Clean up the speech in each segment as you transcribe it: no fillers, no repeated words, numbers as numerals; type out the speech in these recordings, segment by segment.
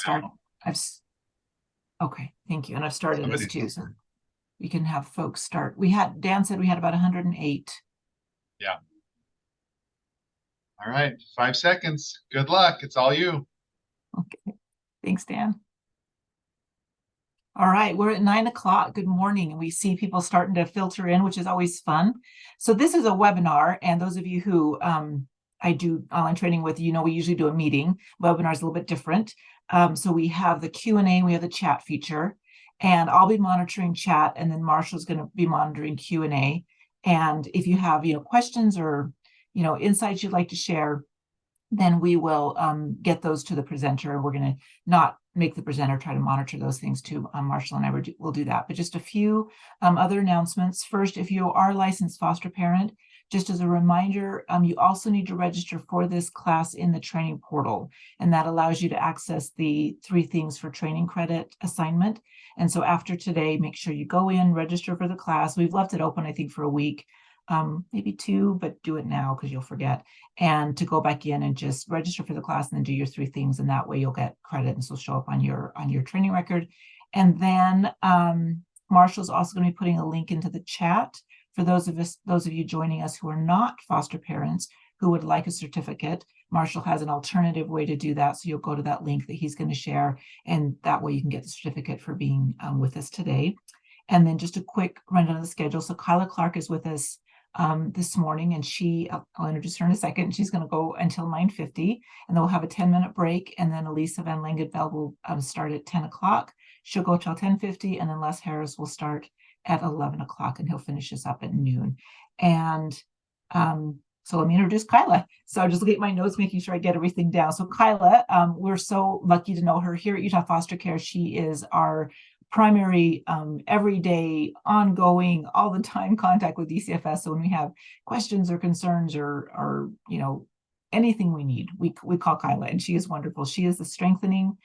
started. Okay, thank you. And I've started this too, so we can have folks start. Dan said we had about 108. Yeah. All right, 5 seconds. Good luck. It's all you. Okay, thanks, Dan. All right, we're at 9 o'clock. Good morning. And we see people starting to filter in, which is always fun. So this is a webinar, and those of you who I do online training with, we usually do a meeting. Webinar is a little bit different. So we have the Q&A, we have the chat feature, and I'll be monitoring chat, and then Marshall's going to be monitoring Q&A. And if you have, questions or, insights you'd like to share, then we will get those to the presenter, and we're going to not make the presenter try to monitor those things too. Marshall and I will do that. But just a few other announcements. First, if you are a licensed foster parent, just as a reminder, you also need to register for this class in the training portal, and that allows you to access the 3 things for training credit assignment. And so after today, make sure you go in, register for the class. We've left it open, I think, for a week, maybe 2, but do it now because you'll forget. And to go back in and just register for the class and then do your 3 things, and that way you'll get credit, and so show up on your training record. And then Marshall's also going to be putting a link into the chat for those of you joining us who are not foster parents who would like a certificate. Marshall has an alternative way to do that, so you'll go to that link that he's going to share, and that way you can get the certificate for being with us today. And then just a quick rundown of the schedule. So Kyla Clark is with us this morning, and I'll introduce her in a second. She's going to go until 9:50, and then we'll have a 10-minute break, and then Alisa van Langeveld will start at 10 o'clock. She'll go till 10:50, and then Les Harris will start at 11 o'clock, and he'll finish us up at noon. And so let me introduce Kyla. So just look at my notes, making sure I get everything down. So Kyla, we're so lucky to know her here at Utah Foster Care. She is our primary, everyday, ongoing, all the time contact with DCFS. So when we have questions or concerns or anything we need, we call Kyla, and she is wonderful. She is the Strengthening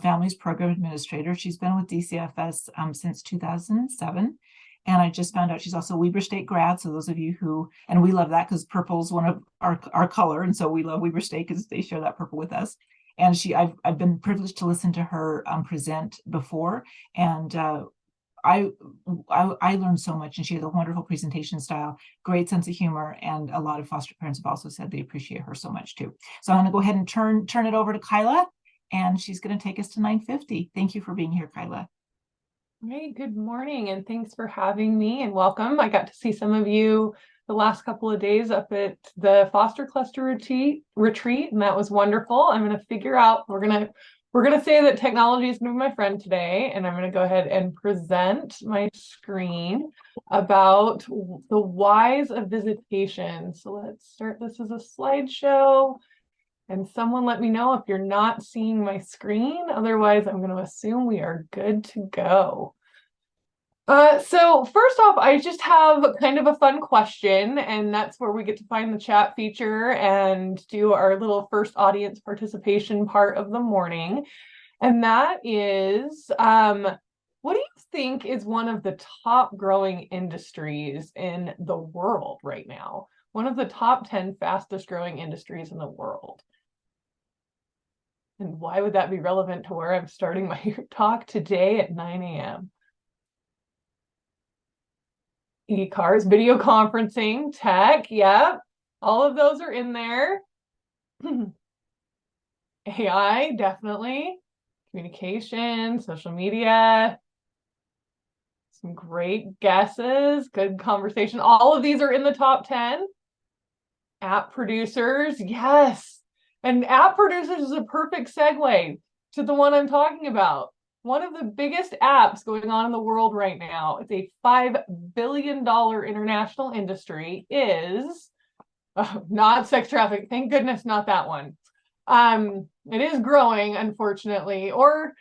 Families Program Administrator. She's been with DCFS since 2007. And I just found out she's also a Weber State grad. So those of you who, and we love that because purple is one of our color. And so we love Weber State because they share that purple with us. And I've been privileged to listen to her present before, and I learned so much, and she has a wonderful presentation style, great sense of humor, and a lot of foster parents have also said they appreciate her so much too. So I'm going to go ahead and turn it over to Kyla, and she's going to take us to 9:50. Thank you for being here, Kyla. Hey, good morning, and thanks for having me, and welcome. I got to see some of you the last couple of days up at the Foster Cluster retreat, and that was wonderful. I'm going to figure out, we're going to say that technology is going to be my friend today, and I'm going to go ahead and present my screen about the whys of visitation. So let's start this as a slideshow, and someone let me know if you're not seeing my screen. Otherwise, I'm going to assume we are good to go. So first off, I just have kind of a fun question, and that's where we get to find the chat feature and do our little first audience participation part of the morning. And that is, what do you think is one of the top growing industries in the world right now? One of the top 10 fastest growing industries in the world. And why would that be relevant to where I'm starting my talk today at 9 a.m.? E-cars, video conferencing, tech, yeah, all of those are in there. AI, definitely. Communication, social media. Some great guesses, good conversation. All of these are in the top 10. App producers, yes. And app producers is a perfect segue to the one I'm talking about. One of the biggest apps going on in the world right now, it's a $5 billion international industry, is not sex trafficking. Thank goodness, not that one. It is growing, unfortunately, or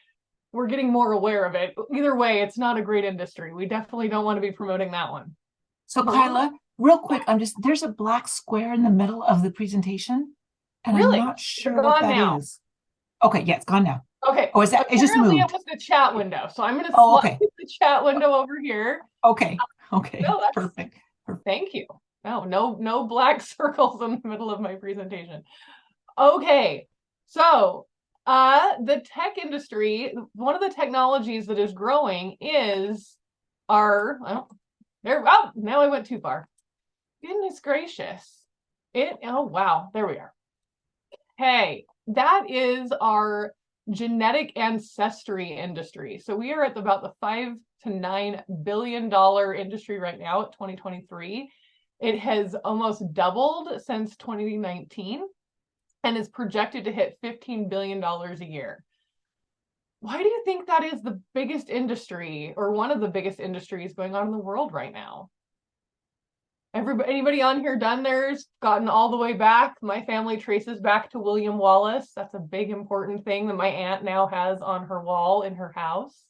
we're getting more aware of it. Either way, it's not a great industry. We definitely don't want to be promoting that one. So Kyla, real quick, there's a black square in the middle of the presentation, and really? I'm not sure what that is. Okay, yeah, it's gone now. Okay. Oh, is that? It just moved. It was the chat window, so I'm going to slide the chat window over here. Okay. Okay. No, perfect. Thank you. No black circles in the middle of my presentation. Okay, so The tech industry, one of the technologies that is growing is our, now I went too far. Goodness gracious. Oh wow, there we are. Hey, that is our genetic ancestry industry. So we are at about the $5 to $9 billion industry right now at 2023. It has almost doubled since 2019 and is projected to hit $15 billion a year. Why do you think that is the biggest industry, or one of the biggest industries going on in the world right now? Anybody on here done theirs, gotten all the way back? My family traces back to William Wallace. That's a big important thing that my aunt now has on her wall in her house.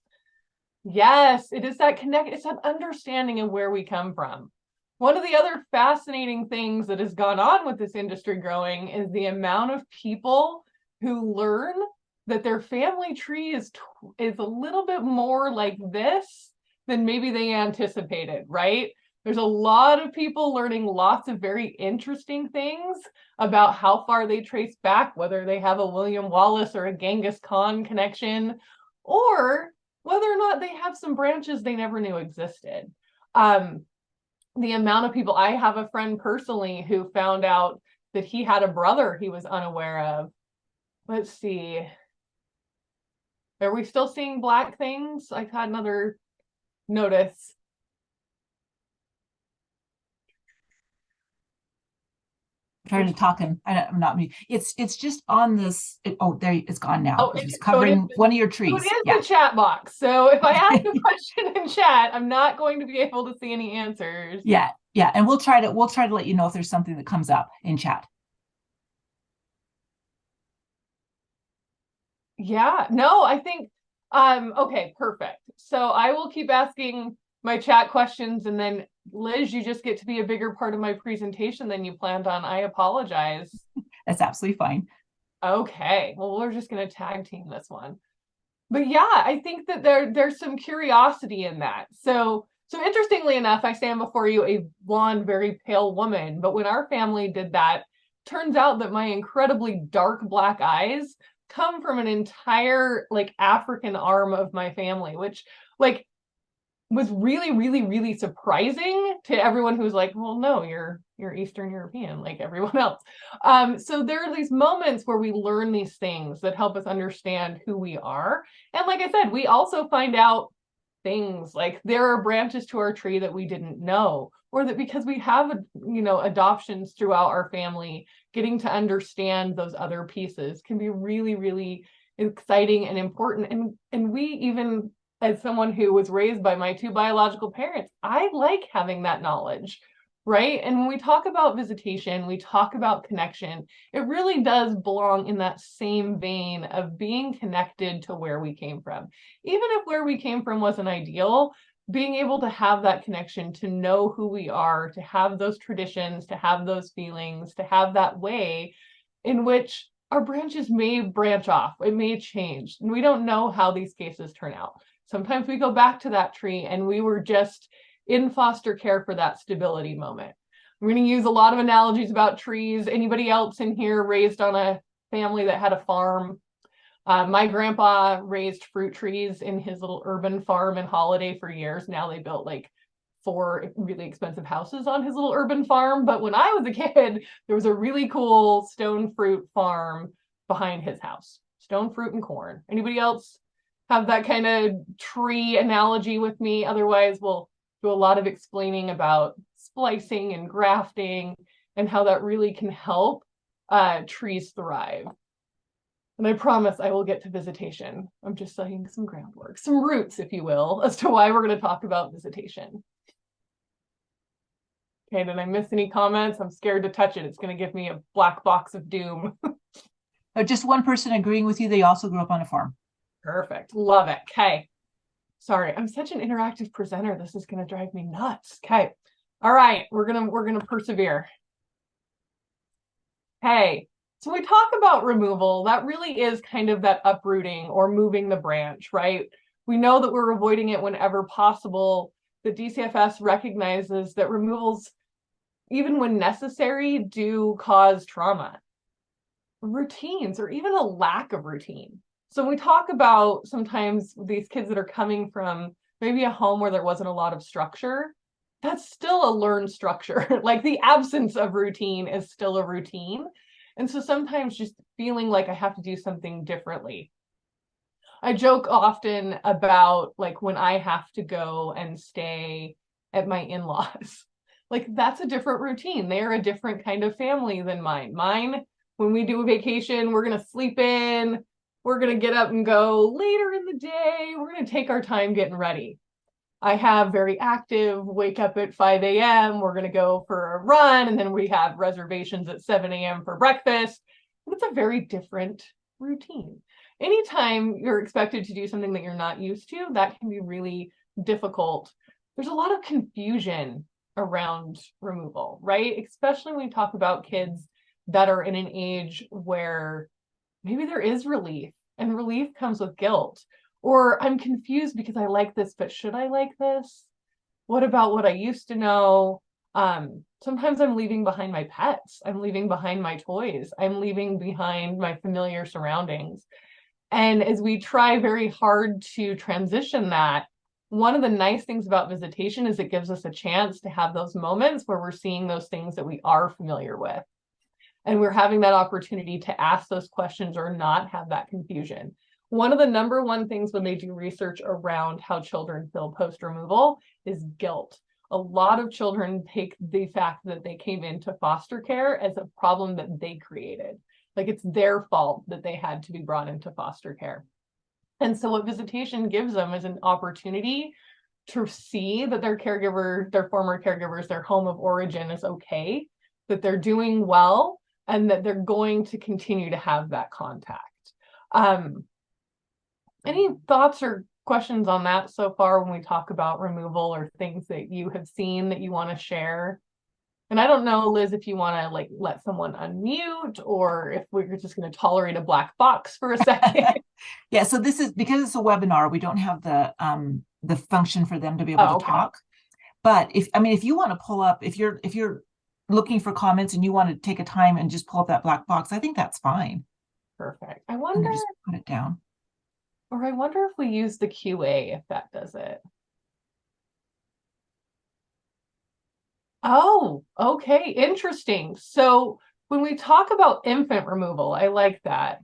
Yes, it is that it's that understanding of where we come from. One of the other fascinating things that has gone on with this industry growing is the amount of people who learn that their family tree is a little bit more like this than maybe they anticipated, right? There's a lot of people learning lots of very interesting things about how far they trace back, whether they have a William Wallace or a Genghis Khan connection, or whether or not they have some branches they never knew existed. The amount of people, I have a friend personally who found out that he had a brother he was unaware of. Let's see. Are we still seeing black things? I had another notice. Trying to talk and I'm not me. It's just on this. There it's gone now. Oh, it's just covering one of your trees. So it is the chat box. So if I ask a question in chat, I'm not going to be able to see any answers. Yeah. And we'll try to let you know if there's something that comes up in chat. Yeah, no, I think okay, perfect. So I will keep asking my chat questions, and then Liz, you just get to be a bigger part of my presentation than you planned on. I apologize. That's absolutely fine. Okay, well, we're just going to tag team this one. But yeah, I think that there's some curiosity in that. So interestingly enough, I stand before you a blonde, very pale woman. But when our family did that, turns out that my incredibly dark black eyes come from an entire like African arm of my family, which like was really, really, really surprising to everyone who's like, well, no, you're Eastern European like everyone else. So there are these moments where we learn these things that help us understand who we are. And like I said, we also find out things like there are branches to our tree that we didn't know, or that because we have, adoptions throughout our family, getting to understand those other pieces can be really, really exciting and important. And we even, as someone who was raised by my two biological parents, I like having that knowledge, right? And when we talk about visitation, we talk about connection, it really does belong in that same vein of being connected to where we came from. Even if where we came from wasn't ideal, being able to have that connection, to know who we are, to have those traditions, to have those feelings, to have that way in which our branches may branch off, it may change, and we don't know how these cases turn out. Sometimes we go back to that tree and we were just in foster care for that stability moment. I'm going to use a lot of analogies about trees. Anybody else in here raised on a family that had a farm? My grandpa raised fruit trees in his little urban farm in Holiday for years. Now they built like 4 really expensive houses on his little urban farm. But when I was a kid, there was a really cool stone fruit farm behind his house. Stone fruit and corn. Anybody else have that kind of tree analogy with me? Otherwise, we'll do a lot of explaining about splicing and grafting and how that really can help trees thrive. And I promise I will get to visitation. I'm just laying some groundwork, some roots, if you will, as to why we're going to talk about visitation. Okay, did I miss any comments? I'm scared to touch it. It's going to give me a black box of doom. Just one person agreeing with you. They also grew up on a farm. Perfect. Love it. Okay. Sorry, I'm such an interactive presenter. This is going to drive me nuts. Okay. All right, we're going to persevere. Okay. So we talk about removal. That really is kind of that uprooting or moving the branch, right? We know that we're avoiding it whenever possible. The DCFS recognizes that removals, even when necessary, do cause trauma. routines or even a lack of routine. So we talk about sometimes these kids that are coming from maybe a home where there wasn't a lot of structure. That's still a learned structure. Like the absence of routine is still a routine. And so sometimes just feeling like I have to do something differently. I joke often about like when I have to go and stay at my in-laws. Like that's a different routine. They're a different kind of family than mine. Mine, when we do a vacation, we're going to sleep in, we're going to get up and go later in the day, we're going to take our time getting ready. I have very active, wake up at 5 a.m., we're going to go for a run, and then we have reservations at 7 a.m. for breakfast. And it's a very different routine. Anytime you're expected to do something that you're not used to, that can be really difficult. There's a lot of confusion around removal, right? Especially when we talk about kids that are in an age where maybe there is relief, and relief comes with guilt. Or I'm confused because I like this, but should I like this? What about what I used to know? Sometimes I'm leaving behind my pets. I'm leaving behind my toys. I'm leaving behind my familiar surroundings. And as we try very hard to transition that, one of the nice things about visitation is it gives us a chance to have those moments where we're seeing those things that we are familiar with. And we're having that opportunity to ask those questions or not have that confusion. One of the number one things when they do research around how children feel post-removal is guilt. A lot of children take the fact that they came into foster care as a problem that they created. Like it's their fault that they had to be brought into foster care. And so what visitation gives them is an opportunity to see that their caregiver, their former caregivers, their home of origin is okay, that they're doing well, and that they're going to continue to have that contact. Any thoughts or questions on that so far when we talk about removal or things that you have seen that you want to share? And I don't know, Liz, if you want to like let someone unmute or if we're just going to tolerate a black box for a second. Yeah, so this is because it's a webinar, we don't have the function for them to be able to talk. But if you want to pull up, if you're looking for comments and you want to take a time and just pull up that black box, I think that's fine. Perfect. I wonder, just put it down. Or I wonder if we use the QA, if that does it. Oh, okay, interesting. So when we talk about infant removal, I like that.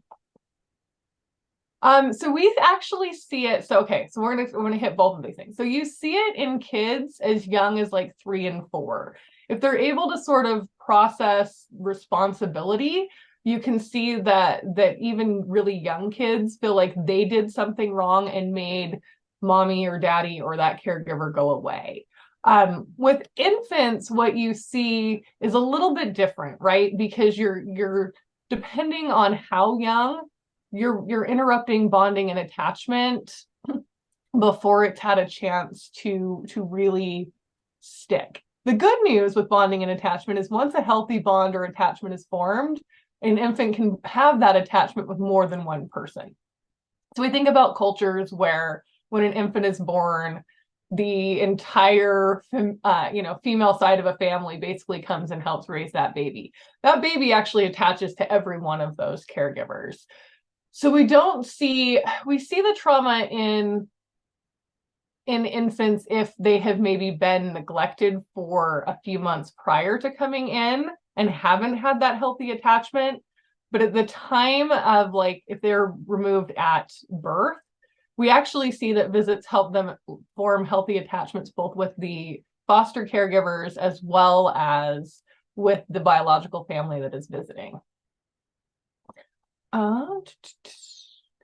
So we actually see it. So okay, so we're gonna hit both of these things. So you see it in kids as young as like 3 and 4. If they're able to sort of process responsibility, you can see that even really young kids feel like they did something wrong and made mommy or daddy or that caregiver go away. With infants, what you see is a little bit different, right? Because you're depending on how young, you're interrupting bonding and attachment before it's had a chance to really stick. The good news with bonding and attachment is once a healthy bond or attachment is formed, an infant can have that attachment with more than one person. So we think about cultures where when an infant is born, the entire female side of a family basically comes and helps raise that baby. That baby actually attaches to every one of those caregivers. So we see the trauma in infants if they have maybe been neglected for a few months prior to coming in and haven't had that healthy attachment. But at the time of like, if they're removed at birth, we actually see that visits help them form healthy attachments, both with the foster caregivers as well as with the biological family that is visiting.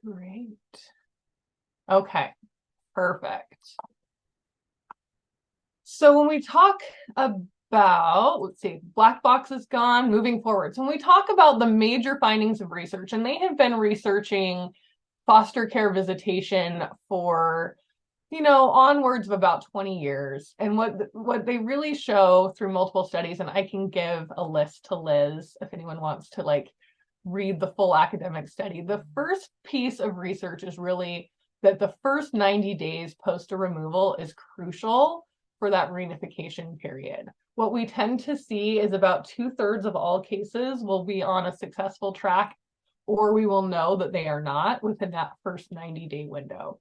Great. Okay, perfect. So when we talk about, let's see, black box is gone, moving forward. So when we talk about the major findings of research, and they have been researching foster care visitation for, onwards of about 20 years. And what they really show through multiple studies, and I can give a list to Liz if anyone wants to like read the full academic study. The first piece of research is really that the first 90 days post a removal is crucial for that reunification period. What we tend to see is about 2/3 of all cases will be on a successful track or we will know that they are not within that first 90-day window.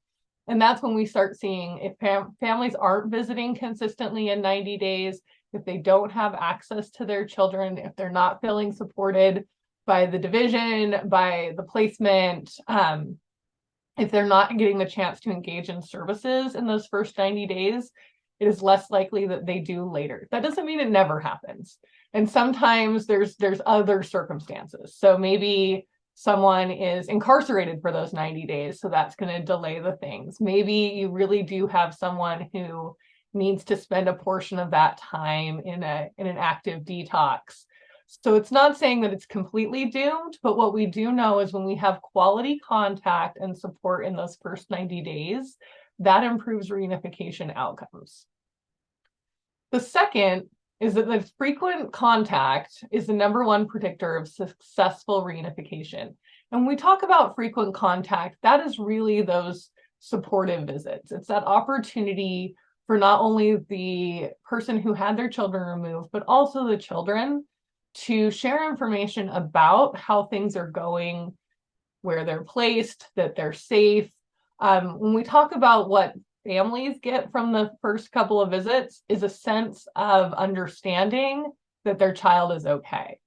And that's when we start seeing if families aren't visiting consistently in 90 days, if they don't have access to their children, if they're not feeling supported by the division, by the placement, if they're not getting the chance to engage in services in those first 90 days, it is less likely that they do later. That doesn't mean it never happens. And sometimes there's other circumstances. So maybe someone is incarcerated for those 90 days, so that's going to delay the things. Maybe you really do have someone who needs to spend a portion of that time in an active detox. So it's not saying that it's completely doomed, but what we do know is when we have quality contact and support in those first 90 days, that improves reunification outcomes. The second is that the frequent contact is the #1 predictor of successful reunification. And when we talk about frequent contact, that is really those supportive visits. It's that opportunity for not only the person who had their children removed, but also the children to share information about how things are going, where they're placed, that they're safe. When we talk about what families get from the first couple of visits is a sense of understanding that their child is okay.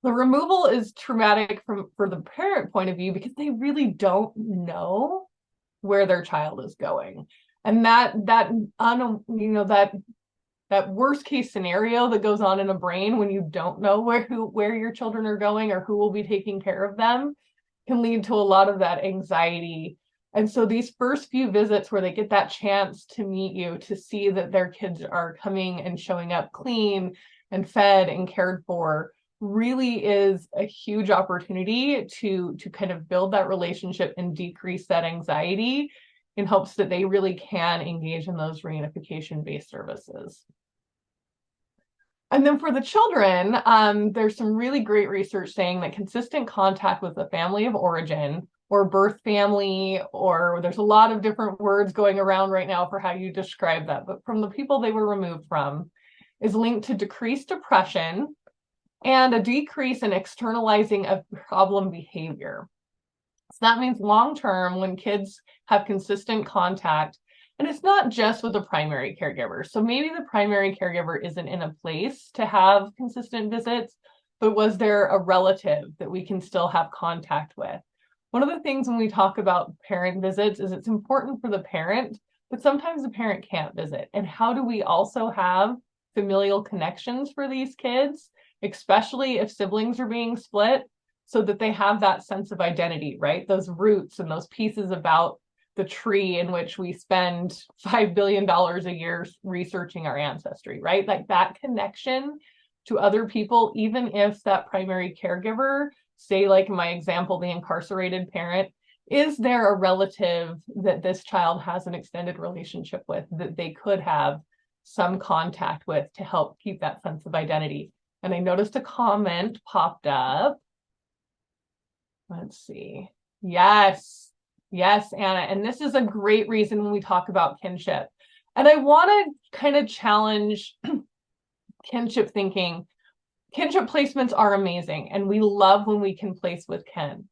The removal is traumatic for the parent point of view because they really don't know where their child is going. And that worst case scenario that goes on in a brain when you don't know where your children are going or who will be taking care of them can lead to a lot of that anxiety. And so these first few visits where they get that chance to meet you, to see that their kids are coming and showing up clean and fed and cared for, really is a huge opportunity to kind of build that relationship and decrease that anxiety in hopes that they really can engage in those reunification-based services. And then for the children, there's some really great research saying that consistent contact with the family of origin or birth family, or there's a lot of different words going around right now for how you describe that, but from the people they were removed from, is linked to decreased depression and a decrease in externalizing of problem behavior. So that means long-term, when kids have consistent contact, and it's not just with the primary caregiver. So maybe the primary caregiver isn't in a place to have consistent visits, but was there a relative that we can still have contact with? One of the things when we talk about parent visits is it's important for the parent, but sometimes the parent can't visit. And how do we also have familial connections for these kids, especially if siblings are being split, so that they have that sense of identity, right? Those roots and those pieces about the tree in which we spend $5 billion a year researching our ancestry, right? Like that connection to other people, even if that primary caregiver, say like in my example, the incarcerated parent, is there a relative that this child has an extended relationship with that they could have some contact with to help keep that sense of identity? And I noticed a comment popped up. Let's see. Yes, Anna. And this is a great reason when we talk about kinship. And I want to kind of challenge kinship thinking. Kinship placements are amazing, and we love when we can place with kin.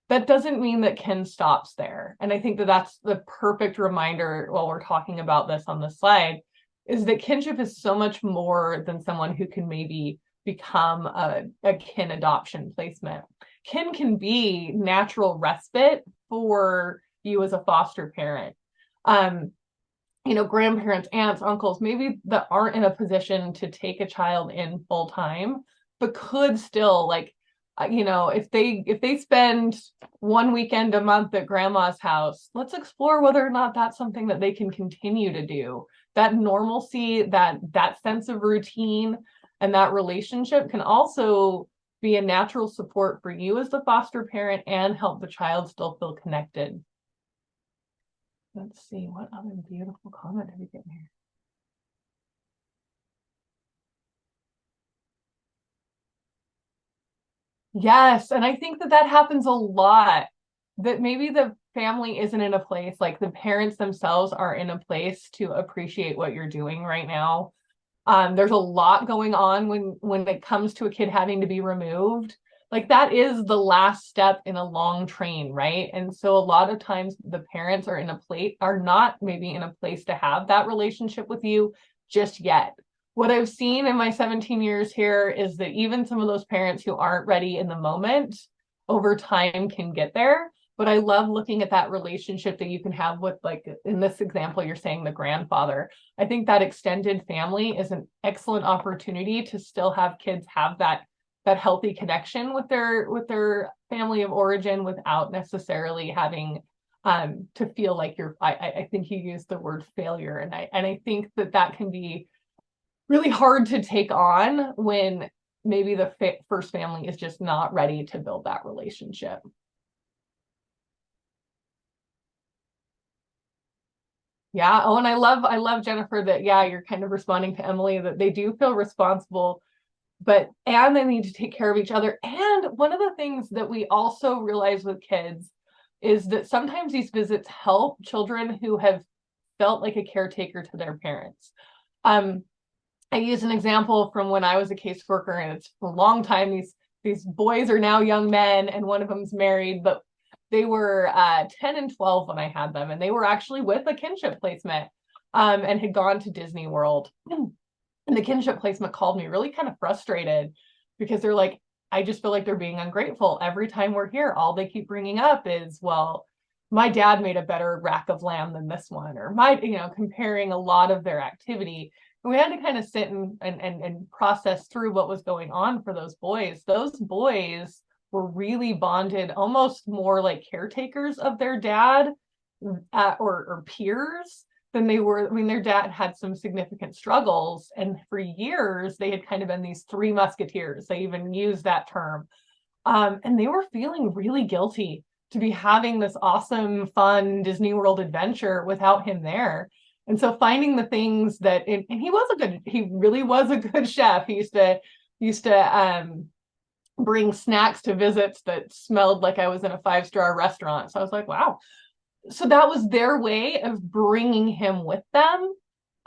That doesn't mean that kin stops there. And I think that that's the perfect reminder while we're talking about this on the slide, is that kinship is so much more than someone who can maybe become a kin adoption placement. Kin can be natural respite for you as a foster parent. Grandparents, aunts, uncles, maybe that aren't in a position to take a child in full time, but could still if they spend one weekend a month at grandma's house, let's explore whether or not that's something that they can continue to do. That normalcy, that sense of routine and that relationship can also be a natural support for you as the foster parent and help the child still feel connected. Let's see, what other beautiful comment did we get here? Yes, and I think that happens a lot, that maybe the family isn't in a place, like the parents themselves are in a place to appreciate what you're doing right now. There's a lot going on when it comes to a kid having to be removed. like that is the last step in a long train, right? And so a lot of times the parents are not maybe in a place to have that relationship with you just yet. What I've seen in my 17 years here is that even some of those parents who aren't ready in the moment over time can get there. But I love looking at that relationship that you can have with, like in this example, you're saying the grandfather. I think that extended family is an excellent opportunity to still have kids have that healthy connection with their family of origin without necessarily having to feel like I think you used the word failure, and I think that can be really hard to take on when maybe the first family is just not ready to build that relationship. Yeah. Oh, and I love Jennifer that, yeah, you're kind of responding to Emily that they do feel responsible, and they need to take care of each other. And one of the things that we also realize with kids is that sometimes these visits help children who have felt like a caretaker to their parents. I use an example from when I was a caseworker, and it's a long time. These boys are now young men, and one of them's married, but they were 10 and 12 when I had them, and they were actually with a kinship placement and had gone to Disney World. And the kinship placement called me really kind of frustrated because they're like, I just feel like they're being ungrateful. Every time we're here, all they keep bringing up is, well, my dad made a better rack of lamb than this one, or comparing a lot of their activity. And we had to kind of sit and process through what was going on for those boys. Those boys were really bonded, almost more like caretakers of their dad or peers than they were. I mean, their dad had some significant struggles, and for years they had kind of been these three musketeers. They even used that term. And they were feeling really guilty to be having this awesome, fun Disney World adventure without him there. And so finding the things that, and he really was a good chef. He used to bring snacks to visits that smelled like I was in a 5-star restaurant. So I was like, wow. So that was their way of bringing him with them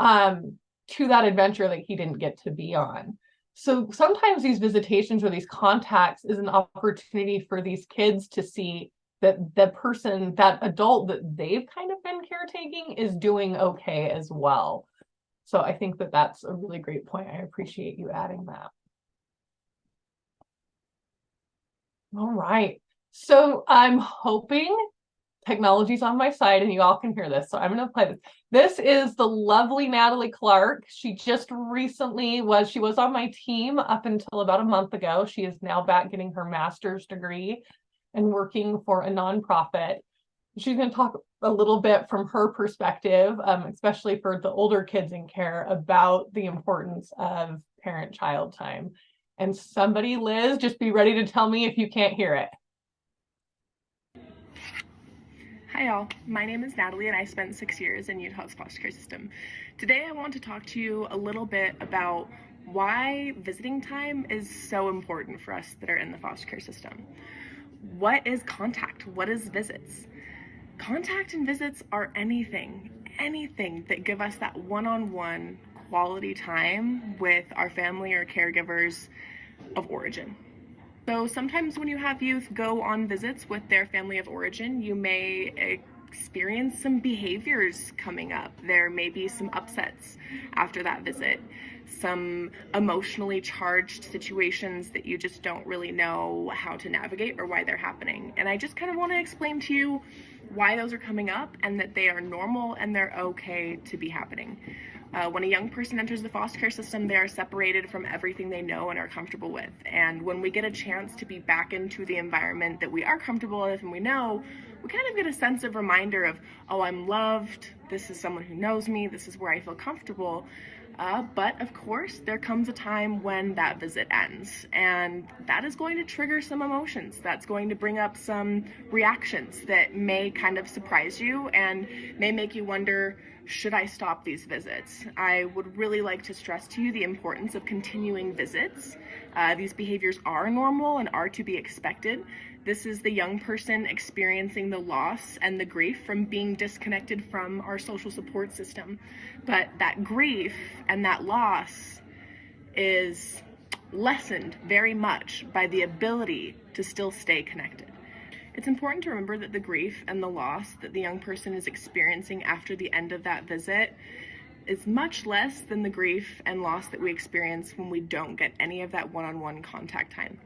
to that adventure that he didn't get to be on. So sometimes these visitations or these contacts is an opportunity for these kids to see that the person, that adult that they've kind of been caretaking is doing okay as well. So I think that that's a really great point. I appreciate you adding that. All right. So I'm hoping technology's on my side and you all can hear this. So I'm going to play this. This is the lovely Natalie Clark. She just recently was on my team up until about a month ago. She is now back getting her master's degree and working for a nonprofit. She's going to talk a little bit from her perspective, especially for the older kids in care, about the importance of parent-child time. And somebody, Liz, just be ready to tell me if you can't hear it. Hi all, my name is Natalie and I spent 6 years in Utah's foster care system. Today I want to talk to you a little bit about why visiting time is so important for us that are in the foster care system. What is contact? What is visits? Contact and visits are anything that give us that one-on-one quality time with our family or caregivers of origin. So sometimes when you have youth go on visits with their family of origin, you may experience some behaviors coming up. There may be some upsets after that visit, some emotionally charged situations that you just don't really know how to navigate or why they're happening. And I just kind of want to explain to you why those are coming up and that they are normal and they're okay to be happening. When a young person enters the foster care system, they are separated from everything they know and are comfortable with. And when we get a chance to be back into the environment that we are comfortable with and we know, we kind of get a sense of reminder of, oh, I'm loved, this is someone who knows me, this is where I feel comfortable. But of course, there comes a time when that visit ends, and that is going to trigger some emotions. That's going to bring up some reactions that may kind of surprise you and may make you wonder, should I stop these visits? I would really like to stress to you the importance of continuing visits. These behaviors are normal and are to be expected. This is the young person experiencing the loss and the grief from being disconnected from our social support system. But that grief and that loss is lessened very much by the ability to still stay connected. It's important to remember that the grief and the loss that the young person is experiencing after the end of that visit is much less than the grief and loss that we experience when we don't get any of that one-on-one contact time.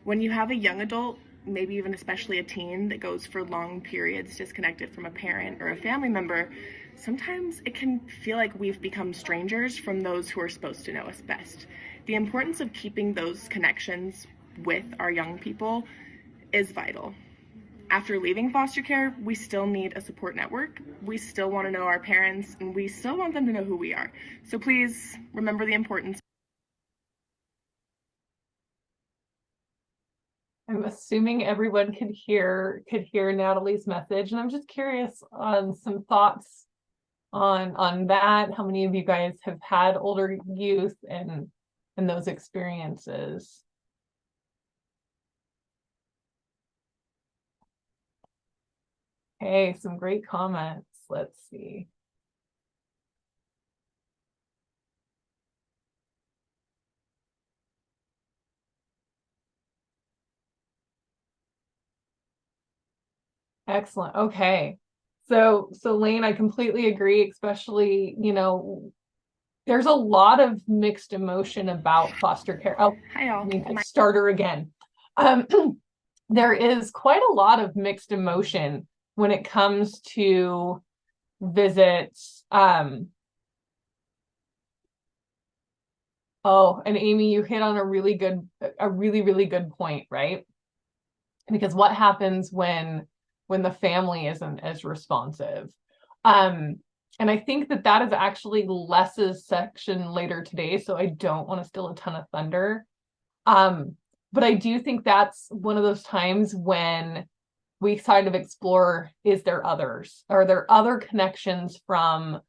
When you have a young adult, maybe even especially a teen, that goes for long periods disconnected from a parent or a family member, sometimes it can feel like we've become strangers from those who are supposed to know us best. The importance of keeping those connections with our young people is vital. After leaving foster care, we still need a support network. We still want to know our parents, and we still want them to know who we are. So please remember the importance. I'm assuming everyone could hear Natalie's message, and I'm just curious on some thoughts on that. How many of you guys have had older youth and those experiences? Okay, some great comments. Let's see. Excellent. Okay. So Lane, I completely agree, especially, there's a lot of mixed emotion about foster care. Oh, Hi, all. I need to start her again. There is quite a lot of mixed emotion when it comes to visits. Oh, and Amy, you hit on a really good point, right? Because what happens when the family isn't as responsive? And I think that is actually Les's section later today, so I don't want to steal a ton of thunder. But I do think that's one of those times when we kind of explore, is there others? Are there other connections from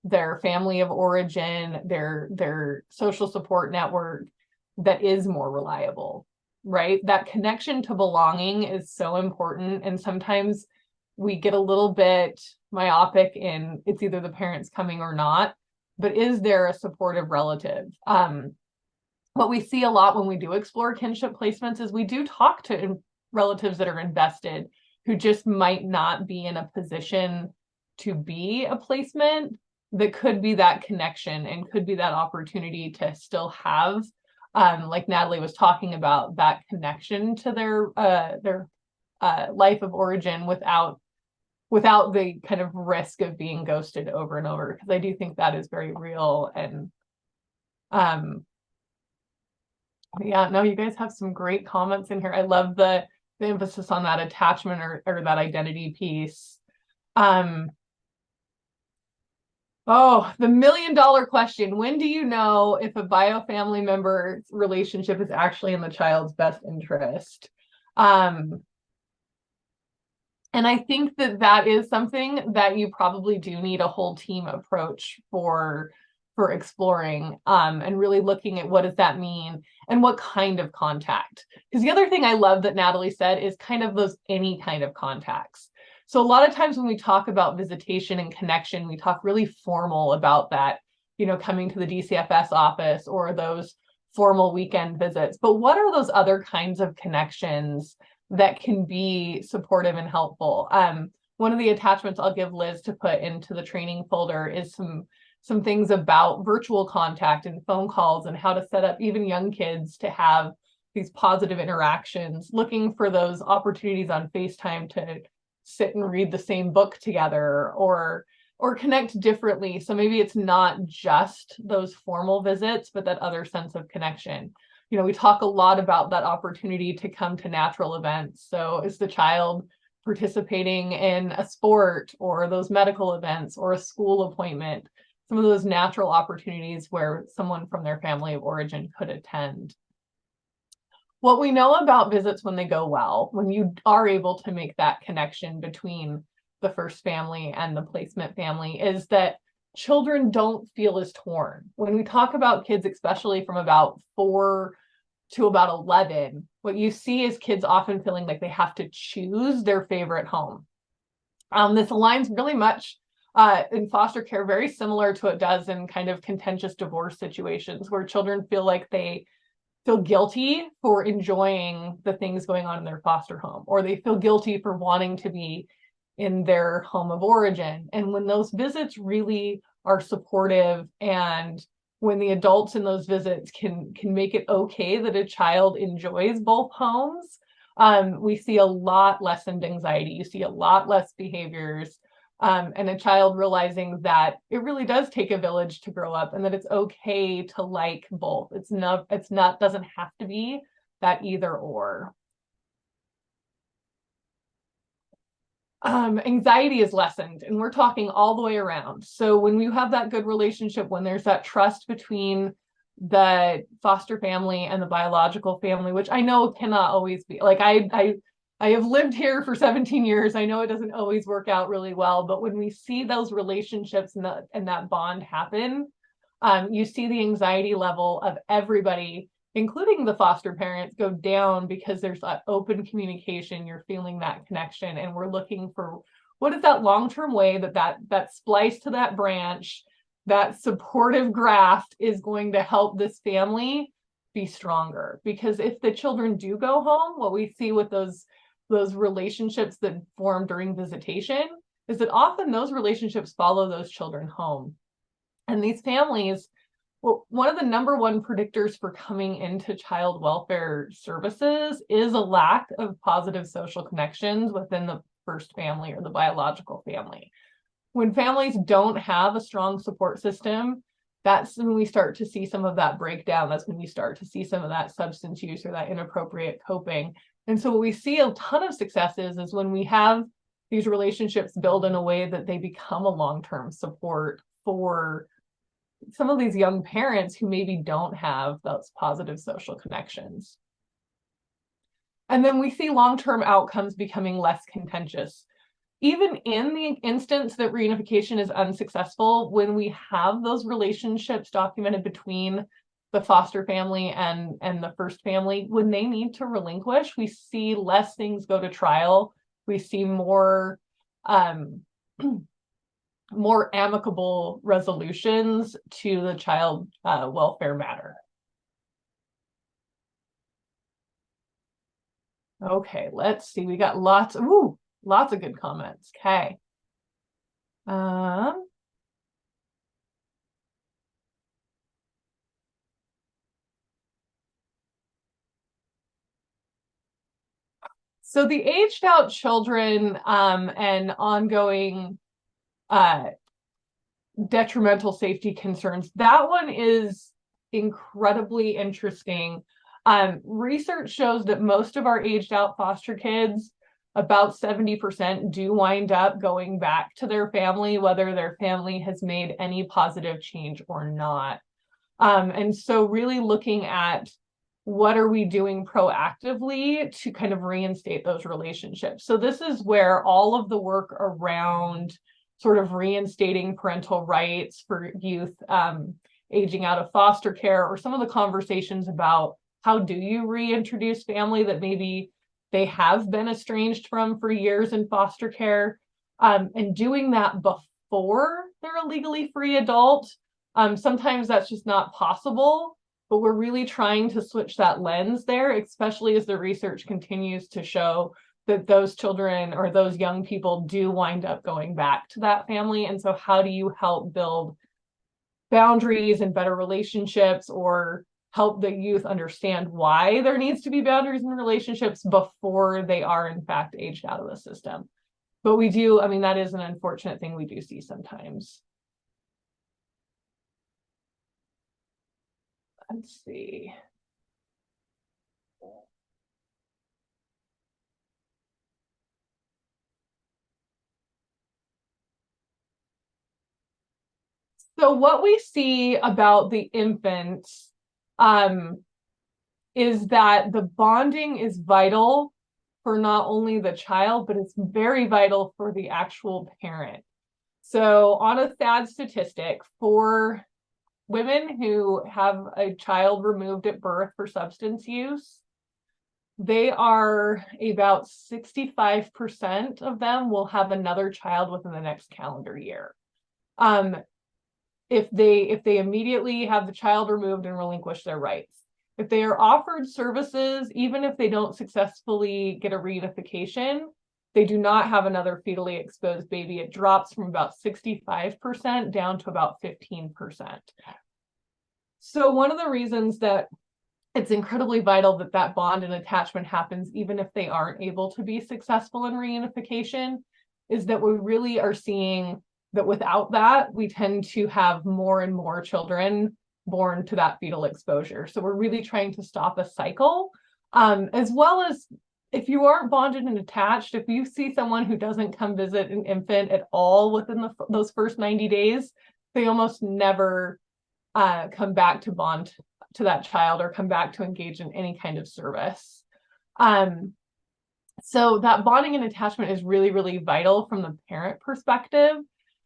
their family of origin, their social support network that is more reliable, right? That connection to belonging is so important. And sometimes we get a little bit myopic in it's either the parents coming or not, but is there a supportive relative? What we see a lot when we do explore kinship placements is we do talk to relatives that are invested who just might not be in a position to be a placement, that could be that connection and could be that opportunity to still have, like Natalie was talking about, that connection to their life of origin without the kind of risk of being ghosted over and over, because I do think that is very real. And yeah, no, you guys have some great comments in here. I love the emphasis on that attachment or that identity piece. Oh, the $1 million question. When do you know if a bio family member's relationship is actually in the child's best interest? And I think that is something that you probably do need a whole team approach for exploring, and really looking at what does that mean and what kind of contact. Because the other thing I love that Natalie said is kind of those any kind of contacts. So a lot of times when we talk about visitation and connection, we talk really formal about that, coming to the DCFS office or those formal weekend visits. But what are those other kinds of connections that can be supportive and helpful? One of the attachments I'll give Liz to put into the training folder is some things about virtual contact and phone calls and how to set up even young kids to have these positive interactions, looking for those opportunities on FaceTime to sit and read the same book together or connect differently. So maybe it's not just those formal visits, but that other sense of connection. We talk a lot about that opportunity to come to natural events. So is the child participating in a sport or those medical events or a school appointment? Some of those natural opportunities where someone from their family of origin could attend. What we know about visits when they go well, when you are able to make that connection between the first family and the placement family, is that children don't feel as torn. When we talk about kids, especially from about 4 to about 11, what you see is kids often feeling like they have to choose their favorite home. This aligns really much in foster care, very similar to what it does in kind of contentious divorce situations, where children feel like they feel guilty for enjoying the things going on in their foster home, or they feel guilty for wanting to be in their home of origin. And when those visits really are supportive, and when the adults in those visits can make it okay that a child enjoys both homes, we see a lot lessened anxiety. You see a lot less behaviors, and a child realizing that it really does take a village to grow up, and that it's okay to like both. It's not doesn't have to be that either or. Anxiety is lessened, and we're talking all the way around. So when you have that good relationship, when there's that trust between the foster family and the biological family, which I know cannot always be, like I have lived here for 17 years. I know it doesn't always work out really well, but when we see those relationships and that bond happen, you see the anxiety level of everybody, including the foster parents, go down, because there's that open communication. You're feeling that connection, and we're looking for what is that long-term way that splice to that branch, that supportive graft is going to help this family be stronger. Because if the children do go home, what we see with those relationships that form during visitation is that often those relationships follow those children home. And these families, well, one of the number one predictors for coming into child welfare services is a lack of positive social connections within the first family or the biological family. When families don't have a strong support system, that's when we start to see some of that breakdown. That's when we start to see some of that substance use or that inappropriate coping. And so what we see a ton of successes is when we have these relationships build in a way that they become a long-term support for some of these young parents who maybe don't have those positive social connections. And then we see long-term outcomes becoming less contentious. Even in the instance that reunification is unsuccessful, when we have those relationships documented between the foster family and the first family, when they need to relinquish, we see less things go to trial. We see more more amicable resolutions to the child welfare matter. Okay, let's see. We got lots of good comments. Okay. So the aged out children and ongoing detrimental safety concerns, that one is incredibly interesting. Research shows that most of our aged out foster kids, about 70%, do wind up going back to their family, whether their family has made any positive change or not. And so really looking at what are we doing proactively to kind of reinstate those relationships. So this is where all of the work around sort of reinstating parental rights for youth aging out of foster care, or some of the conversations about how do you reintroduce family that maybe they have been estranged from for years in foster care, and doing that before they're a legally free adult. Sometimes that's just not possible, but we're really trying to switch that lens there, especially as the research continues to show that those children or those young people do wind up going back to that family. And so how do you help build boundaries and better relationships, or help the youth understand why there needs to be boundaries in relationships before they are in fact aged out of the system? But we do, I mean, that is an unfortunate thing we do see sometimes. Let's see. So what we see about the infants is that the bonding is vital for not only the child, but it's very vital for the actual parent. So on a sad statistic, for women who have a child removed at birth for substance use, they are about 65% of them will have another child within the next calendar year. If they immediately have the child removed and relinquish their rights. if they are offered services, even if they don't successfully get a reunification, they do not have another fetally exposed baby. It drops from about 65% down to about 15%. So one of the reasons that it's incredibly vital that that bond and attachment happens, even if they aren't able to be successful in reunification, is that we really are seeing that without that, we tend to have more and more children born to that fetal exposure. So we're really trying to stop a cycle, as well as if you aren't bonded and attached, if you see someone who doesn't come visit an infant at all within those first 90 days, they almost never come back to bond to that child or come back to engage in any kind of service. So that bonding and attachment is really, really vital from the parent perspective,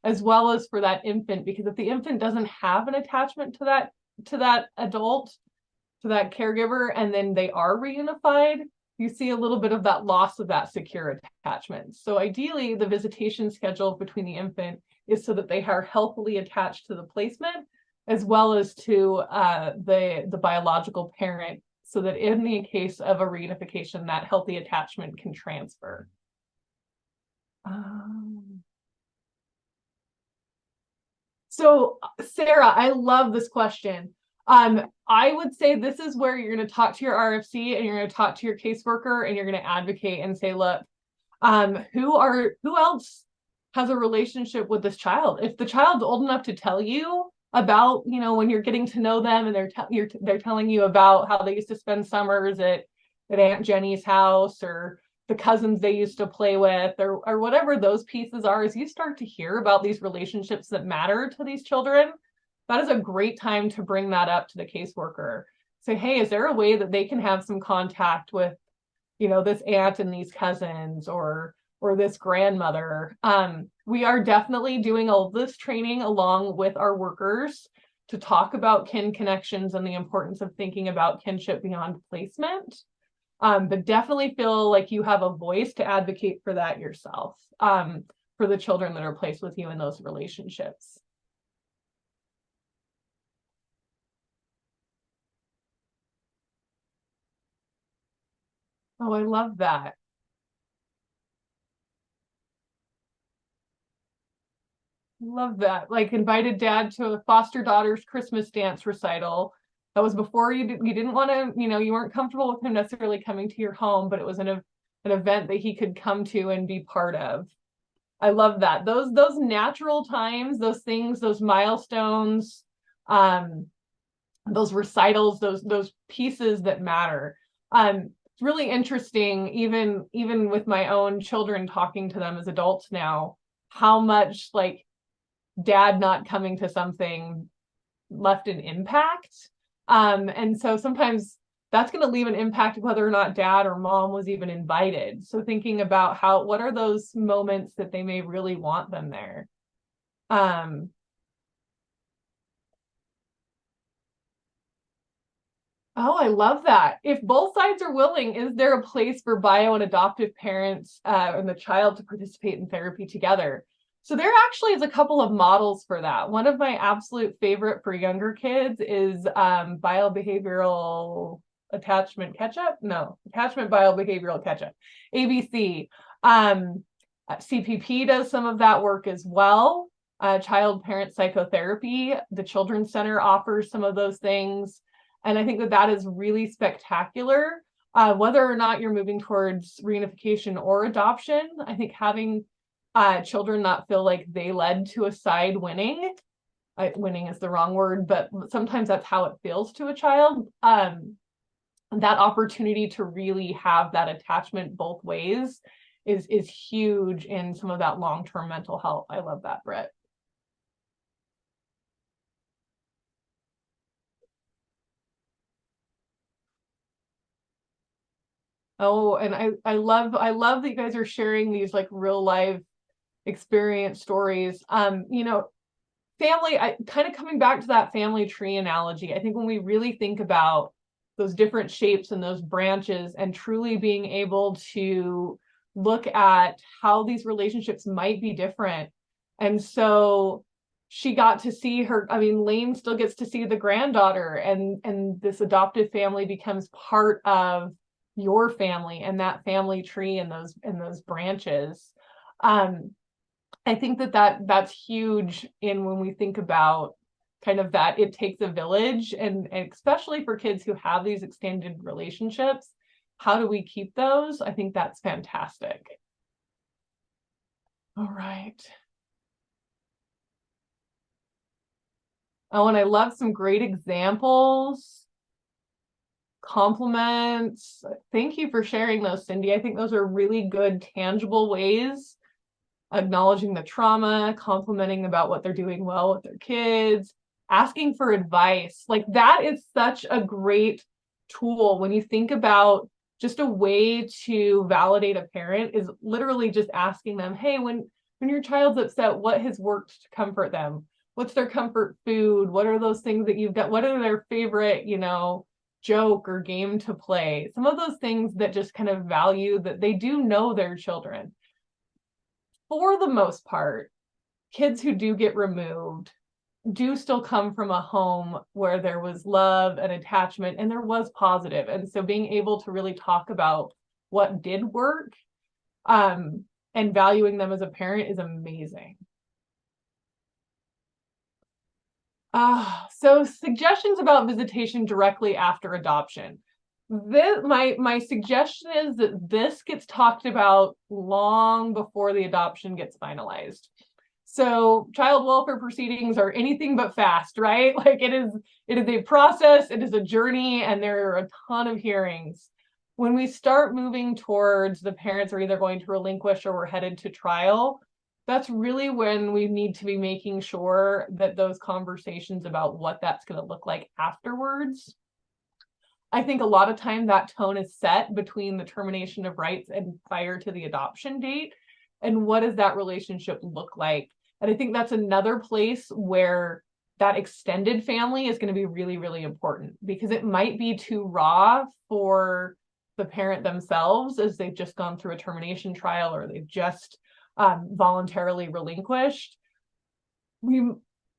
as well as for that infant, because if the infant doesn't have an attachment to that adult, to that caregiver, and then they are reunified, you see a little bit of that loss of that secure attachment. So ideally, the visitation schedule between the infant is so that they are healthily attached to the placement, as well as to the biological parent, so that in the case of a reunification, that healthy attachment can transfer. So Sarah, I love this question. I would say this is where you're going to talk to your RFC and you're going to talk to your caseworker and you're going to advocate and say, look, who else has a relationship with this child? If the child's old enough to tell you about, when you're getting to know them and they're telling you about how they used to spend summers at Aunt Jenny's house, or the cousins they used to play with, or whatever those pieces are, as you start to hear about these relationships that matter to these children, that is a great time to bring that up to the caseworker. Say, hey, is there a way that they can have some contact with, this aunt and these cousins, or this grandmother? We are definitely doing all this training along with our workers to talk about kin connections and the importance of thinking about kinship beyond placement. But definitely feel like you have a voice to advocate for that yourself, for the children that are placed with you in those relationships. Oh, I love that. Love that. Like, invited dad to a foster daughter's Christmas dance recital. That was before you didn't want to, you weren't comfortable with him necessarily coming to your home, but it was an event that he could come to and be part of. I love that. Those natural times, those things, those milestones, those recitals, those pieces that matter. It's really interesting, even with my own children, talking to them as adults now, how much like dad not coming to something left an impact. And so sometimes that's going to leave an impact whether or not dad or mom was even invited. So thinking about what are those moments that they may really want them there. Oh, I love that. If both sides are willing, is there a place for bio and adoptive parents and the child to participate in therapy together? So there actually is a couple of models for that. One of my absolute favorite for younger kids is biobehavioral attachment catch-up. No, attachment biobehavioral catch-up, ABC. CPP does some of that work as well. Child parent psychotherapy, the Children's Center offers some of those things. And I think that is really spectacular. Whether or not you're moving towards reunification or adoption, I think having children not feel like they led to a side winning. Winning is the wrong word, but sometimes that's how it feels to a child. That opportunity to really have that attachment both ways is huge in some of that long-term mental health. I love that, Britt. Oh, and I love that you guys are sharing these like real life experience stories. Family, kind of coming back to that family tree analogy, I think when we really think about those different shapes and those branches and truly being able to look at how these relationships might be different. And so she got to see her, I mean, Lane still gets to see the granddaughter, and this adoptive family becomes part of your family and that family tree and those branches. I think that's huge in when we think about kind of that it takes a village, and especially for kids who have these extended relationships, how do we keep those? I think that's fantastic. All right. Oh, and I love some great examples, compliments. Thank you for sharing those, Cindy. I think those are really good, tangible ways, acknowledging the trauma, complimenting about what they're doing well with their kids, asking for advice. Like that is such a great tool when you think about just a way to validate a parent is literally just asking them, hey, when your child's upset, what has worked to comfort them? What's their comfort food? What are those things that you've got? What are their favorite, joke or game to play? Some of those things that just kind of value that they do know their children. For the most part, kids who do get removed do still come from a home where there was love and attachment and there was positive. And so being able to really talk about what did work and valuing them as a parent is amazing. So suggestions about visitation directly after adoption. My suggestion is that this gets talked about long before the adoption gets finalized. So child welfare proceedings are anything but fast, right? Like it is a process, it is a journey, and there are a ton of hearings. When we start moving towards the parents are either going to relinquish or we're headed to trial, that's really when we need to be making sure that those conversations about what that's going to look like afterwards. I think a lot of time that tone is set between the termination of rights and prior to the adoption date. And what does that relationship look like? And I think that's another place where that extended family is going to be really, really important, because it might be too raw for the parent themselves as they've just gone through a termination trial or they've just voluntarily relinquished. We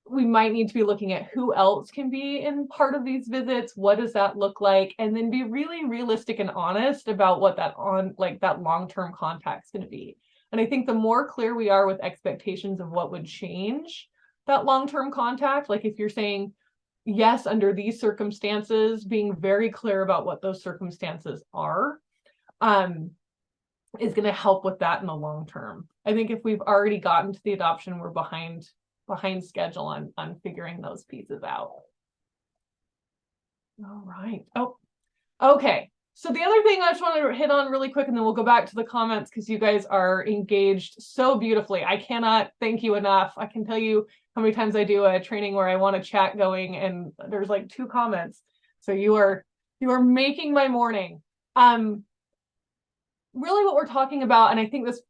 might need to be looking at who else can be in part of these visits. What does that look like? And then be really realistic and honest about what that long-term contact is going to be. And I think the more clear we are with expectations of what would change that long-term contact, like if you're saying, yes, under these circumstances, being very clear about what those circumstances are, is going to help with that in the long term. I think if we've already gotten to the adoption, we're behind schedule on figuring those pieces out. All right. Oh, okay. So the other thing I just wanted to hit on really quick, and then we'll go back to the comments because you guys are engaged so beautifully. I cannot thank you enough. I can tell you how many times I do a training where I want a chat going and there's like 2 comments. So you are making my morning. Really what we're talking about, and I think this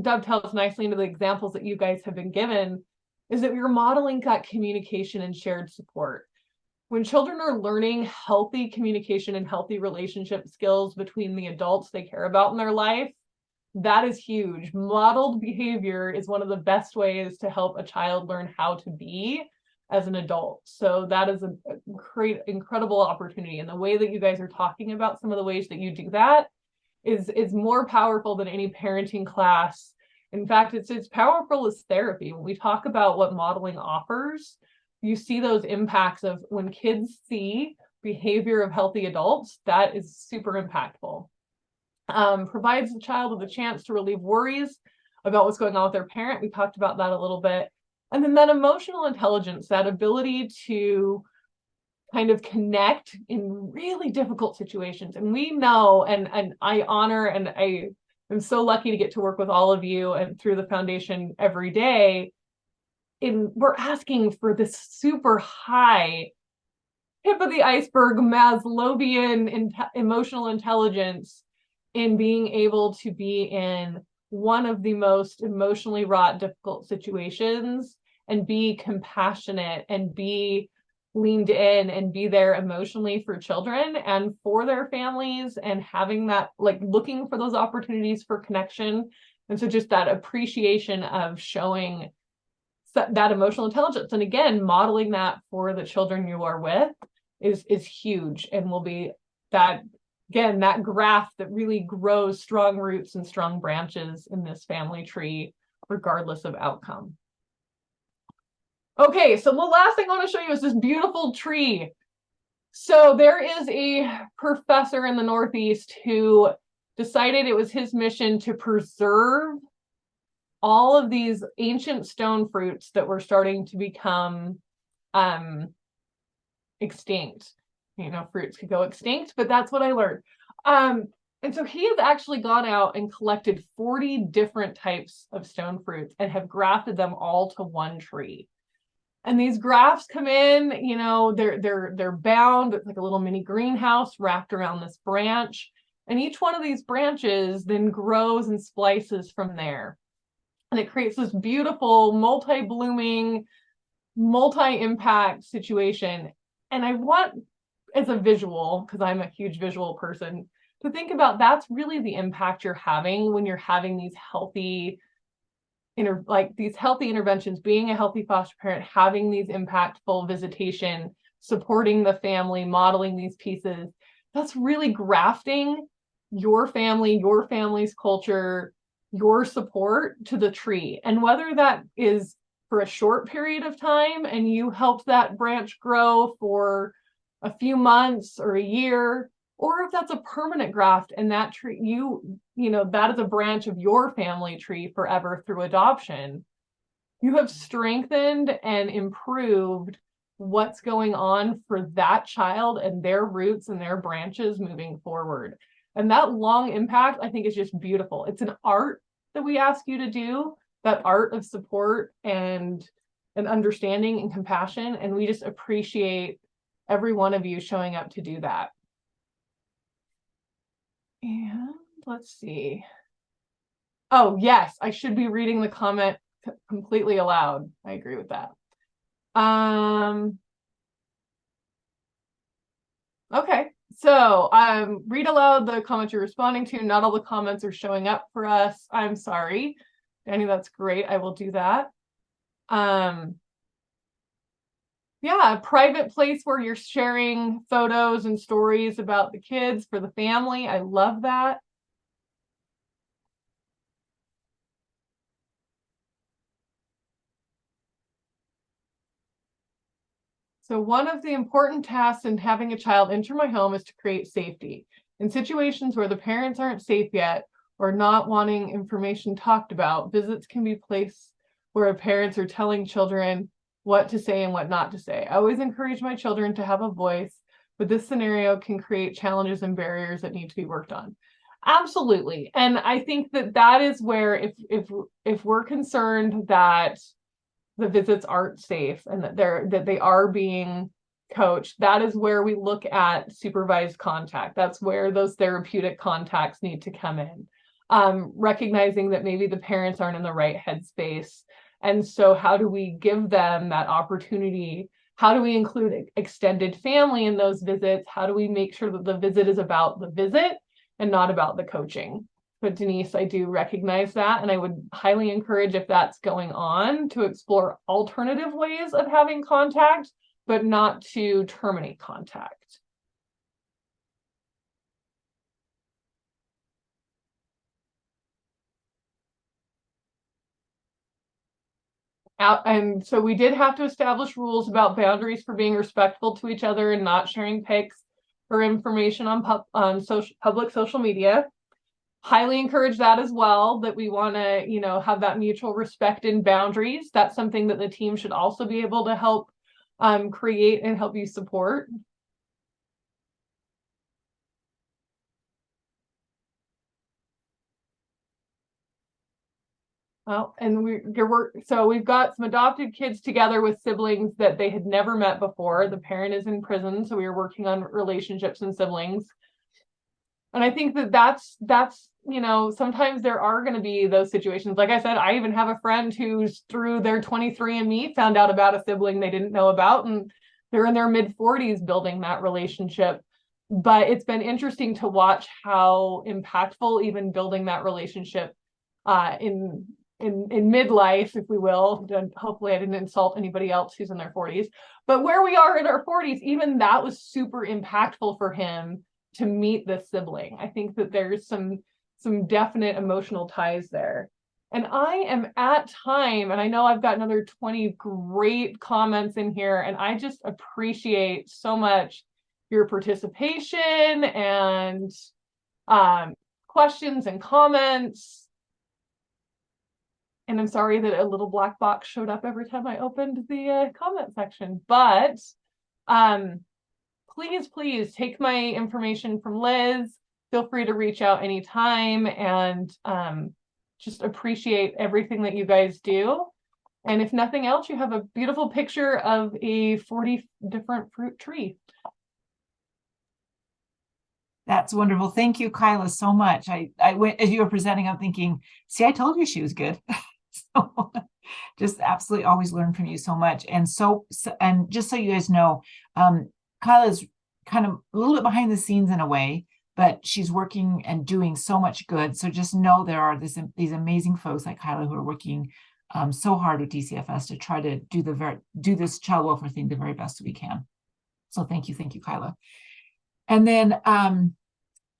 dovetails nicely into the examples that you guys have been given, is that we're modeling that communication and shared support. When children are learning healthy communication and healthy relationship skills between the adults they care about in their life, that is huge. Modeled behavior is one of the best ways to help a child learn how to be as an adult. So that is a great, incredible opportunity. And the way that you guys are talking about some of the ways that you do that is more powerful than any parenting class. In fact, it's as powerful as therapy. When we talk about what modeling offers, you see those impacts of when kids see behavior of healthy adults, that is super impactful. Provides the child with a chance to relieve worries about what's going on with their parent. We talked about that a little bit. And then that emotional intelligence, that ability to kind of connect in really difficult situations. And we know, and I honor, and I am so lucky to get to work with all of you and through the foundation every day. We're asking for this super high tip of the iceberg Maslowian emotional intelligence in being able to be in one of the most emotionally wrought, difficult situations and be compassionate and be leaned in and be there emotionally for children and for their families, and having that, like, looking for those opportunities for connection. And so just that appreciation of showing that emotional intelligence. And again, modeling that for the children you are with is huge, and will be that, again, that graph that really grows strong roots and strong branches in this family tree, regardless of outcome. Okay, so the last thing I want to show you is this beautiful tree. So there is a professor in the Northeast who decided it was his mission to preserve all of these ancient stone fruits that were starting to become extinct. You know, fruits could go extinct, but that's what I learned. And so he has actually gone out and collected 40 different types of stone fruits and have grafted them all to one tree. And these grafts come in, you know, they're bound. It's like a little mini greenhouse wrapped around this branch. And each one of these branches then grows and splices from there. And it creates this beautiful, multi-blooming, multi-impact situation. And I want, as a visual, because I'm a huge visual person, to think about that's really the impact you're having when you're having these healthy interventions, being a healthy foster parent, having these impactful visitation, supporting the family, modeling these pieces. That's really grafting your family, your family's culture, your support to the tree. And whether that is for a short period of time and you helped that branch grow for a few months or a year, or if that's a permanent graft and that tree, you know, that is a branch of your family tree forever through adoption, you have strengthened and improved what's going on for that child and their roots and their branches moving forward. And that long impact, I think, is just beautiful. It's an art that we ask you to do, that art of support and understanding and compassion. And we just appreciate every one of you showing up to do that. And let's see. Oh, yes, I should be reading the comment completely aloud. I agree with that. Okay, so read aloud the comments you're responding to. Not all the comments are showing up for us. I'm sorry. Danny, that's great. I will do that. Yeah, a private place where you're sharing photos and stories about the kids for the family. I love that. So one of the important tasks in having a child enter my home is to create safety. In situations where the parents aren't safe yet or not wanting information talked about, visits can be placed where parents are telling children what to say and what not to say. I always encourage my children to have a voice, but this scenario can create challenges and barriers that need to be worked on. Absolutely. And I think that is where if we're concerned that the visits aren't safe and that they are being coached, that is where we look at supervised contact. That's where those therapeutic contacts need to come in. Recognizing that maybe the parents aren't in the right headspace. And so how do we give them that opportunity? How do we include extended family in those visits? How do we make sure that the visit is about the visit and not about the coaching? But Denise, I do recognize that. And I would highly encourage, if that's going on, to explore alternative ways of having contact, but not to terminate contact. And so we did have to establish rules about boundaries for being respectful to each other and not sharing pics or information on public social media. Highly encourage that as well, that we want to, you know, have that mutual respect and boundaries. That's something that the team should also be able to help create and help you support. Well, and we've got some adopted kids together with siblings that they had never met before. The parent is in prison, so we are working on relationships and siblings. And I think that's you know, sometimes there are going to be those situations. Like I said, I even have a friend who's through their 23andMe found out about a sibling they didn't know about, and they're in their mid-40s building that relationship. But it's been interesting to watch how impactful even building that relationship in in midlife, if we will. Hopefully I didn't insult anybody else who's in their 40s, but where we are in our 40s, even that was super impactful for him to meet this sibling. I think that there's some definite emotional ties there. And I am at time, and I know I've got another 20 great comments in here, and I just appreciate so much your participation and questions and comments. And I'm sorry that a little black box showed up every time I opened the comment section, but please take my information from Liz. Feel free to reach out anytime, and just appreciate everything that you guys do. And if nothing else, you have a beautiful picture of a 40 different fruit tree. That's wonderful. Thank you, Kyla, so much. I went, as you were presenting, I'm thinking, see, I told you she was good. So just absolutely always learn from you so much. And and just so you guys know, Kyla's kind of a little bit behind the scenes in a way, but she's working and doing so much good. So just know there are these amazing folks like Kyla who are working so hard with DCFS to try to do this child welfare thing the very best we can. So thank you, Kyla. And then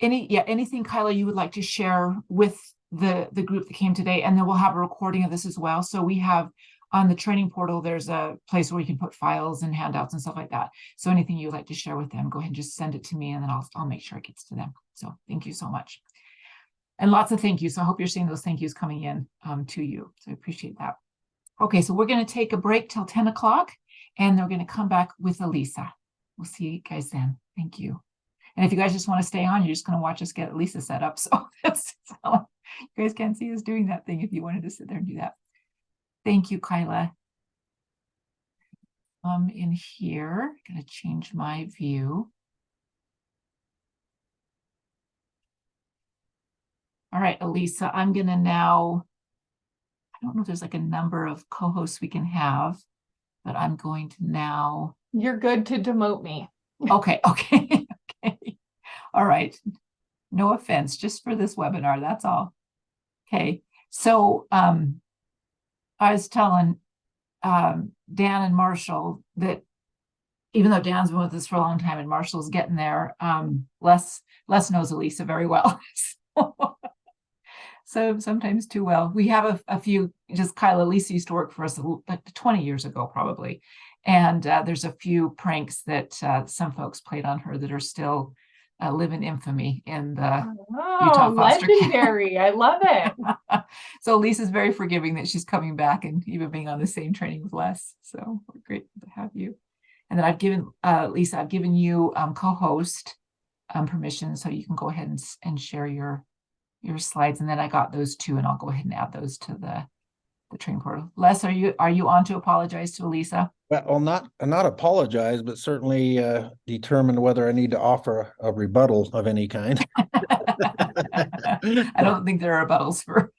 anything, Kyla, you would like to share with the group that came today, and then we'll have a recording of this as well. So we have on the training portal, there's a place where you can put files and handouts and stuff like that. So anything you would like to share with them, go ahead and just send it to me, and then I'll make sure it gets to them. So thank you so much. And lots of thank yous. So I hope you're seeing those thank yous coming in to you. So I appreciate that. Okay, so we're going to take a break till 10 o'clock, and they're going to come back with Alisa. We'll see you guys then. Thank you. And if you guys just want to stay on, you're just going to watch us get Alisa set up. So you guys can't see us doing that thing if you wanted to sit there and do that. Thank you, Kyla. In here, I'm going to change my view. All right, Alisa, I'm going to now, I don't know if there's like a number of co-hosts we can have, but I'm going to now. You're good to demote me. Okay. Okay. All right. No offense, just for this webinar, that's all. Okay. So I was telling Dan and Marshall that even though Dan's been with us for a long time and Marshall's getting there, Les knows Alisa very well. So sometimes too well. We have a few, just Kyla, Alisa used to work for us like 20 years ago, probably. And there's a few pranks that some folks played on her that are still live in infamy in the Utah foster legendary care. I love it. So Lisa's very forgiving that she's coming back and even being on the same training with Les. So we're grateful to have you. And then I've given Lisa, I've given you co-host permission, so you can go ahead and share your slides. And then I got those too, and I'll go ahead and add those to the training portal. Les, are you on to apologize to Alisa? Well, not apologize, but certainly determine whether I need to offer a rebuttal of any kind. I don't think there are rebuttals for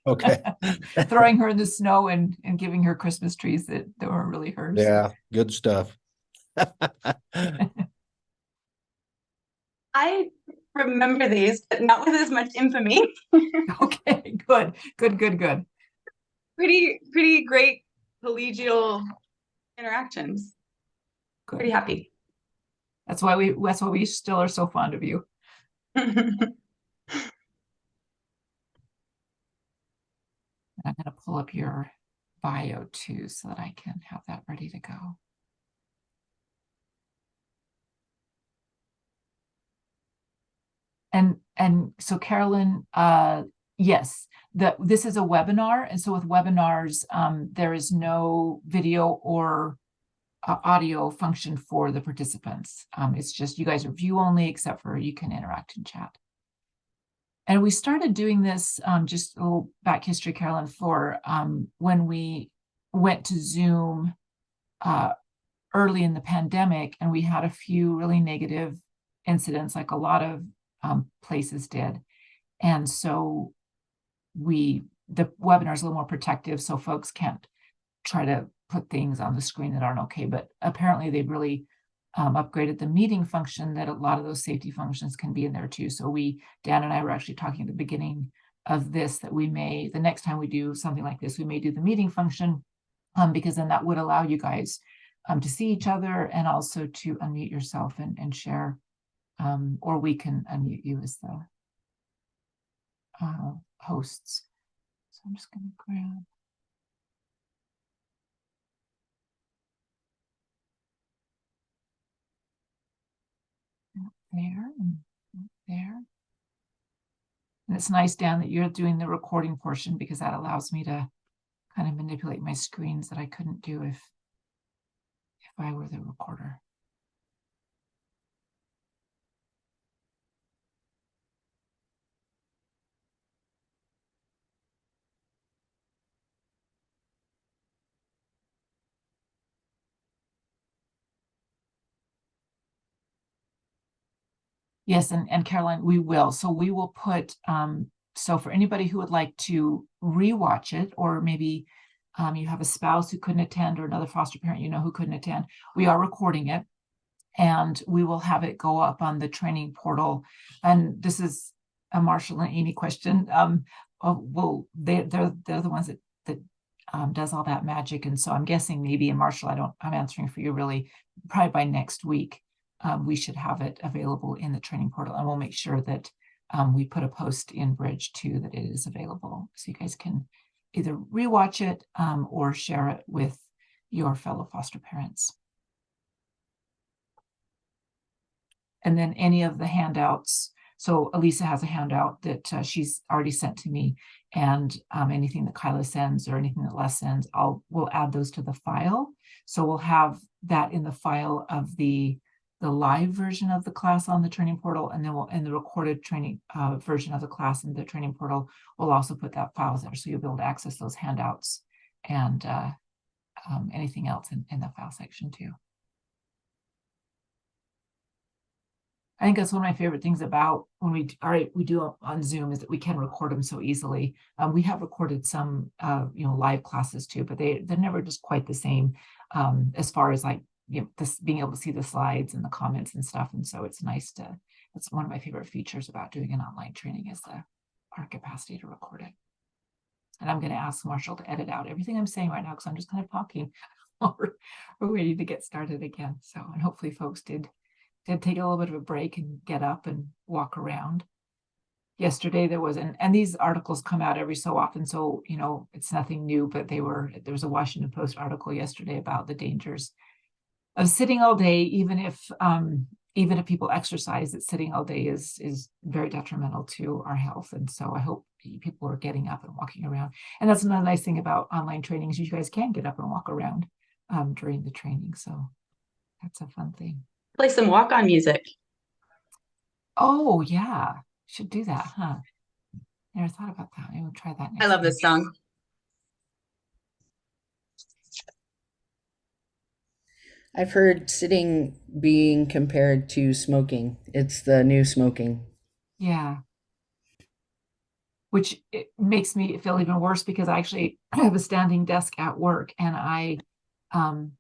throwing her in the snow and giving her Christmas trees that weren't really hers. Yeah, good stuff. I remember these, but not with as much infamy. Okay, good. Pretty great collegial interactions. Good. Pretty happy. That's why we still are so fond of you. I'm going to pull up your bio too, so that I can have that ready to go. And so Carolyn, yes, this is a webinar, and so with webinars, there is no video or audio function for the participants. It's just you guys are view only, except for you can interact and chat. And we started doing this, just a little back history, Carolyn, for when we went to Zoom early in the pandemic, and we had a few really negative incidents, like a lot of places did. And so the webinar is a little more protective, so folks can't try to put things on the screen that aren't okay. But apparently they've really upgraded the meeting function, that a lot of those safety functions can be in there too. So Dan and I were actually talking at the beginning of this that we may, the next time we do something like this, we may do the meeting function, because then that would allow you guys to see each other and also to unmute yourself and share, or we can unmute you as the hosts. So I'm just going to grab there and there. And it's nice, Dan, that you're doing the recording portion, because that allows me to kind of manipulate my screens that I couldn't do if I were the recorder. Yes, and Caroline, we will. So we will put, so for anybody who would like to rewatch it, or maybe you have a spouse who couldn't attend, or another foster parent you know who couldn't attend, we are recording it, and we will have it go up on the training portal. And this is a Marshall and Amy question. Well, they're the ones that does all that magic, and so I'm guessing maybe, and Marshall, I'm answering for you really, probably by next week. We should have it available in the training portal, and we'll make sure that we put a post in Bridge too that it is available, so you guys can either rewatch it or share it with your fellow foster parents. And then any of the handouts. So Alisa has a handout that she's already sent to me, and anything that Kyla sends or anything that Les sends, we'll add those to the file. So we'll have that in the file of the live version of the class on the training portal, and then we'll, in the recorded training version of the class in the training portal, we'll also put that file there, so you'll be able to access those handouts and anything else in the file section too. I think that's one of my favorite things about when we do on Zoom, is that we can record them so easily. We have recorded some live classes too, but they're never just quite the same as far as like, this being able to see the slides and the comments and stuff. And so it's nice it's one of my favorite features about doing an online training, is our capacity to record it. And I'm going to ask Marshall to edit out everything I'm saying right now, because I'm just kind of talking while we're ready to get started again. So, and hopefully folks did take a little bit of a break and get up and walk around. Yesterday there was, and these articles come out every so often, so it's nothing new, but there was a Washington Post article yesterday about the dangers of sitting all day, even if people exercise, that sitting all day is very detrimental to our health. And so I hope people are getting up and walking around. And that's another nice thing about online training, is you guys can get up and walk around during the training. So that's a fun thing. Play some walk-on music. Oh yeah, should do that, huh? Never thought about that. Maybe we'll try that next I love time. this song. I've heard sitting being compared to smoking. It's the new smoking. Yeah. Which it makes me feel even worse, because I actually have a standing desk at work, and I don't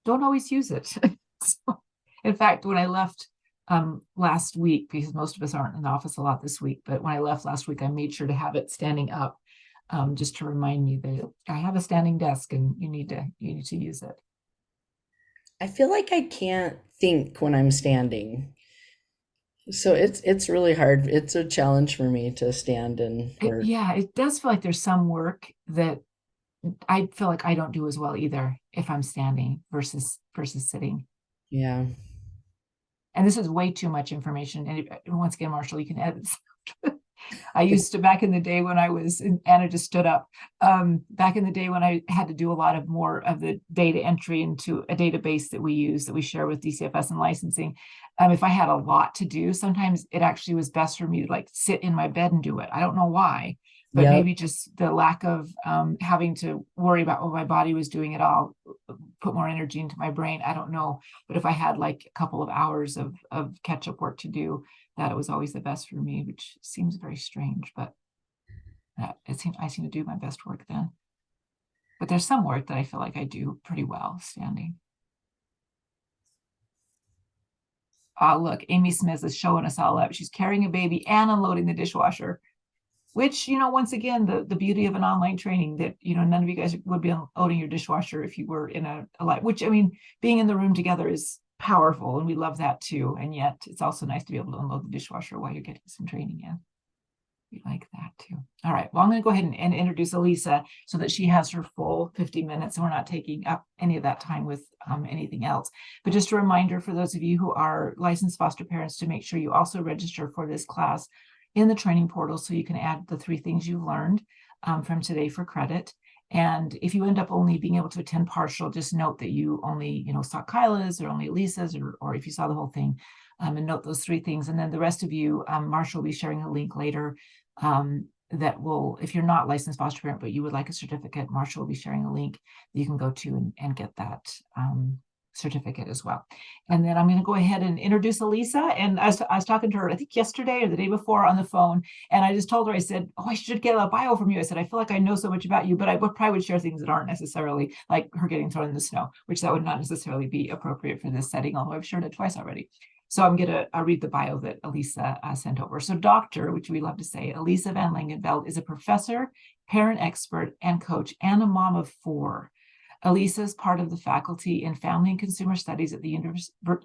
always use it. So, in fact, when I left last week, because most of us aren't in the office a lot this week, but when I left last week, I made sure to have it standing up, just to remind me that I have a standing desk and you need to use it. I feel like I can't think when I'm standing. So it's really hard. It's a challenge for me to stand and work. Yeah, it does feel like there's some work that I feel like I don't do as well either if I'm standing versus sitting. Yeah. And this is way too much information. And once again, Marshall, you can edit. I used to, back in the day when I was, and Anna just stood up, back in the day when I had to do a lot of more of the data entry into a database that we share with DCFS and licensing. If I had a lot to do, sometimes it actually was best for me to like sit in my bed and do it. I don't know why, but Yep. maybe just the lack of having to worry about what my body was doing at all, put more energy into my brain. I don't know. But if I had like a couple of hours of catch up work to do, that it was always the best for me, which seems very strange, but I seem to do my best work then. But there's some work that I feel like I do pretty well standing. Look, Amy Smith is showing us all up. She's carrying a baby and unloading the dishwasher. which, you know, once again, the beauty of an online training that, you know, none of you guys would be owning your dishwasher if you were in a live, which, I mean, being in the room together is powerful and we love that too. And yet it's also nice to be able to unload the dishwasher while you're getting some training in. We like that too. All right, well, I'm going to go ahead and introduce Alisa so that she has her full 50 minutes and we're not taking up any of that time with anything else. But just a reminder for those of you who are licensed foster parents to make sure you also register for this class in the training portal so you can add the 3 things you've learned from today for credit. And if you end up only being able to attend partial, just note that you only, you know, saw Kyla's or only Lisa's, or if you saw the whole thing, and note those 3 things. And then the rest of you, Marsha will be sharing a link later that will, if you're not licensed foster parent, but you would like a certificate, Marsha will be sharing a link that you can go to and get that certificate as well. And then I'm going to go ahead and introduce Alisa. And I was talking to her, I think yesterday or the day before on the phone, and I just told her, I said, oh, I should get a bio from you. I said, I feel like I know so much about you, but I probably would share things that aren't necessarily like her getting thrown in the snow, which that would not necessarily be appropriate for this setting, although I've shared it twice already. So I'm going to read the bio that Alisa sent over. So Dr., which we love to say, Alisa van Langeveld is a professor, parent expert, and coach, and a mom of 4. Alisa is part of the faculty in Family and Consumer Studies at the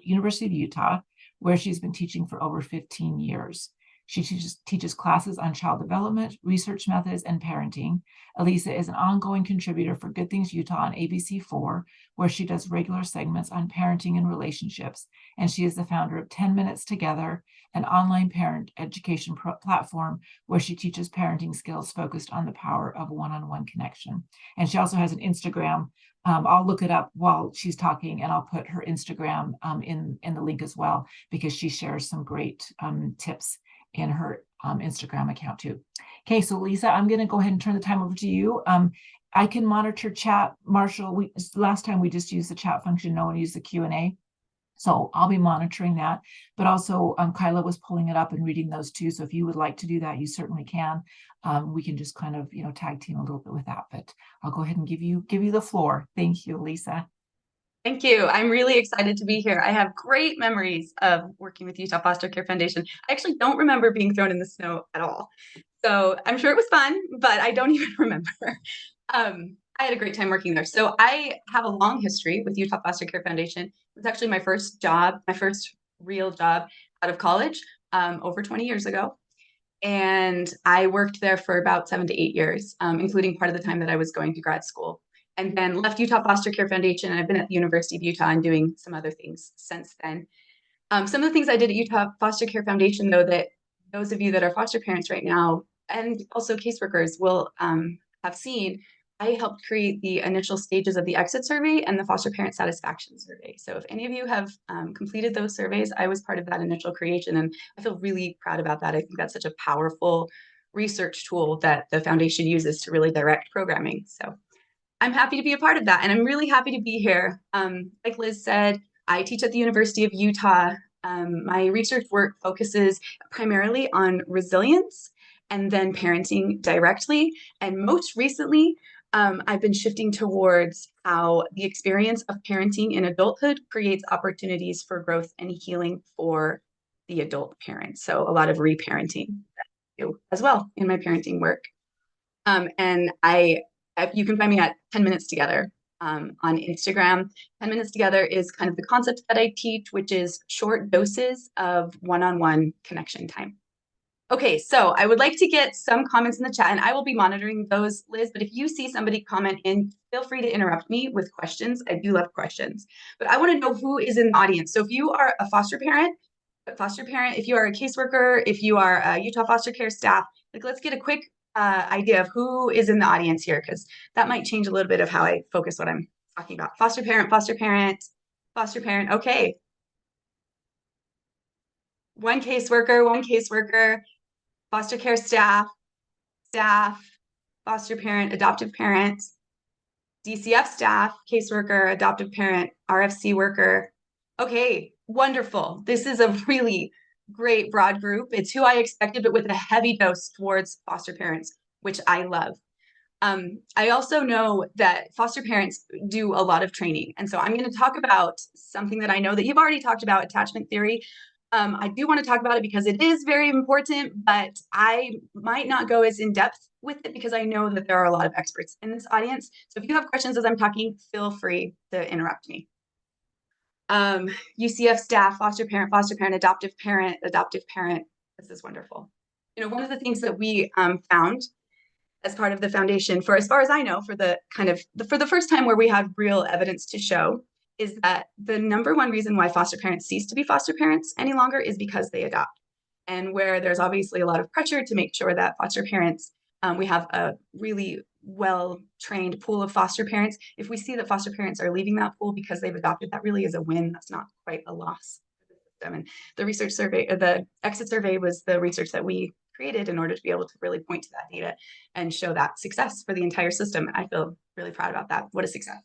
University of Utah, where she's been teaching for over 15 years. She teaches classes on child development, research methods, and parenting. Alisa is an ongoing contributor for Good Things Utah on ABC4, where she does regular segments on parenting and relationships. And she is the founder of 10 Minutes Together, an online parent education platform where she teaches parenting skills focused on the power of one-on-one connection. And she also has an Instagram. I'll look it up while she's talking, and I'll put her Instagram in the link as well, because she shares some great tips in her Instagram account too. Okay, so Lisa, I'm going to go ahead and turn the time over to you. I can monitor chat. Marshall, last time we just used the chat function. No one used the Q&A. So I'll be monitoring that. But also Kyla was pulling it up and reading those too. So if you would like to do that, you certainly can. We can just kind of, you know, tag team a little bit with that. But I'll go ahead and give you the floor. Thank you, Lisa. Thank you. I'm really excited to be here. I have great memories of working with Utah Foster Care Foundation. I actually don't remember being thrown in the snow at all. So I'm sure it was fun, but I don't even remember. I had a great time working there. So I have a long history with Utah Foster Care Foundation. It was actually my first job, my first real job out of college, over 20 years ago. And I worked there for about 7 to 8 years, including part of the time that I was going to grad school. And then left Utah Foster Care Foundation, and I've been at the University of Utah and doing some other things since then. Some of the things I did at Utah Foster Care Foundation, though, that those of you that are foster parents right now, and also caseworkers will have seen, I helped create the initial stages of the exit survey and the foster parent satisfaction survey. So if any of you have completed those surveys, I was part of that initial creation, and I feel really proud about that. I think that's such a powerful research tool that the foundation uses to really direct programming. So I'm happy to be a part of that, and I'm really happy to be here. Like Liz said, I teach at the University of Utah. My research work focuses primarily on resilience and then parenting directly. And most recently, I've been shifting towards how the experience of parenting in adulthood creates opportunities for growth and healing for the adult parent. So a lot of reparenting as well in my parenting work. And you can find me at 10 Minutes Together on Instagram. 10 Minutes Together is kind of the concept that I teach, which is short doses of one-on-one connection time. Okay, so I would like to get some comments in the chat, and I will be monitoring those, Liz, but if you see somebody comment in, feel free to interrupt me with questions. I do love questions, but I want to know who is in the audience. So if you are a foster parent, if you are a caseworker, if you are a Utah foster care staff, like let's get a quick idea of who is in the audience here, because that might change a little bit of how I focus what I'm talking about. Foster parent, foster parent, foster parent. Okay. One caseworker, foster care staff, foster parent, adoptive parent, DCF staff, caseworker, adoptive parent, RFC worker. Okay, wonderful. This is a really great broad group. It's who I expected, but with a heavy dose towards foster parents, which I love. I also know that foster parents do a lot of training. And so I'm going to talk about something that I know that you've already talked about, attachment theory. I do want to talk about it because it is very important, but I might not go as in depth with it because I know that there are a lot of experts in this audience. So if you have questions as I'm talking, feel free to interrupt me. UCF staff, foster parent, adoptive parent. This is wonderful. You know, one of the things that we found as part of the foundation, for as far as I know, for the first time where we have real evidence to show, is that the number one reason why foster parents cease to be foster parents any longer is because they adopt. And where there's obviously a lot of pressure to make sure that foster parents, we have a really well-trained pool of foster parents. If we see that foster parents are leaving that pool because they've adopted, that really is a win. That's not quite a loss. And the research survey, the exit survey, was the research that we created in order to be able to really point to that data and show that success for the entire system. I feel really proud about that. What a success.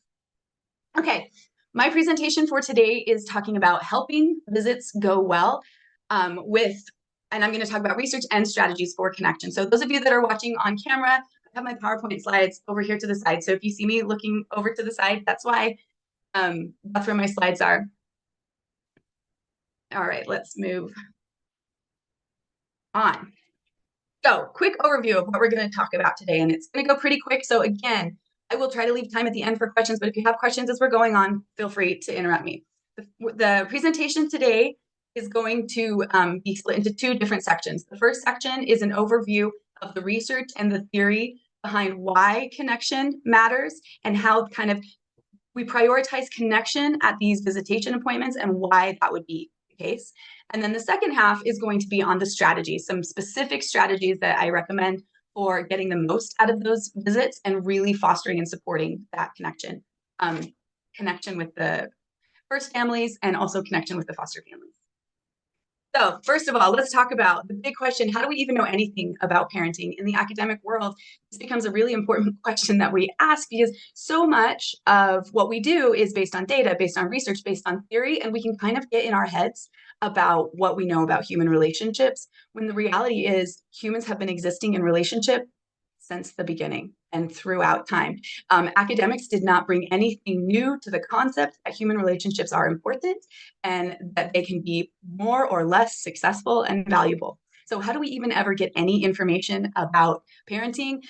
Okay, my presentation for today is talking about helping visits go well and I'm going to talk about research and strategies for connection. So those of you that are watching on camera, I have my PowerPoint slides over here to the side. So if you see me looking over to the side, that's why. That's where my slides are. All right, let's move on. So quick overview of what we're going to talk about today, and it's going to go pretty quick. So again, I will try to leave time at the end for questions, but if you have questions as we're going on, feel free to interrupt me. The presentation today is going to be split into two different sections. The first section is an overview of the research and the theory behind why connection matters and how kind of we prioritize connection at these visitation appointments and why that would be the case. And then the second half is going to be on the strategies, some specific strategies that I recommend for getting the most out of those visits and really fostering and supporting that connection, connection with the first families and also connection with the foster families. So first of all, let's talk about the big question. How do we even know anything about parenting in the academic world? This becomes a really important question that we ask because so much of what we do is based on data, based on research, based on theory, and we can kind of get in our heads about what we know about human relationships, when the reality is humans have been existing in relationship since the beginning and throughout time. Academics did not bring anything new to the concept that human relationships are important and that they can be more or less successful and valuable. So how do we even ever get any information about parenting?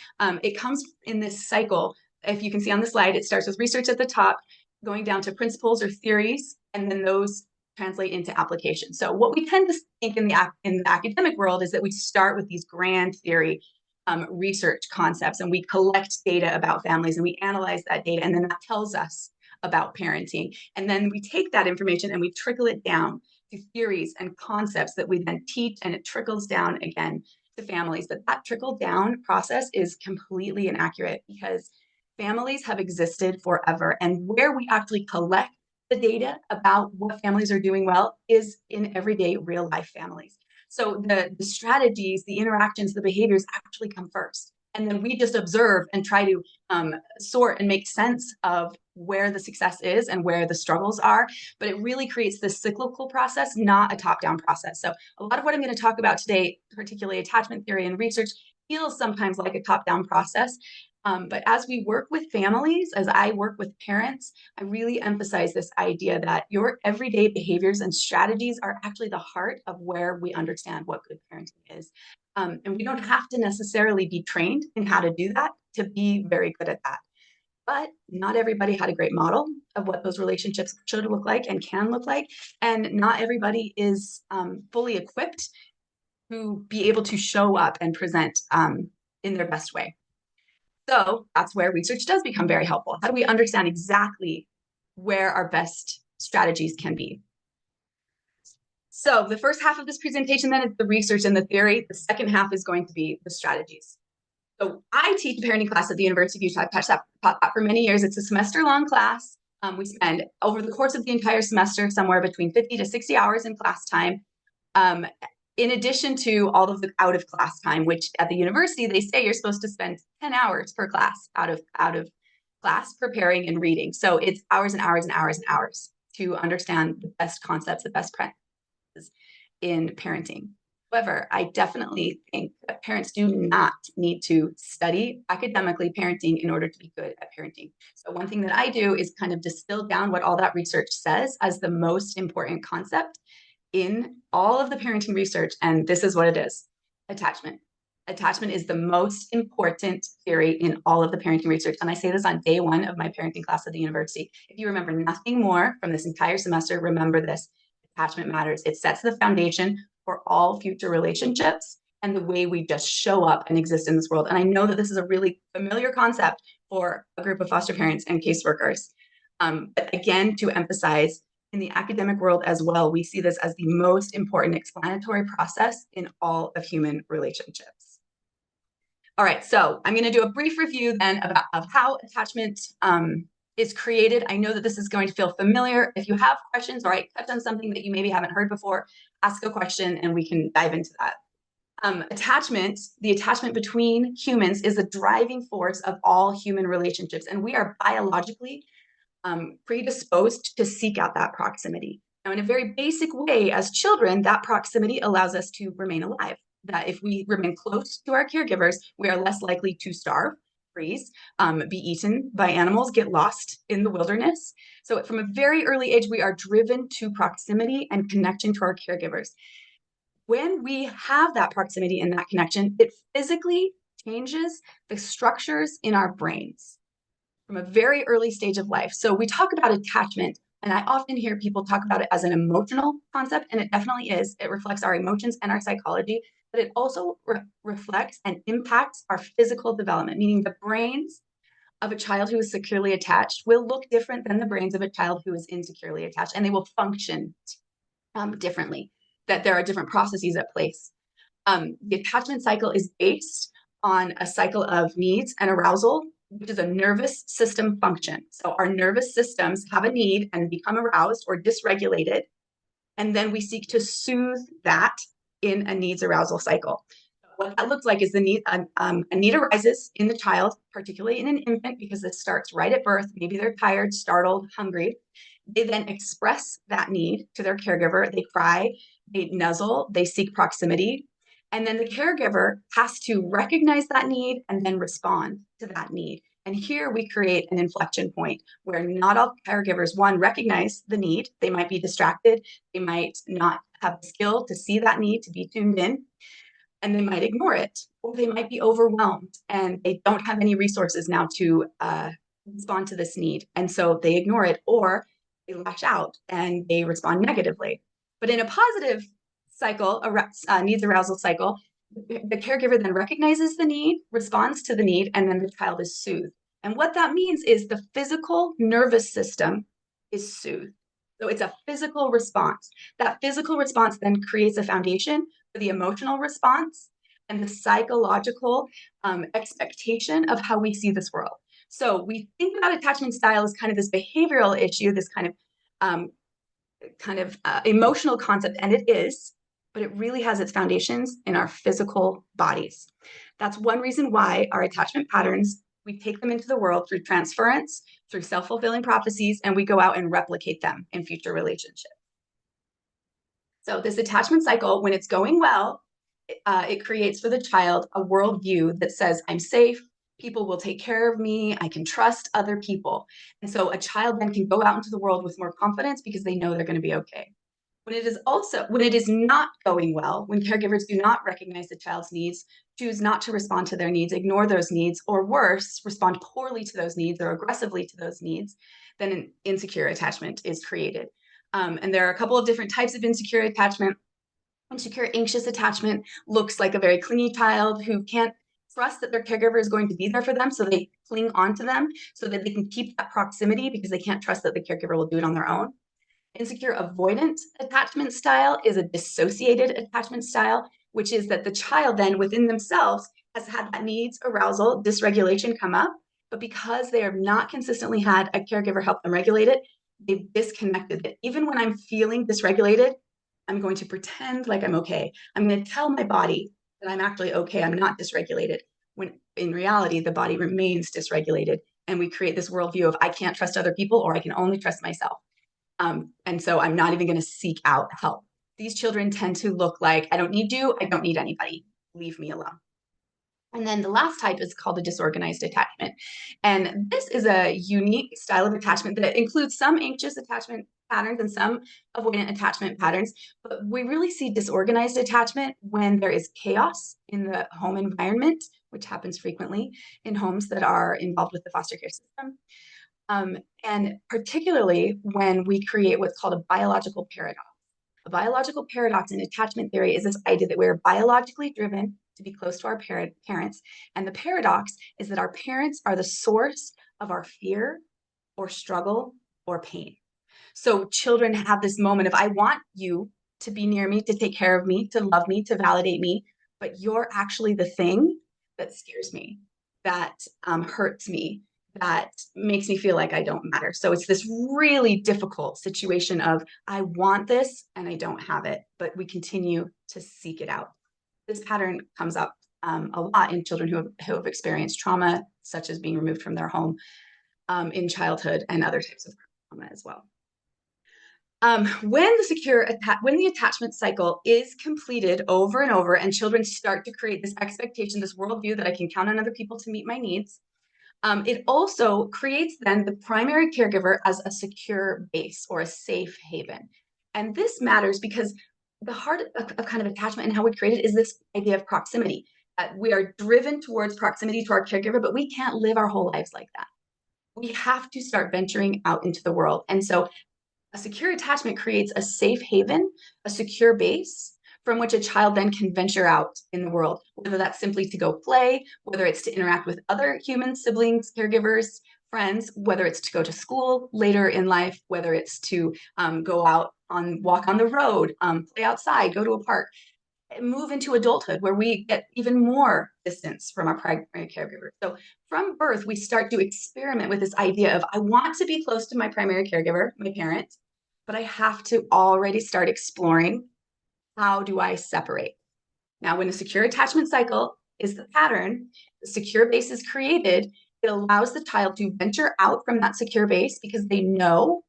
It comes in this cycle. If you can see on the slide, it starts with research at the top, going down to principles or theories, and then those translate into application. So what we tend to think in the academic world is that we start with these grand theory research concepts, and we collect data about families and we analyze that data, and then that tells us about parenting. And then we take that information and we trickle it down to theories and concepts that we then teach, and it trickles down again to families. But that trickle down process is completely inaccurate because families have existed forever, and where we actually collect the data about what families are doing well is in everyday real life families. So the strategies, the interactions, the behaviors actually come first. And then we just observe and try to sort and make sense of where the success is and where the struggles are. But it really creates this cyclical process, not a top-down process. So a lot of what I'm going to talk about today, particularly attachment theory and research, feels sometimes like a top-down process. But as we work with families, as I work with parents, I really emphasize this idea that your everyday behaviors and strategies are actually the heart of where we understand what good parenting is. And we don't have to necessarily be trained in how to do that to be very good at that. But not everybody had a great model of what those relationships should look like and can look like. And not everybody is fully equipped to be able to show up and present in their best way. So that's where research does become very helpful. How do we understand exactly where our best strategies can be? So the first half of this presentation then is the research and the theory. The second half is going to be the strategies. So I teach a parenting class at the University of Utah. I've taught that for many years. It's a semester-long class. We spend over the course of the entire semester somewhere between 50 to 60 hours in class time. In addition to all of the out of class time, which at the university, they say you're supposed to spend 10 hours per class out of class preparing and reading. So it's hours and hours and hours and hours to understand the best concepts, the best practices in parenting. However, I definitely think that parents do not need to study academically parenting in order to be good at parenting. So one thing that I do is kind of distill down what all that research says as the most important concept in all of the parenting research, and this is what it is: attachment. Attachment is the most important theory in all of the parenting research. And I say this on day one of my parenting class at the university. If you remember nothing more from this entire semester, remember this: attachment matters. It sets the foundation for all future relationships and the way we just show up and exist in this world. And I know that this is a really familiar concept for a group of foster parents and caseworkers. But again, to emphasize, in the academic world as well, we see this as the most important explanatory process in all of human relationships. All right, so I'm going to do a brief review then of how attachment is created. I know that this is going to feel familiar. If you have questions or I touch on something that you maybe haven't heard before, ask a question and we can dive into that. Attachment, the attachment between humans, is the driving force of all human relationships, and we are biologically predisposed to seek out that proximity. Now, in a very basic way, as children, that proximity allows us to remain alive. That if we remain close to our caregivers, we are less likely to starve, freeze, be eaten by animals, get lost in the wilderness. So from a very early age, we are driven to proximity and connection to our caregivers. When we have that proximity and that connection, it physically changes the structures in our brains from a very early stage of life. So we talk about attachment, and I often hear people talk about it as an emotional concept, and it definitely is. It reflects our emotions and our psychology, but it also reflects and impacts our physical development, meaning the brains of a child who is securely attached will look different than the brains of a child who is insecurely attached, and they will function differently, that there are different processes at place. The attachment cycle is based on a cycle of needs and arousal, which is a nervous system function. So our nervous systems have a need and become aroused or dysregulated, and then we seek to soothe that in a needs arousal cycle. What that looks like is a need arises in the child, particularly in an infant, because this starts right at birth. Maybe they're tired, startled, hungry. They then express that need to their caregiver. They cry, they nuzzle, they seek proximity. And then the caregiver has to recognize that need and then respond to that need. And here we create an inflection point where not all caregivers, one, recognize the need. They might be distracted. They might not have the skill to see that need, to be tuned in, and they might ignore it, or they might be overwhelmed and they don't have any resources now to respond to this need. And so they ignore it, or they lash out and they respond negatively. But in a positive cycle, needs arousal cycle, the caregiver then recognizes the need, responds to the need, and then the child is soothed. And what that means is the physical nervous system is soothed. So it's a physical response. That physical response then creates a foundation for the emotional response and the psychological expectation of how we see this world. So we think about attachment style as kind of this behavioral issue, this kind of emotional concept, and it is, but it really has its foundations in our physical bodies. That's one reason why our attachment patterns, we take them into the world through transference, through self-fulfilling prophecies, and we go out and replicate them in future relationships. So this attachment cycle, when it's going well, it creates for the child a worldview that says, I'm safe, people will take care of me, I can trust other people. And so a child then can go out into the world with more confidence because they know they're going to be okay. When it is not going well, when caregivers do not recognize the child's needs, choose not to respond to their needs, ignore those needs, or worse, respond poorly to those needs or aggressively to those needs, then an insecure attachment is created. And there are a couple of different types of insecure attachment. Insecure anxious attachment looks like a very clingy child who can't trust that their caregiver is going to be there for them, so they cling onto them so that they can keep that proximity because they can't trust that the caregiver will do it on their own. Insecure avoidant attachment style is a dissociated attachment style, which is that the child then within themselves has had that needs, arousal, dysregulation come up, but because they have not consistently had a caregiver help them regulate it, they've disconnected it. Even when I'm feeling dysregulated, I'm going to pretend like I'm okay. I'm going to tell my body that I'm actually okay, I'm not dysregulated, when in reality, the body remains dysregulated. And we create this worldview of I can't trust other people or I can only trust myself. And so I'm not even going to seek out help. These children tend to look like, I don't need you, I don't need anybody, leave me alone. And then the last type is called a disorganized attachment. And this is a unique style of attachment that includes some anxious attachment patterns and some avoidant attachment patterns, but we really see disorganized attachment when there is chaos in the home environment, which happens frequently in homes that are involved with the foster care system. And particularly when we create what's called a biological paradox. A biological paradox in attachment theory is this idea that we're biologically driven to be close to our parents. And the paradox is that our parents are the source of our fear or struggle or pain. So children have this moment of, I want you to be near me, to take care of me, to love me, to validate me, but you're actually the thing that scares me, that hurts me, that makes me feel like I don't matter. So it's this really difficult situation of, I want this and I don't have it, but we continue to seek it out. This pattern comes up a lot in children who have experienced trauma, such as being removed from their home in childhood and other types of trauma as well. When the attachment cycle is completed over and over, and children start to create this expectation, this worldview that I can count on other people to meet my needs, it also creates then the primary caregiver as a secure base or a safe haven. And this matters because the heart of kind of attachment and how we create it is this idea of proximity. That we are driven towards proximity to our caregiver, but we can't live our whole lives like that. We have to start venturing out into the world. And so a secure attachment creates a safe haven, a secure base from which a child then can venture out in the world, whether that's simply to go play, whether it's to interact with other humans, siblings, caregivers, friends, whether it's to go to school later in life, whether it's to go out walk on the road, play outside, go to a park, move into adulthood where we get even more distance from our primary caregiver. So from birth, we start to experiment with this idea of, I want to be close to my primary caregiver, my parent, but I have to already start exploring, how do I separate? Now, when a secure attachment cycle is the pattern, the secure base is created, it allows the child to venture out from that secure base because they know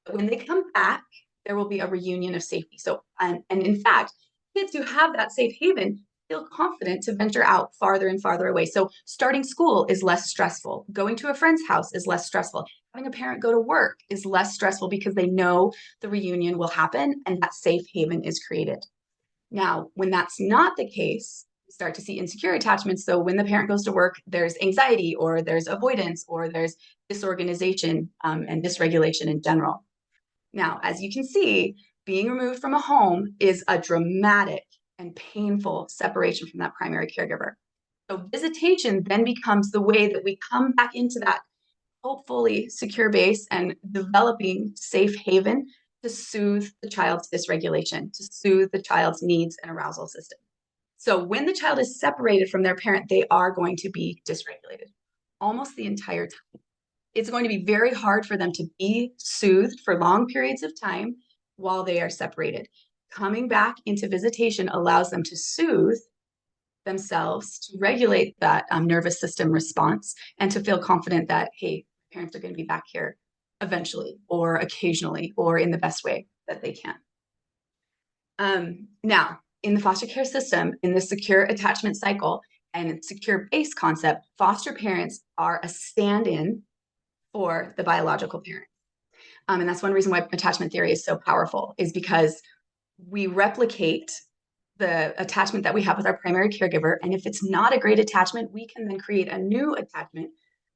that when they come back, there will be a reunion of safety. So, and in fact, kids who have that safe haven feel confident to venture out farther and farther away. So starting school is less stressful. Going to a friend's house is less stressful. Having a parent go to work is less stressful because they know the reunion will happen and that safe haven is created. Now, when that's not the case, we start to see insecure attachments. So when the parent goes to work, there's anxiety or there's avoidance or there's disorganization and dysregulation in general. Now, as you can see, being removed from a home is a dramatic and painful separation from that primary caregiver. So visitation then becomes the way that we come back into that hopefully secure base and developing safe haven to soothe the child's dysregulation, to soothe the child's needs and arousal system. So when the child is separated from their parent, they are going to be dysregulated almost the entire time. It's going to be very hard for them to be soothed for long periods of time while they are separated. Coming back into visitation allows them to soothe themselves, to regulate that nervous system response, and to feel confident that, hey, parents are going to be back here eventually, or occasionally, or in the best way that they can. Now, in the foster care system, in the secure attachment cycle and secure base concept, foster parents are a stand-in for the biological parent. And that's one reason why attachment theory is so powerful, is because we replicate the attachment that we have with our primary caregiver. And if it's not a great attachment, we can then create a new attachment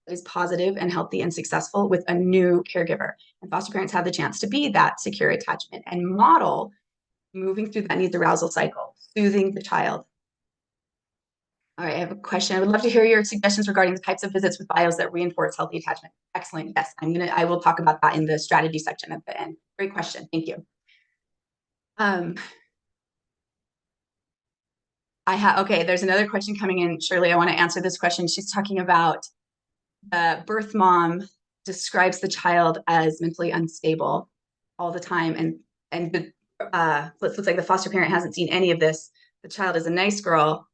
that is positive and healthy and successful with a new caregiver. And foster parents have the chance to be that secure attachment and model moving through that needs arousal cycle, soothing the child. All right, I have a question. I would love to hear your suggestions regarding the types of visits with bios that reinforce healthy attachment. Excellent. Yes, I will talk about that in the strategy section at the end. Great question. Thank you. Okay, there's another question coming in. Shirley, I want to answer this question. She's talking about the birth mom describes the child as mentally unstable all the time. And the looks like the foster parent hasn't seen any of this. The child is a nice girl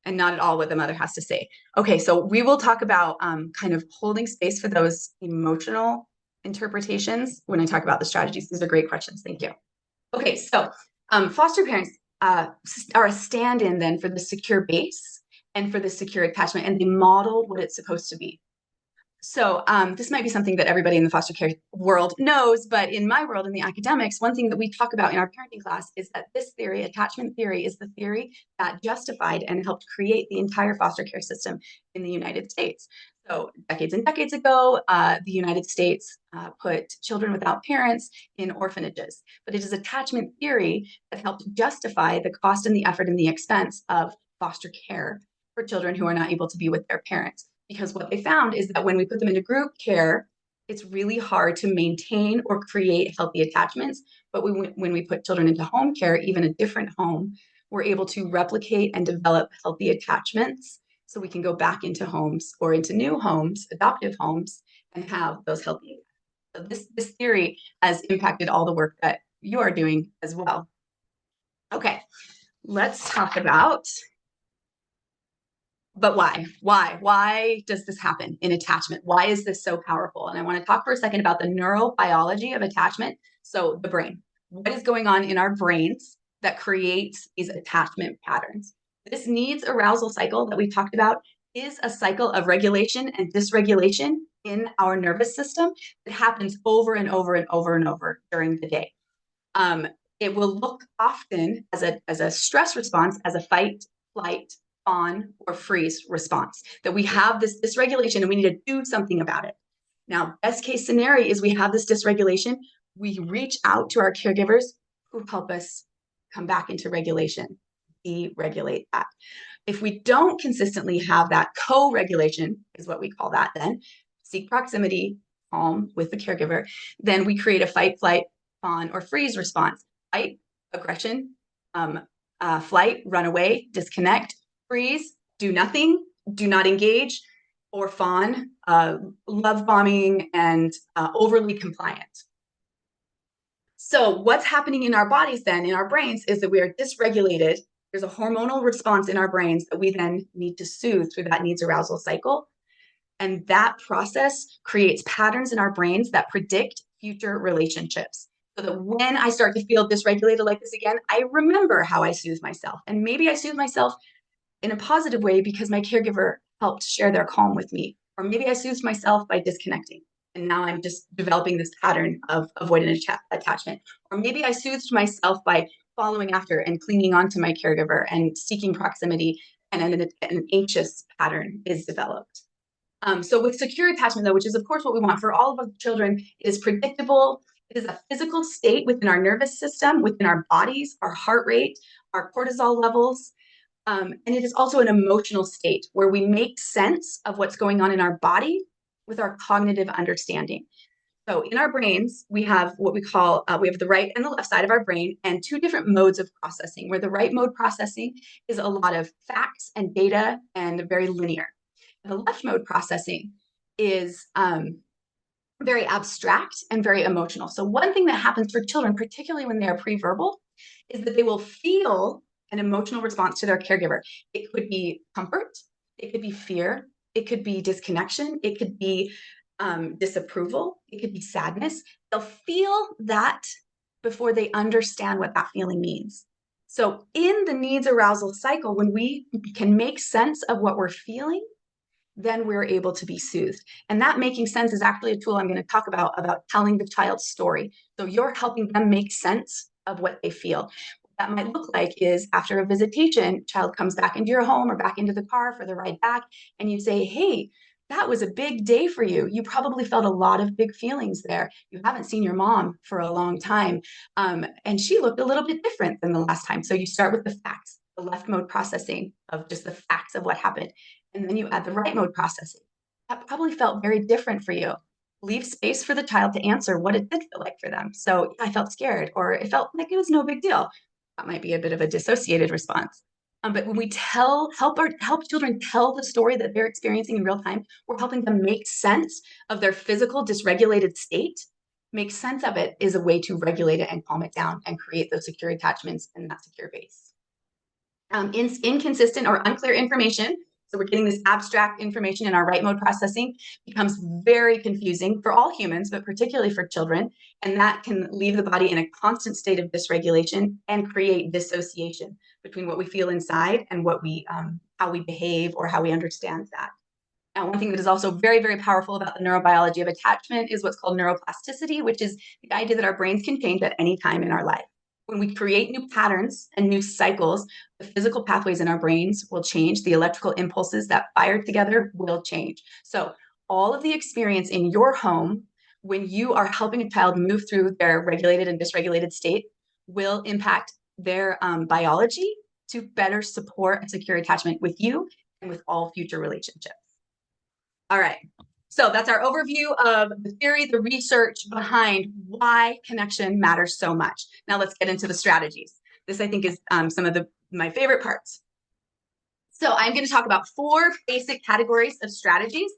and not at all what the mother has to say. Okay, so we will talk about kind of holding space for those emotional interpretations when I talk about the strategies. These are great questions. Thank you. Okay, so foster parents are a stand-in then for the secure base and for the secure attachment, and they model what it's supposed to be. So this might be something that everybody in the foster care world knows, but in my world, in the academics, one thing that we talk about in our parenting class is that this theory, attachment theory, is the theory that justified and helped create the entire foster care system in the United States. So decades and decades ago, the United States put children without parents in orphanages. But it is attachment theory that helped justify the cost and the effort and the expense of foster care for children who are not able to be with their parents. Because what they found is that when we put them into group care, it's really hard to maintain or create healthy attachments. But when we put children into home care, even a different home, we're able to replicate and develop healthy attachments so we can go back into homes or into new homes, adoptive homes, and have those healthy. So this theory has impacted all the work that you are doing as well. Okay, let's talk about, but why? Why does this happen in attachment? Why is this so powerful? And I want to talk for a second about the neurobiology of attachment. So the brain, what is going on in our brains that creates these attachment patterns? This needs arousal cycle that we talked about is a cycle of regulation and dysregulation in our nervous system that happens over and over and over and over during the day. It will look often as a stress response, as a fight, flight, fawn, or freeze response, that we have this dysregulation and we need to do something about it. Now, best case scenario is we have this dysregulation. We reach out to our caregivers who help us come back into regulation, deregulate that. If we don't consistently have that co-regulation, is what we call that then, seek proximity, calm with the caregiver, then we create a fight, flight, fawn, or freeze response. Fight, aggression, flight, run away, disconnect, freeze, do nothing, do not engage, or fawn, love bombing, and overly compliant. So what's happening in our bodies then, in our brains, is that we are dysregulated. There's a hormonal response in our brains that we then need to soothe through that needs arousal cycle. And that process creates patterns in our brains that predict future relationships. So that when I start to feel dysregulated like this again, I remember how I soothe myself. And maybe I soothe myself in a positive way because my caregiver helped share their calm with me. Or maybe I soothed myself by disconnecting. And now I'm just developing this pattern of avoidant attachment. Or maybe I soothed myself by following after and clinging on to my caregiver and seeking proximity, and an anxious pattern is developed. So with secure attachment, though, which is of course what we want for all of our children, it is predictable. It is a physical state within our nervous system, within our bodies, our heart rate, our cortisol levels. And it is also an emotional state where we make sense of what's going on in our body with our cognitive understanding. So in our brains, we have what we call, we have the right and the left side of our brain and two different modes of processing, where the right mode processing is a lot of facts and data and very linear. The left mode processing is very abstract and very emotional. So one thing that happens for children, particularly when they're pre-verbal, is that they will feel an emotional response to their caregiver. It could be comfort, it could be fear, it could be disconnection, it could be disapproval, it could be sadness. They'll feel that before they understand what that feeling means. So in the needs arousal cycle, when we can make sense of what we're feeling, then we're able to be soothed. And that making sense is actually a tool I'm going to talk about telling the child's story. So you're helping them make sense of what they feel. What that might look like is after a visitation, child comes back into your home or back into the car for the ride back, and you say, hey, that was a big day for you. You probably felt a lot of big feelings there. You haven't seen your mom for a long time. And she looked a little bit different than the last time. So you start with the facts, the left mode processing of just the facts of what happened. And then you add the right mode processing. That probably felt very different for you. Leave space for the child to answer what it did feel like for them. So I felt scared, or it felt like it was no big deal. That might be a bit of a dissociated response. But when we help children tell the story that they're experiencing in real time, we're helping them make sense of their physical dysregulated state. Make sense of it is a way to regulate it and calm it down and create those secure attachments and that secure base. Inconsistent or unclear information, so we're getting this abstract information in our right mode processing, becomes very confusing for all humans, but particularly for children. And that can leave the body in a constant state of dysregulation and create dissociation between what we feel inside and what we, how we behave or how we understand that. Now, one thing that is also very, very powerful about the neurobiology of attachment is what's called neuroplasticity, which is the idea that our brains can change at any time in our life. When we create new patterns and new cycles, the physical pathways in our brains will change. The electrical impulses that fire together will change. So all of the experience in your home, when you are helping a child move through their regulated and dysregulated state, will impact their biology to better support a secure attachment with you and with all future relationships. All right, so that's our overview of the theory, the research behind why connection matters so much. Now let's get into the strategies. This, I think, is some of my favorite parts. So I'm going to talk about 4 basic categories of strategies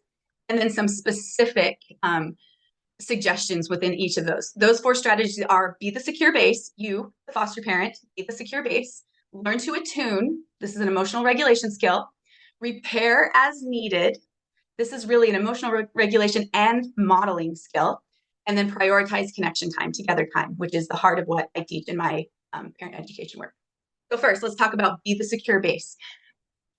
and then some specific suggestions within each of those. Those 4 strategies are: be the secure base, you, the foster parent, be the secure base; learn to attune, this is an emotional regulation skill; repair as needed, this is really an emotional regulation and modeling skill; and then prioritize connection time, together time, which is the heart of what I teach in my parent education work. So first, let's talk about be the secure base.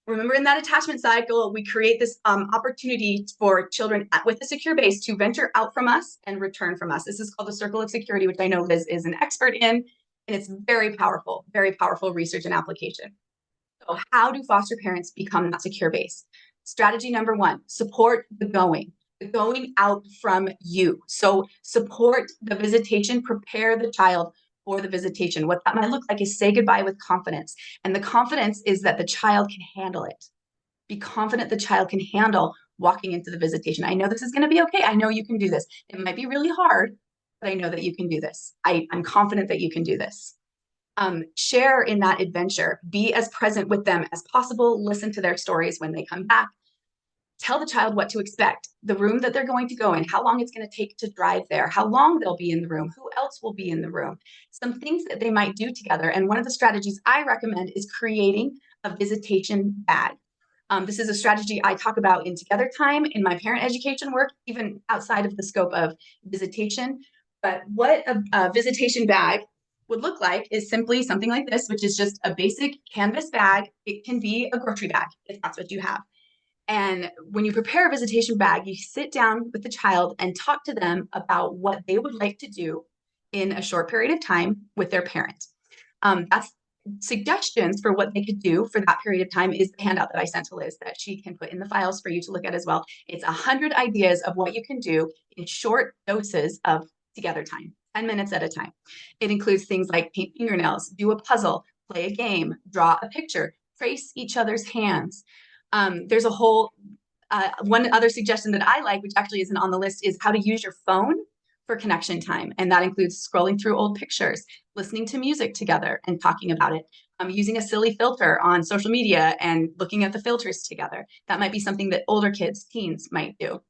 Remember, in that attachment cycle, we create this opportunity for children with a secure base to venture out from us and return from us. This is called the circle of security, which I know Liz is an expert in, and it's very powerful research and application. So how do foster parents become that secure base? Strategy number 1, support the going out from you. So support the visitation, prepare the child for the visitation. What that might look like is say goodbye with confidence. And the confidence is that the child can handle it. Be confident the child can handle walking into the visitation. I know this is going to be okay. I know you can do this. It might be really hard, but I know that you can do this. I'm confident that you can do this. Share in that adventure. Be as present with them as possible. Listen to their stories when they come back. Tell the child what to expect, the room that they're going to go in, how long it's going to take to drive there, how long they'll be in the room, who else will be in the room, some things that they might do together. And one of the strategies I recommend is creating a visitation bag. This is a strategy I talk about in Together Time in my parent education work, even outside of the scope of visitation. But what a visitation bag would look like is simply something like this, which is just a basic canvas bag. It can be a grocery bag if that's what you have. And when you prepare a visitation bag, you sit down with the child and talk to them about what they would like to do in a short period of time with their parent. That's suggestions for what they could do for that period of time is the handout that I sent to Liz that she can put in the files for you to look at as well. It's 100 ideas of what you can do in short doses of together time, 10 minutes at a time. It includes things like paint fingernails, do a puzzle, play a game, draw a picture, trace each other's hands. There's a whole, one other suggestion that I like, which actually isn't on the list, is how to use your phone for connection time. And that includes scrolling through old pictures, listening to music together and talking about it, using a silly filter on social media and looking at the filters together. That might be something that older kids, teens might do.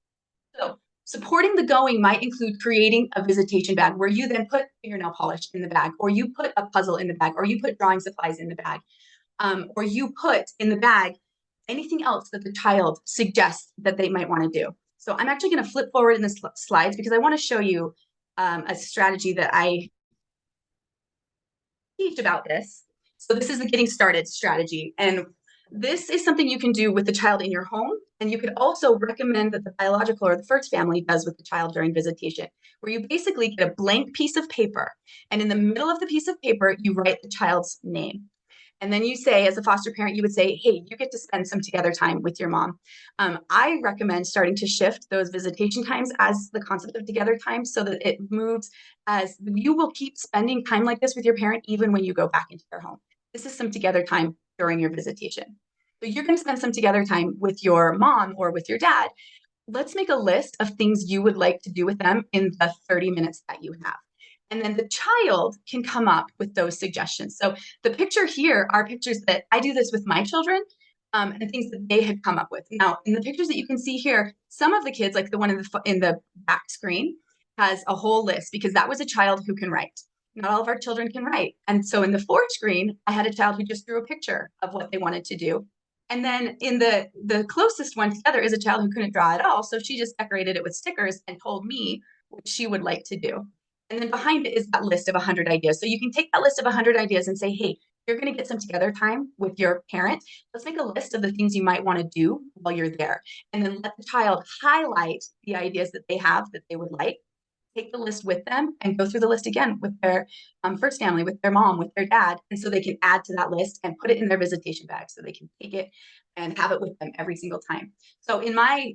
So supporting the going might include creating a visitation bag where you then put fingernail polish in the bag, or you put a puzzle in the bag, or you put drawing supplies in the bag, or you put in the bag anything else that the child suggests that they might want to do. So I'm actually going to flip forward in the slides because I want to show you a strategy that I teach about this. So this is the getting started strategy. And this is something you can do with the child in your home. And you could also recommend that the biological or the first family does with the child during visitation, where you basically get a blank piece of paper. And in the middle of the piece of paper, you write the child's name. And then you say, as a foster parent, you would say, hey, you get to spend some together time with your mom. I recommend starting to shift those visitation times as the concept of together time so that it moves as you will keep spending time like this with your parent even when you go back into their home. This is some together time during your visitation. So you're going to spend some together time with your mom or with your dad. Let's make a list of things you would like to do with them in the 30 minutes that you have. And then the child can come up with those suggestions. So the picture here are pictures that I do this with my children and things that they had come up with. Now, in the pictures that you can see here, some of the kids, like the one in the back screen, has a whole list because that was a child who can write. Not all of our children can write. And so in the fourth screen, I had a child who just drew a picture of what they wanted to do. And then in the closest one together is a child who couldn't draw at all. So she just decorated it with stickers and told me what she would like to do. And then behind it is that list of 100 ideas. So you can take that list of 100 ideas and say, hey, you're going to get some together time with your parent, let's make a list of the things you might want to do while you're there. And then let the child highlight the ideas that they have that they would like. Take the list with them and go through the list again with their first family, with their mom, with their dad. And so they can add to that list and put it in their visitation bag so they can take it and have it with them every single time. So in my,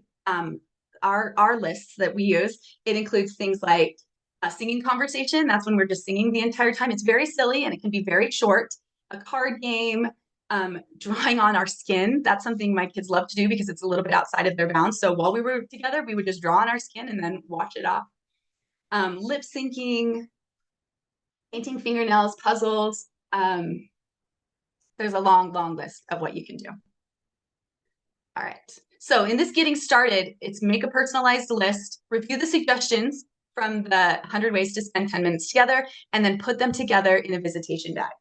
our lists that we use, it includes things like a singing conversation. That's when we're just singing the entire time. It's very silly and it can be very short. A card game, drawing on our skin. That's something my kids love to do because it's a little bit outside of their bounds. So while we were together, we would just draw on our skin and then wash it off. Lip syncing, painting fingernails, puzzles. There's a long, long list of what you can do. All right. So in this getting started, it's make a personalized list, review the suggestions from the 100 ways to spend 10 minutes together, and then put them together in a visitation bag.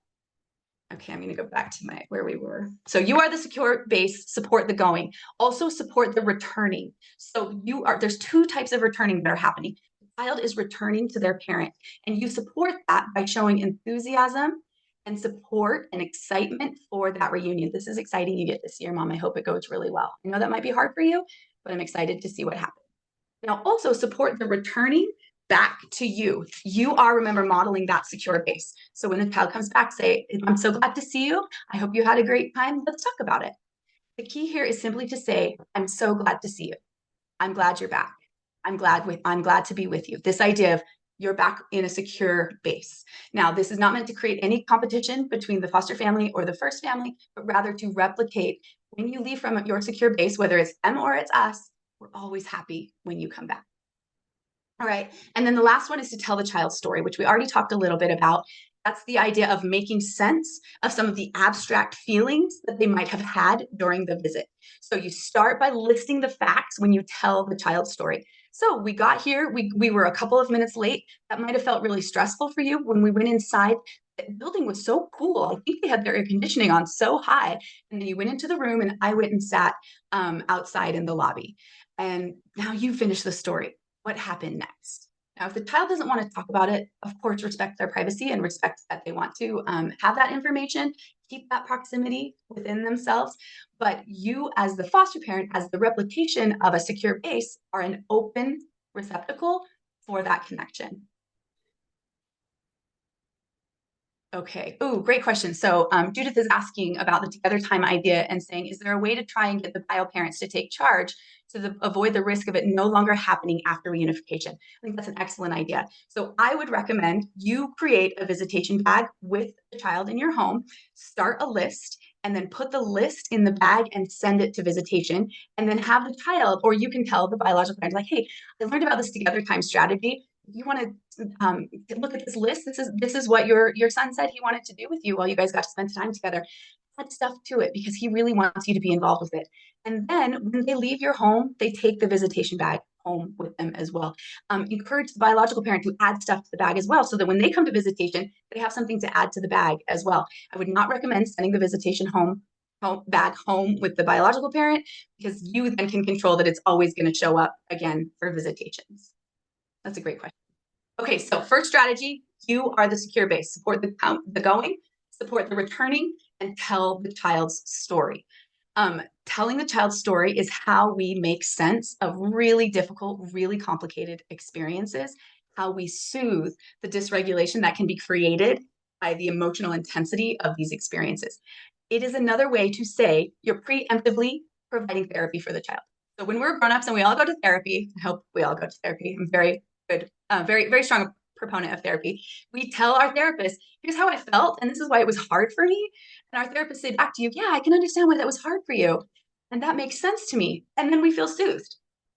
Okay, I'm going to go back to where we were. So you are the secure base, support the going. Also support the returning. So there's two types of returning that are happening. The child is returning to their parent, and you support that by showing enthusiasm and support and excitement for that reunion. This is exciting. You get to see your mom. I hope it goes really well. I know that might be hard for you, but I'm excited to see what happens. Now also support the returning back to you. You are, remember, modeling that secure base. So when the child comes back, say, I'm so glad to see you. I hope you had a great time. Let's talk about it. The key here is simply to say, I'm so glad to see you. I'm glad you're back. I'm glad to be with you. This idea of you're back in a secure base. Now, this is not meant to create any competition between the foster family or the first family, but rather to replicate when you leave from your secure base, whether it's them or it's us, we're always happy when you come back. All right. And then the last one is to tell the child's story, which we already talked a little bit about. That's the idea of making sense of some of the abstract feelings that they might have had during the visit. So you start by listing the facts when you tell the child's story. So we got here, we were a couple of minutes late. That might have felt really stressful for you. When we went inside, the building was so cool. I think they had their air conditioning on so high. And then you went into the room and I went and sat outside in the lobby. And now you finish the story. What happened next? Now, if the child doesn't want to talk about it, of course, respect their privacy and respect that they want to have that information, keep that proximity within themselves. But you, as the foster parent, as the replication of a secure base, are an open receptacle for that connection. Okay. Oh, great question. So Judith is asking about the together time idea and saying, is there a way to try and get the bio parents to take charge to avoid the risk of it no longer happening after reunification? I think that's an excellent idea. So I would recommend you create a visitation bag with the child in your home, start a list, and then put the list in the bag and send it to visitation, and then have the child, or you can tell the biological parent, like, hey, I learned about this together time strategy. You want to look at this list. This is what your son said he wanted to do with you while you guys got to spend time together. Add stuff to it because he really wants you to be involved with it. And then when they leave your home, they take the visitation bag home with them as well. Encourage the biological parent to add stuff to the bag as well, so that when they come to visitation, they have something to add to the bag as well. I would not recommend sending the visitation bag home with the biological parent, because you then can control that it's always going to show up again for visitations. That's a great question. Okay, so first strategy, you are the secure base. Support the going, support the returning, and tell the child's story. Telling the child's story is how we make sense of really difficult, really complicated experiences, how we soothe the dysregulation that can be created by the emotional intensity of these experiences. It is another way to say you're preemptively providing therapy for the child. So when we're grown-ups and we all go to therapy, I hope we all go to therapy. I'm very good, very, very strong proponent of therapy. We tell our therapist, here's how I felt, and this is why it was hard for me. And our therapist say back to you, yeah, I can understand why that was hard for you. And that makes sense to me. And then we feel soothed.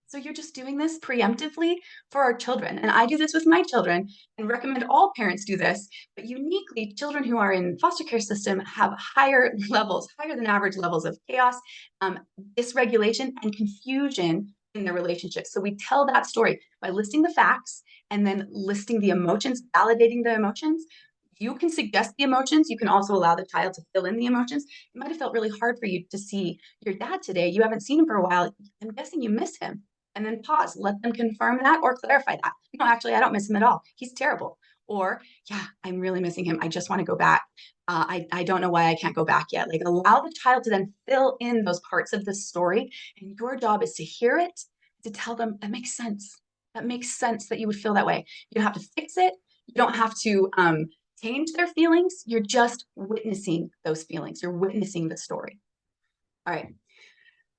So you're just doing this preemptively for our children. And I do this with my children and recommend all parents do this. But uniquely, children who are in foster care system have higher than average levels of chaos, dysregulation, and confusion in their relationships. So we tell that story by listing the facts and then listing the emotions, validating the emotions. You can suggest the emotions. You can also allow the child to fill in the emotions. It might have felt really hard for you to see your dad today. You haven't seen him for a while. I'm guessing you miss him. And then pause, let them confirm that or clarify that. No, actually, I don't miss him at all. He's terrible. Or, yeah, I'm really missing him. I just want to go back. I don't know why I can't go back yet. Like, allow the child to then fill in those parts of the story. And your job is to hear it, to tell them that makes sense. That makes sense that you would feel that way. You don't have to fix it. You don't have to change their feelings. You're just witnessing those feelings. You're witnessing the story. All right.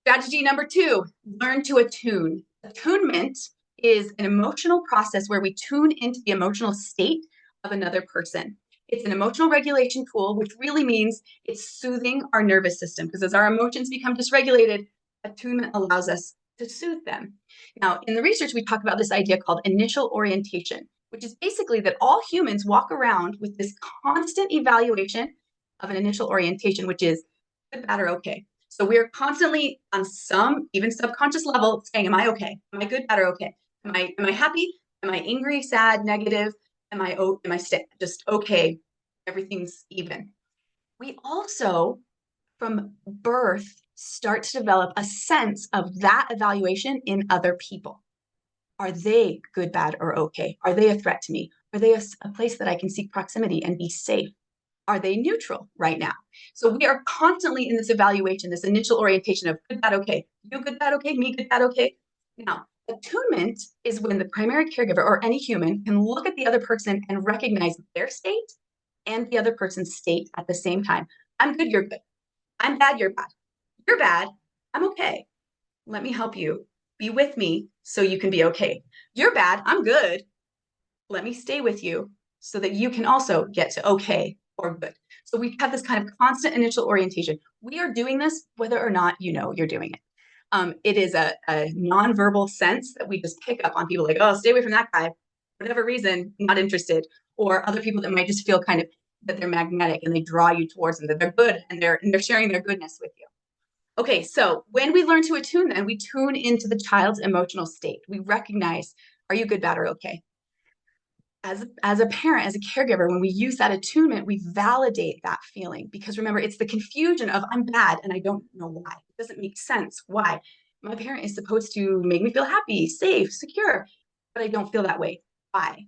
Strategy number 2, learn to attune. Attunement is an emotional process where we tune into the emotional state of another person. It's an emotional regulation tool, which really means it's soothing our nervous system, because as our emotions become dysregulated, attunement allows us to soothe them. Now, in the research, we talk about this idea called initial orientation, which is basically that all humans walk around with this constant evaluation of an initial orientation, which is good, bad, or okay. So we're constantly on some even subconscious level saying, am I okay? Am I good, bad, or okay? Am I happy? Am I angry, sad, negative? Am I just okay? Everything's even. We also, from birth, start to develop a sense of that evaluation in other people. Are they good, bad, or okay? Are they a threat to me? Are they a place that I can seek proximity and be safe? Are they neutral right now? So we are constantly in this evaluation, this initial orientation of good, bad, okay. You good, bad, okay. Me good, bad, okay. Now, attunement is when the primary caregiver or any human can look at the other person and recognize their state and the other person's state at the same time. I'm good, you're good. I'm bad, you're bad. You're bad, I'm okay. Let me help you. Be with me so you can be okay. You're bad, I'm good. Let me stay with you so that you can also get to okay or good. So we have this kind of constant initial orientation. We are doing this whether or not you know you're doing it. It is a nonverbal sense that we just pick up on people like, oh, stay away from that guy. For whatever reason, not interested. Or other people that might just feel kind of that they're magnetic and they draw you towards them, that they're good and they're sharing their goodness with you. Okay, so when we learn to attune, then we tune into the child's emotional state. We recognize, are you good, bad, or okay? As a parent, as a caregiver, when we use that attunement, we validate that feeling, because remember, it's the confusion of I'm bad and I don't know why. It doesn't make sense. Why? My parent is supposed to make me feel happy, safe, secure, but I don't feel that way. Why?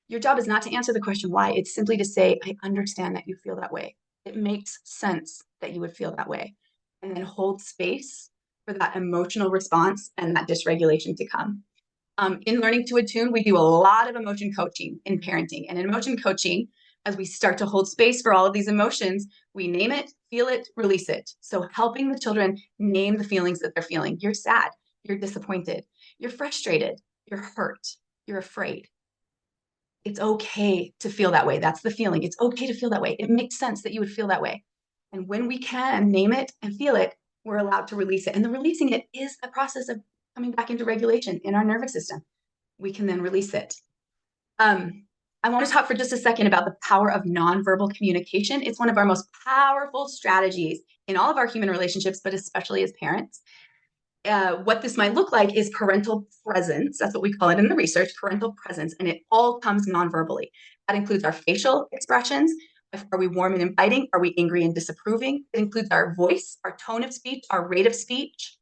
Your job is not to answer the question why. It's simply to say, I understand that you feel that way. It makes sense that you would feel that way. And then hold space for that emotional response and that dysregulation to come. In learning to attune, we do a lot of emotion coaching in parenting. And in emotion coaching, as we start to hold space for all of these emotions, we name it, feel it, release it. So helping the children name the feelings that they're feeling. You're sad, you're disappointed, you're frustrated, you're hurt, you're afraid. It's okay to feel that way. That's the feeling. It's okay to feel that way. It makes sense that you would feel that way. And when we can name it and feel it, we're allowed to release it. And the releasing it is a process of coming back into regulation in our nervous system. We can then release it. I want to talk for just a second about the power of nonverbal communication. It's one of our most powerful strategies in all of our human relationships, but especially as parents. What this might look like is parental presence. That's what we call it in the research, parental presence, and it all comes nonverbally. That includes our facial expressions. Are we warm and inviting? Are we angry and disapproving? It includes our voice, our tone of speech, our rate of speech.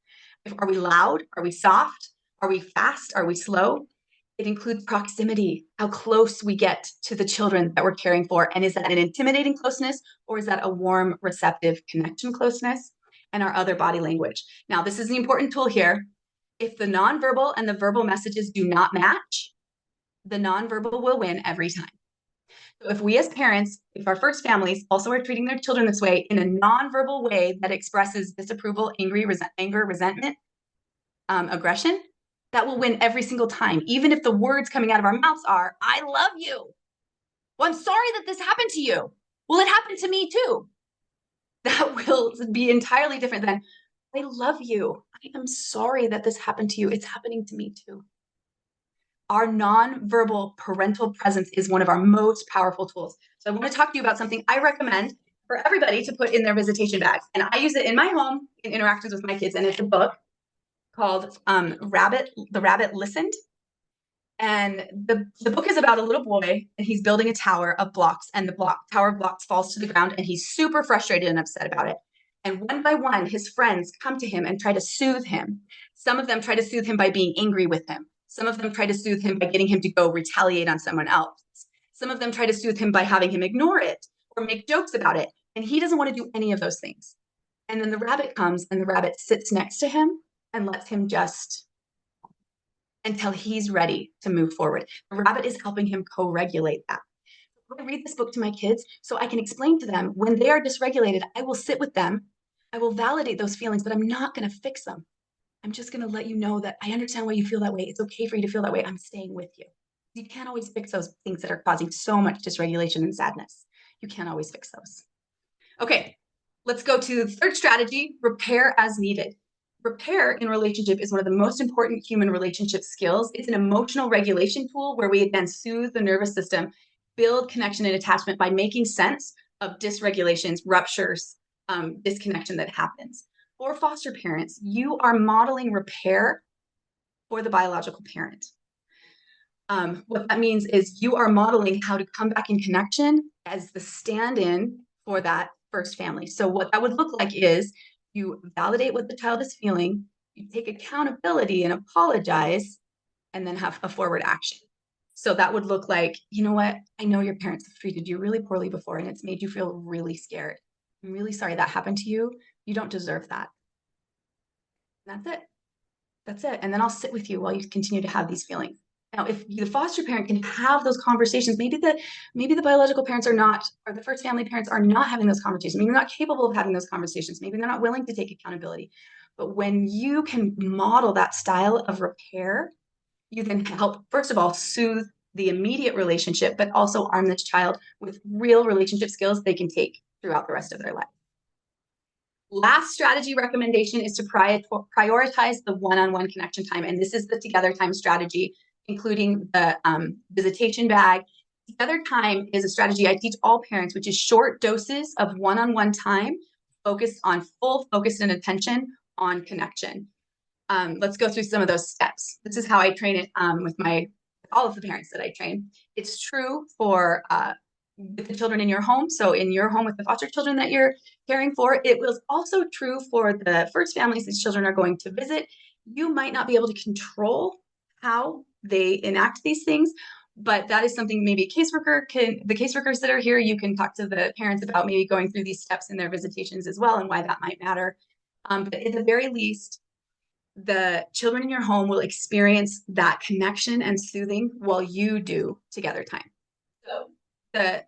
Are we loud? Are we soft? Are we fast? Are we slow? It includes proximity, how close we get to the children that we're caring for. And is that an intimidating closeness, or is that a warm, receptive connection closeness? And our other body language. Now, this is the important tool here. If the nonverbal and the verbal messages do not match, the nonverbal will win every time. So if we as parents, if our first families also are treating their children this way in a nonverbal way that expresses disapproval, anger, resentment, aggression, that will win every single time, even if the words coming out of our mouths are, I love you. Well, I'm sorry that this happened to you. Well, it happened to me too. That will be entirely different than, I love you. I am sorry that this happened to you. It's happening to me too. Our nonverbal parental presence is one of our most powerful tools. So I want to talk to you about something I recommend for everybody to put in their visitation bags. And I use it in my home in interactions with my kids. And it's a book called The Rabbit Listened. And the book is about a little boy, and he's building a tower of blocks, and the tower of blocks falls to the ground, and he's super frustrated and upset about it. And one by one, his friends come to him and try to soothe him. Some of them try to soothe him by being angry with him. Some of them try to soothe him by getting him to go retaliate on someone else. Some of them try to soothe him by having him ignore it or make jokes about it. And he doesn't want to do any of those things. And then the rabbit comes and the rabbit sits next to him and lets him just until he's ready to move forward. The rabbit is helping him co-regulate that. I read this book to my kids so I can explain to them when they are dysregulated, I will sit with them. I will validate those feelings, but I'm not going to fix them. I'm just going to let you know that I understand why you feel that way. It's okay for you to feel that way. I'm staying with you. You can't always fix those things that are causing so much dysregulation and sadness. You can't always fix those. Okay, let's go to the third strategy, repair as needed. Repair in relationship is one of the most important human relationship skills. It's an emotional regulation tool where we then soothe the nervous system, build connection and attachment by making sense of dysregulations, ruptures, disconnection that happens. For foster parents, you are modeling repair for the biological parent. What that means is you are modeling how to come back in connection as the stand-in for that first family. So what that would look like is you validate what the child is feeling, you take accountability and apologize, and then have a forward action. So that would look like, you know what? I know your parents have treated you really poorly before and it's made you feel really scared. I'm really sorry that happened to you. You don't deserve that. And that's it. That's it. And then I'll sit with you while you continue to have these feelings. Now, if the foster parent can have those conversations, maybe the biological parents are not, or the first family parents are not having those conversations. Maybe they're not capable of having those conversations. Maybe they're not willing to take accountability. But when you can model that style of repair, you then help, first of all, soothe the immediate relationship, but also arm this child with real relationship skills they can take throughout the rest of their life. Last strategy recommendation is to prioritize the one-on-one connection time. And this is the together time strategy, including the visitation bag. Together time is a strategy I teach all parents, which is short doses of one-on-one time focused on full focus and attention on connection. Let's go through some of those steps. This is how I train it with all of the parents that I train. It's true for with the children in your home. So in your home with the foster children that you're caring for, it was also true for the first families these children are going to visit. You might not be able to control how they enact these things, but that is something maybe the caseworkers that are here, you can talk to the parents about maybe going through these steps in their visitations as well and why that might matter. But at the very least, the children in your home will experience that connection and soothing while you do together time. So the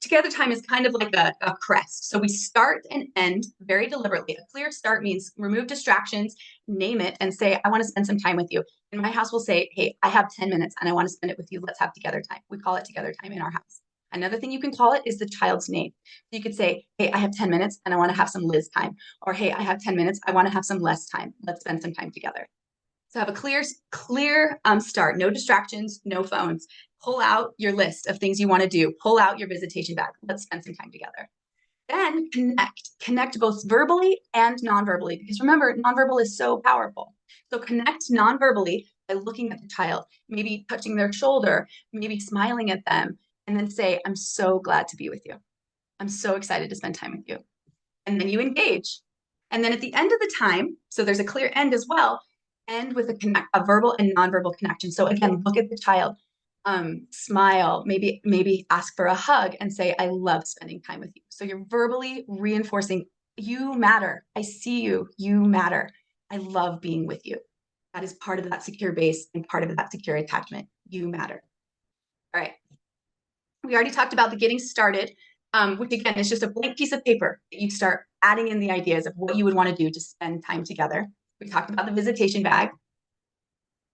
together time is kind of like a crest. So we start and end very deliberately. A clear start means remove distractions, name it, and say, I want to spend some time with you. In my house, we'll say, hey, I have 10 minutes and I want to spend it with you. Let's have together time. We call it together time in our house. Another thing you can call it is the child's name. You could say, hey, I have 10 minutes and I want to have some Liz time. Or, hey, I have 10 minutes. I want to have some Les time. Let's spend some time together. So have a clear start. No distractions, no phones. Pull out your list of things you want to do. Pull out your visitation bag. Let's spend some time together. Then connect both verbally and non-verbally, because remember, nonverbal is so powerful. So connect non-verbally by looking at the child, maybe touching their shoulder, maybe smiling at them, and then say, I'm so glad to be with you. I'm so excited to spend time with you. And then you engage. And then at the end of the time, so there's a clear end as well, end with a verbal and nonverbal connection. So again, look at the child, smile, maybe ask for a hug and say, I love spending time with you. So you're verbally reinforcing, you matter. I see you, you matter. I love being with you. That is part of that secure base and part of that secure attachment. You matter. All right. We already talked about the getting started, which again is just a blank piece of paper that you start adding in the ideas of what you would want to do to spend time together. We talked about the visitation bag.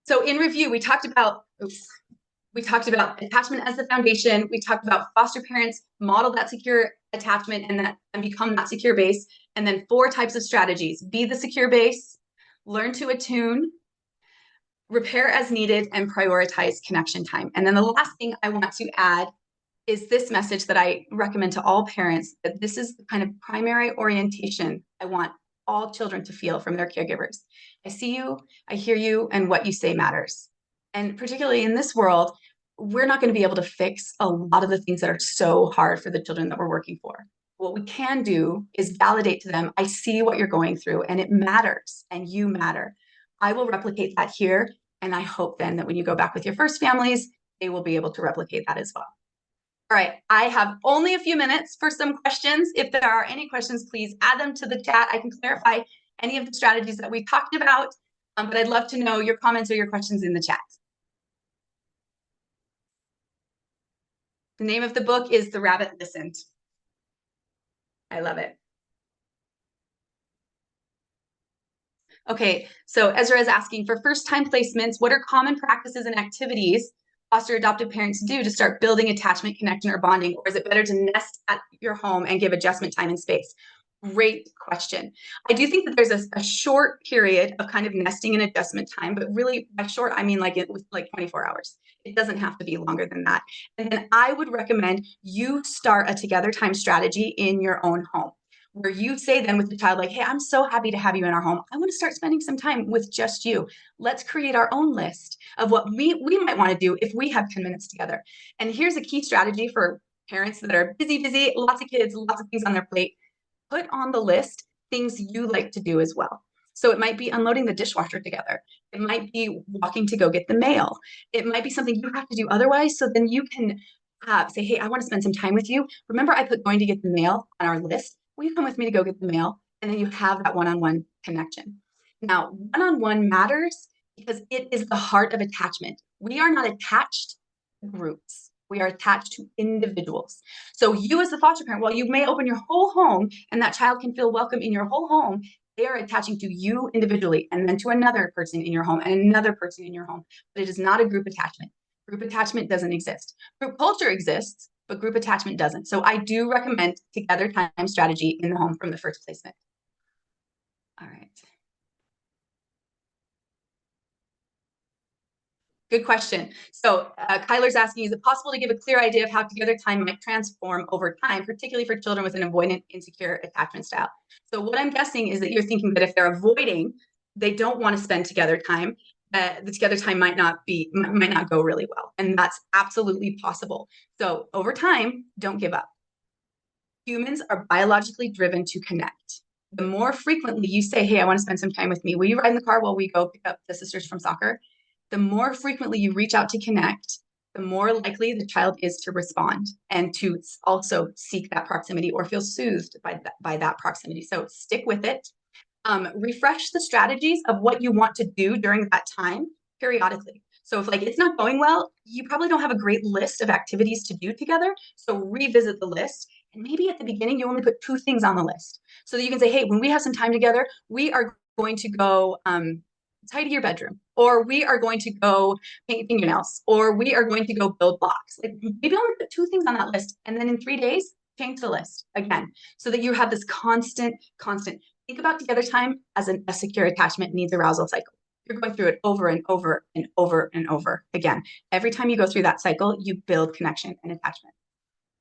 So in review, we talked about attachment as the foundation. We talked about foster parents model that secure attachment and become that secure base. And then 4 types of strategies: be the secure base, learn to attune, repair as needed, and prioritize connection time. And then the last thing I want to add is this message that I recommend to all parents, that this is the kind of primary orientation I want all children to feel from their caregivers. I see you, I hear you, and what you say matters. And particularly in this world, we're not going to be able to fix a lot of the things that are so hard for the children that we're working for. What we can do is validate to them, I see what you're going through and it matters and you matter. I will replicate that here. And I hope then that when you go back with your first families, they will be able to replicate that as well. All right, I have only a few minutes for some questions. If there are any questions, please add them to the chat. I can clarify any of the strategies that we talked about, but I'd love to know your comments or your questions in the chat. The name of the book is The Rabbit Listened. I love it. Okay, so Ezra is asking, for first-time placements, what are common practices and activities foster adoptive parents do to start building attachment, connection, or bonding? Or is it better to nest at your home and give adjustment time and space? Great question. I do think that there's a short period of kind of nesting and adjustment time, but really by short, I mean like 24 hours. It doesn't have to be longer than that. And then I would recommend you start a together time strategy in your own home, where you say then with the child, like, hey, I'm so happy to have you in our home. I want to start spending some time with just you. Let's create our own list of what we might want to do if we have 10 minutes together. And here's a key strategy for parents that are busy, lots of kids, lots of things on their plate. Put on the list things you like to do as well. So it might be unloading the dishwasher together. It might be walking to go get the mail. It might be something you have to do otherwise. So then you can say, hey, I want to spend some time with you. Remember, I put going to get the mail on our list. Will you come with me to go get the mail? And then you have that one-on-one connection. Now, one-on-one matters because it is the heart of attachment. We are not attached to groups. We are attached to individuals. So you as the foster parent, while you may open your whole home and that child can feel welcome in your whole home, they are attaching to you individually and then to another person in your home and another person in your home. But it is not a group attachment. Group attachment doesn't exist. Group culture exists, but group attachment doesn't. So I do recommend together time strategy in the home from the first placement. All right. Good question. So Kyler's asking, is it possible to give a clear idea of how together time might transform over time, particularly for children with an avoidant, insecure attachment style? So what I'm guessing is that you're thinking that if they're avoiding, they don't want to spend together time, the together time might not go really well. And that's absolutely possible. So over time, don't give up. Humans are biologically driven to connect. The more frequently you say, hey, I want to spend some time with me. Will you ride in the car while we go pick up the sisters from soccer? The more frequently you reach out to connect, the more likely the child is to respond and to also seek that proximity or feel soothed by that proximity. So stick with it. Refresh the strategies of what you want to do during that time periodically. So if it's not going well, you probably don't have a great list of activities to do together. So revisit the list. And maybe at the beginning, you only put 2 things on the list so that you can say, hey, when we have some time together, we are going to go tidy your bedroom, or we are going to go paint fingernails, or we are going to go build blocks. Maybe only put 2 things on that list. And then in 3 days, change the list again, so that you have this constant. Think about together time as a secure attachment needs arousal cycle. You're going through it over and over and over and over again. Every time you go through that cycle, you build connection and attachment.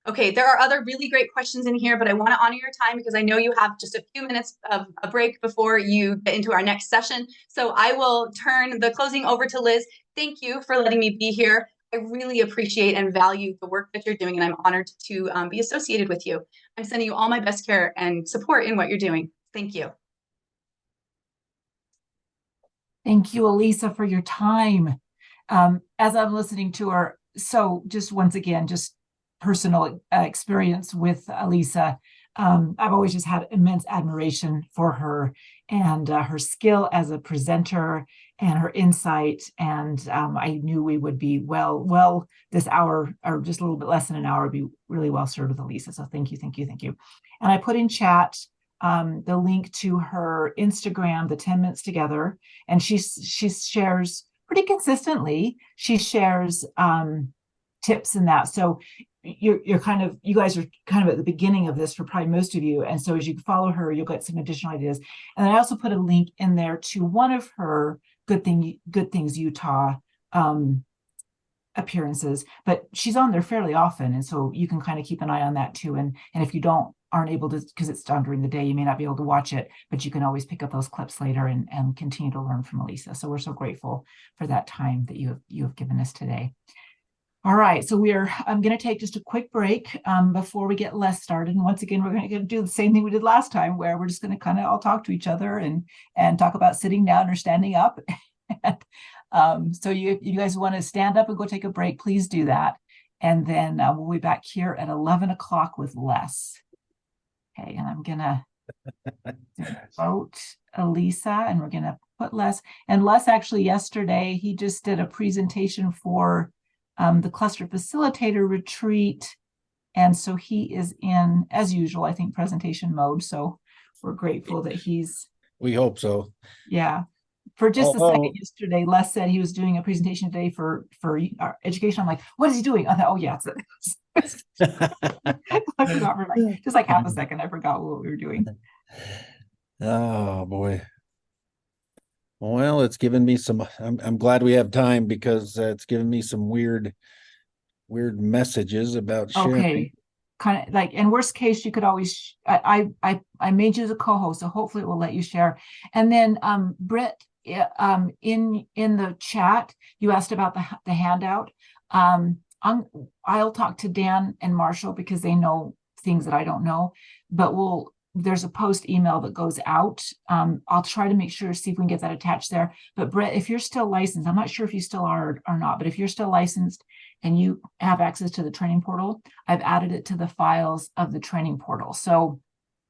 Okay, there are other really great questions in here, but I want to honor your time because I know you have just a few minutes of a break before you get into our next session. So I will turn the closing over to Liz. Thank you for letting me be here. I really appreciate and value the work that you're doing, and I'm honored to be associated with you. I'm sending you all my best care and support in what you're doing. Thank you. Thank you, Alisa, for your time. As I'm listening to her, so just once again, just personal experience with Alisa, I've always just had immense admiration for her and her skill as a presenter and her insight. And I knew we would be well, this hour or just a little bit less than an hour would be really well served with Alisa. So thank you. And I put in chat the link to her Instagram, the 10 Minutes Together, and she shares pretty consistently. She shares tips in that. So you guys are kind of at the beginning of this for probably most of you. And so as you follow her, you'll get some additional ideas. And I also put a link in there to one of her Good Things Utah appearances, but she's on there fairly often. And so you can kind of keep an eye on that too. And if you aren't able to, because it's done during the day, you may not be able to watch it, but you can always pick up those clips later and continue to learn from Alisa. So we're so grateful for that time that you have given us today. All right, so I'm going to take just a quick break before we get Les started. And once again, we're going to do the same thing we did last time, where we're just going to kind of all talk to each other and talk about sitting down or standing up. So you guys want to stand up and go take a break, please do that. And then we'll be back here at 11 o'clock with Les. Okay, and I'm gonna vote Alisa, and we're gonna put Les. And Les actually yesterday, he just did a presentation for the cluster facilitator retreat. And so he is in, as usual, I think, presentation mode. So we're grateful that he's. We hope so. Yeah. For just a Although- second yesterday, Les said he was doing a presentation today for our education. I'm like, what is he doing? I thought, oh yeah, it's I forgot for just like half a second. I forgot what we were doing. Oh boy. Well, it's given me some. I'm glad we have time because it's given me some weird messages about sharing. Okay, kind of like in worst case, you could always. I made you the co-host, so hopefully it will let you share. And then Britt, in the chat, you asked about the handout. I'll talk to Dan and Marshall because they know things that I don't know, but there's a post email that goes out. I'll try to make sure, see if we can get that attached there. But Brett, if you're still licensed, I'm not sure if you still are or not, but if you're still licensed and you have access to the training portal, I've added it to the files of the training portal. So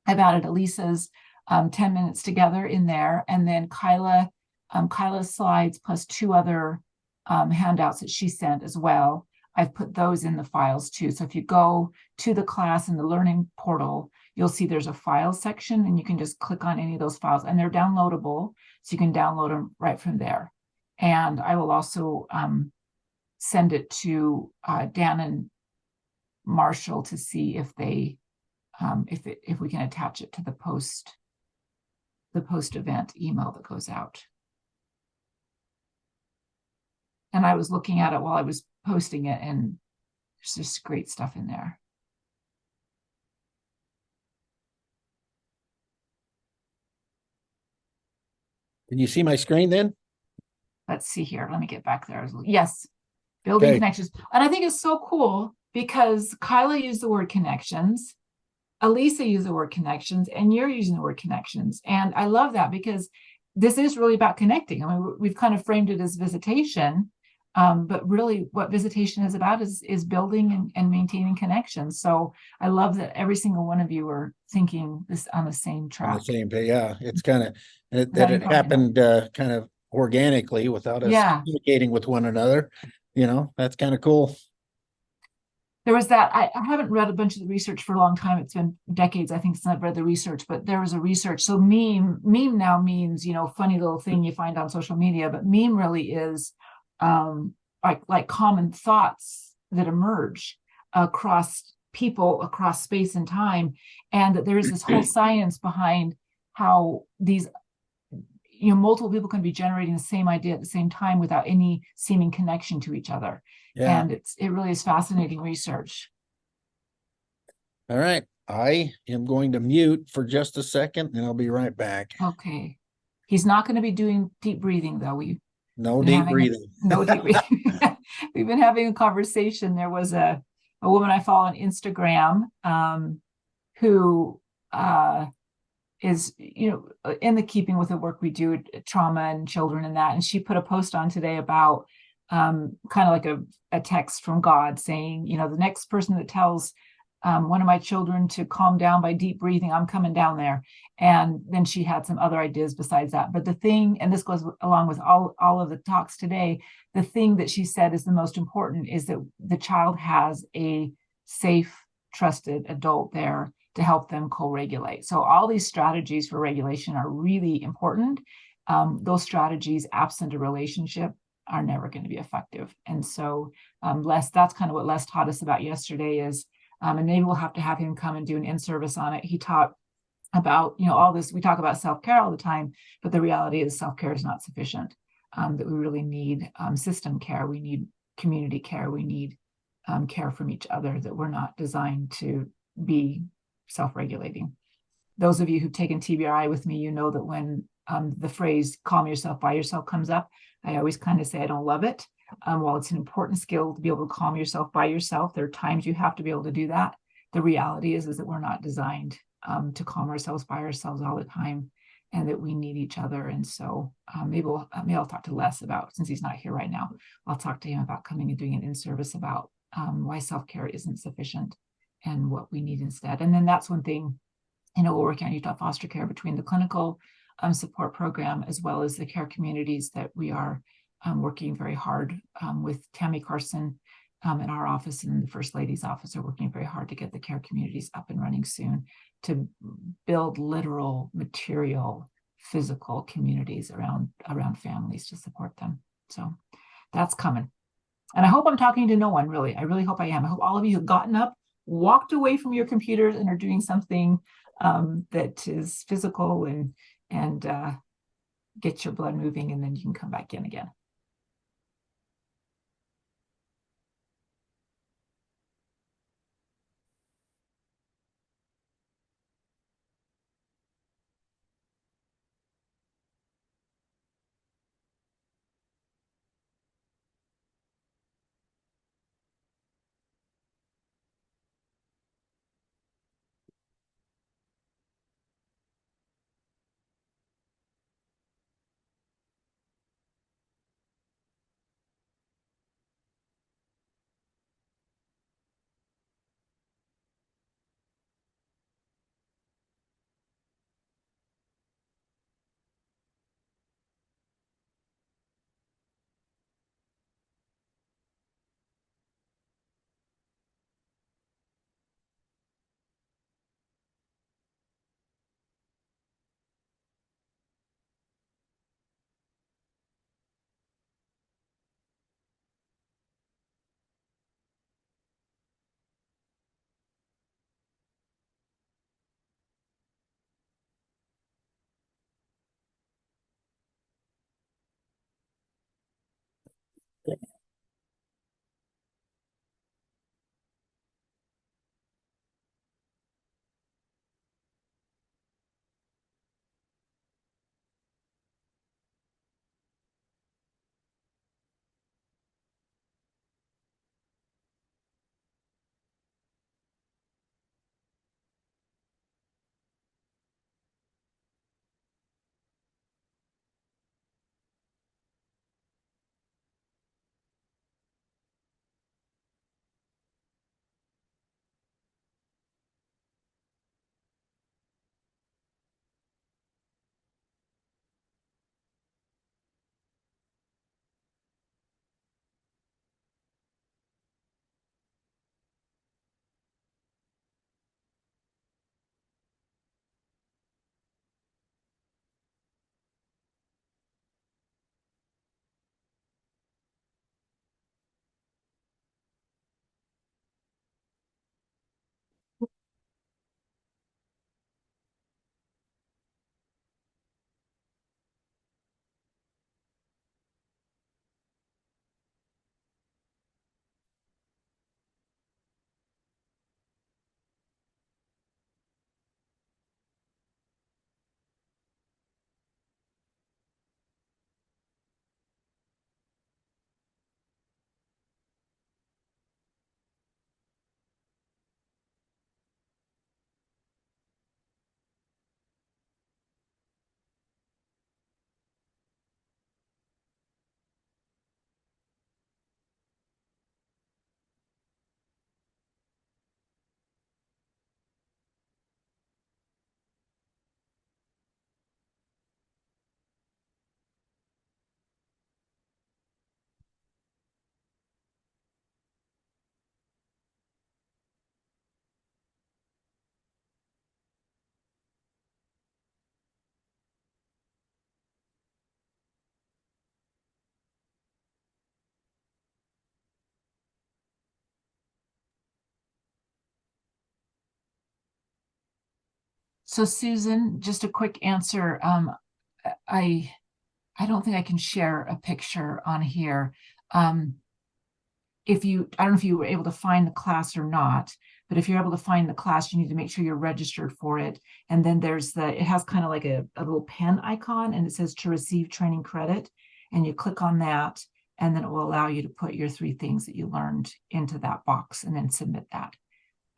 I've added Alisa's 10 minutes together in there, and then Kyla's slides plus 2 other handouts that she sent as well. I've put those in the files too. So if you go to the class in the learning portal, you'll see there's a file section, and you can just click on any of those files, and they're downloadable. So you can download them right from there. And I will also send it to Dan and Marshall to see if they, if we can attach it to the post event email that goes out. And I was looking at it while I was posting it, and there's just great stuff in there. Can you see my screen then? Let's see here. Let me get back there. Yes, building Okay. connections. And I think it's so cool because Kyla used the word connections, Alisa used the word connections, and you're using the word connections. And I love that because this is really about connecting. I mean, we've kind of framed it as visitation, but really what visitation is about is building and maintaining connections. So I love that every single one of you are thinking this on the same track. On the same page. Yeah, it's kind of that That it happened kind of organically without us Yeah. communicating with one another. You know, that's kind of cool. There was that, I haven't read a bunch of the research for a long time. It's been decades, I think, since I've read the research, but there was a research. So meme now means, funny little thing you find on social media, but meme really is like common thoughts that emerge across people, across space and time. And that there is this whole science behind how these, multiple people can be generating the same idea at the same time without any seeming connection to each other. Yeah. And it really is fascinating research. All right. I am going to mute for just a second and I'll be right back. Okay. He's not going to be doing deep breathing though. No been deep having breathing. No deep breathing. We've been having a conversation. There was a woman I follow on Instagram who is, in the keeping with the work we do, trauma and children and that. And she put a post on today about kind of like a text from God saying, the next person that tells one of my children to calm down by deep breathing, I'm coming down there. And then she had some other ideas besides that. But the thing, and this goes along with all of the talks today, the thing that she said is the most important is that the child has a safe, trusted adult there to help them co-regulate. So all these strategies for regulation are really important. Those strategies, absent a relationship, are never going to be effective. And so that's kind of what Les taught us about yesterday is, and maybe we'll have to have him come and do an in-service on it. He taught about, all this, we talk about self-care all the time, but the reality is self-care is not sufficient, that we really need system care. We need community care. We need care from each other, that we're not designed to be self-regulating. Those of you who've taken TBRI with me, know that when the phrase calm yourself by yourself comes up, I always kind of say I don't love it. While it's an important skill to be able to calm yourself by yourself, there are times you have to be able to do that. The reality is that we're not designed to calm ourselves by ourselves all the time, and that we need each other. And so maybe I'll talk to Les about, since he's not here right now, I'll talk to him about coming and doing an in-service about why self-care isn't sufficient and what we need instead. And then that's one thing, we're working on Utah Foster Care between the clinical support program as well as the care communities that we are working very hard with Tammy Carson in our office and the First Lady's office are working very hard to get the care communities up and running soon to build literal, material, physical communities around families to support them. So that's coming. And I hope I'm talking to no one, really. I really hope I am. I hope all of you have gotten up, walked away from your computers and are doing something that is physical and get your blood moving, and then you can come back in again. So Susan, just a quick answer. I don't think I can share a picture on here. I don't know if you were able to find the class or not, but if you're able to find the class, you need to make sure you're registered for it. And then it has kind of like a little pen icon and it says to receive training credit. And you click on that, and then it will allow you to put your 3 things that you learned into that box and then submit that.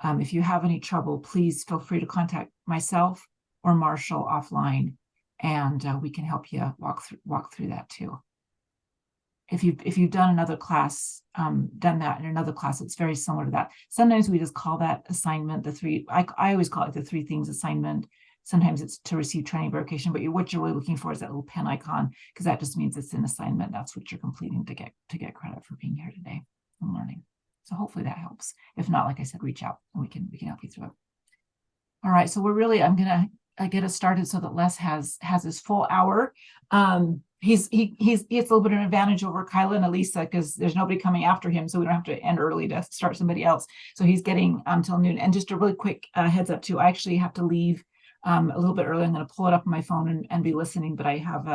If you have any trouble, please feel free to contact myself or Marshall offline, and we can help you walk through that too. if you've done another class, done that in another class, it's very similar to that. Sometimes we just call that assignment I always call it the 3 things assignment. Sometimes it's to receive training verification, but what you're really looking for is that little pen icon, because that just means it's an assignment. That's what you're completing to get credit for being here today and learning. So hopefully that helps. If not, like I said, reach out and we can help you through it. All right, so I'm gonna get us started so that Les has his full hour. He has a little bit of an advantage over Kyla and Alisa because there's nobody coming after him, so we don't have to end early to start somebody else. So he's getting till noon. And just a really quick heads up too, I actually have to leave a little bit early. I'm going to pull it up on my phone and be listening, but I have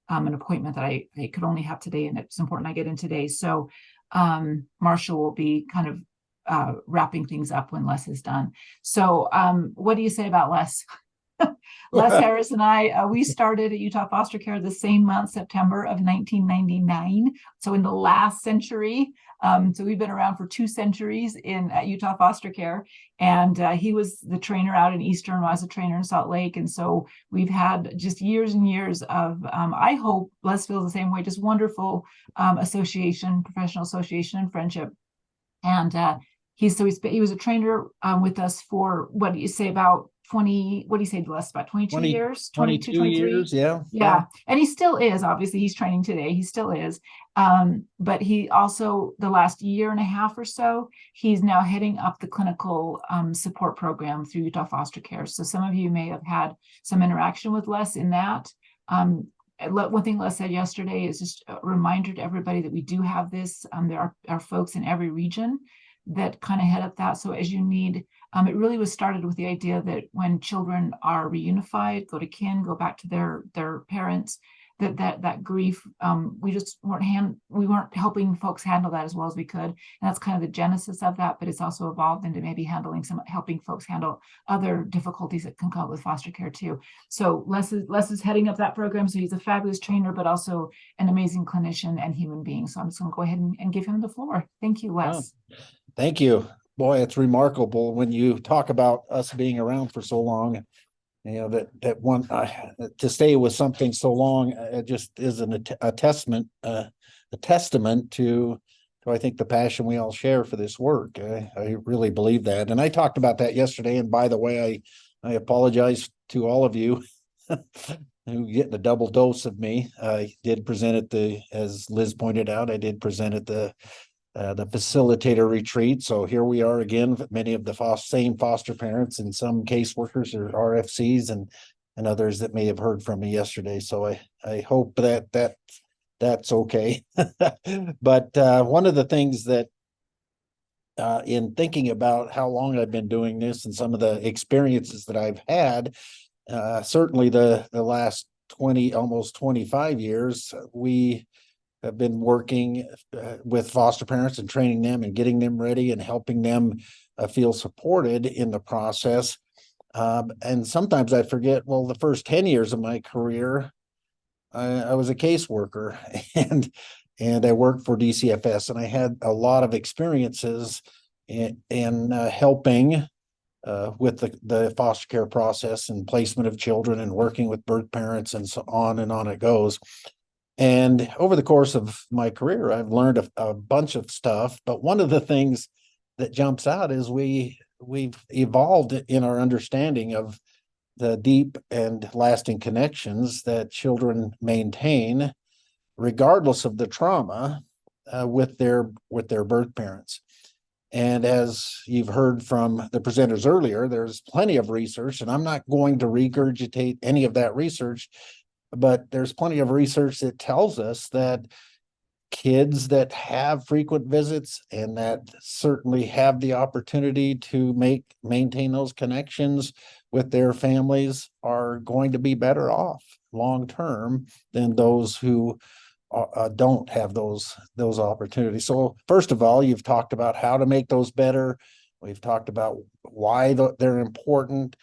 an appointment that I could only have today, and it's important I get in today. So Marshall will be kind of wrapping things up when Les is done. So what do you say about Les? Les Harris and I, we started at Utah Foster Care the same month, September of 1999. So in the last century. So we've been around for 2 centuries at Utah Foster Care. And he was the trainer out in Eastern, I was a trainer in Salt Lake. And so we've had just years and years of, I hope Les feels the same way, just wonderful professional association and friendship. And he was a trainer with us for, what do you say, about 20, what do you say, Les, about 22 years? 22, 23 years, yeah. Yeah. And he still is, obviously he's training today, he still is. But he also, the last year and a half or so, he's now heading up the clinical support program through Utah Foster Care. So some of you may have had some interaction with Les in that. One thing Les said yesterday is just a reminder to everybody that we do have this. There are folks in every region that kind of head up that. So as you need, it really was started with the idea that when children are reunified, go to kin, go back to their parents, that grief, we weren't helping folks handle that as well as we could. And that's kind of the genesis of that, but it's also evolved into maybe helping folks handle other difficulties that can come with foster care too. So Les is heading up that program. So he's a fabulous trainer, but also an amazing clinician and human being. So I'm just gonna go ahead and give him the floor. Thank you, Les. Oh, thank you. Boy, it's remarkable when you talk about us being around for so long. You know, that one to stay with something so long, it just is a testament to I think the passion we all share for this work. I really believe that, and I talked about that yesterday. And by the way, I apologize to all of you who get a double dose of me. I did present as Liz pointed out, I did present at the facilitator retreat. So here we are again, many of the same foster parents and some caseworkers or RFCs and others that may have heard from me yesterday. So I hope that's okay. But one of the things that in thinking about how long I've been doing this and some of the experiences that I've had, certainly the last almost 25 years, we have been working with foster parents and training them and getting them ready and helping them feel supported in the process. And sometimes I forget, well, the first 10 years of my career, I was a caseworker and I worked for DCFS, and I had a lot of experiences in helping with the foster care process and placement of children and working with birth parents and so on and on it goes. And over the course of my career, I've learned a bunch of stuff. But one of the things that jumps out is we've evolved in our understanding of the deep and lasting connections that children maintain, regardless of the trauma, with their birth parents. And as you've heard from the presenters earlier, there's plenty of research, and I'm not going to regurgitate any of that research. But there's plenty of research that tells us that kids that have frequent visits and that certainly have the opportunity to maintain those connections with their families are going to be better off long term than those who don't have those opportunities. So first of all, you've talked about how to make those better. We've talked about why they're important.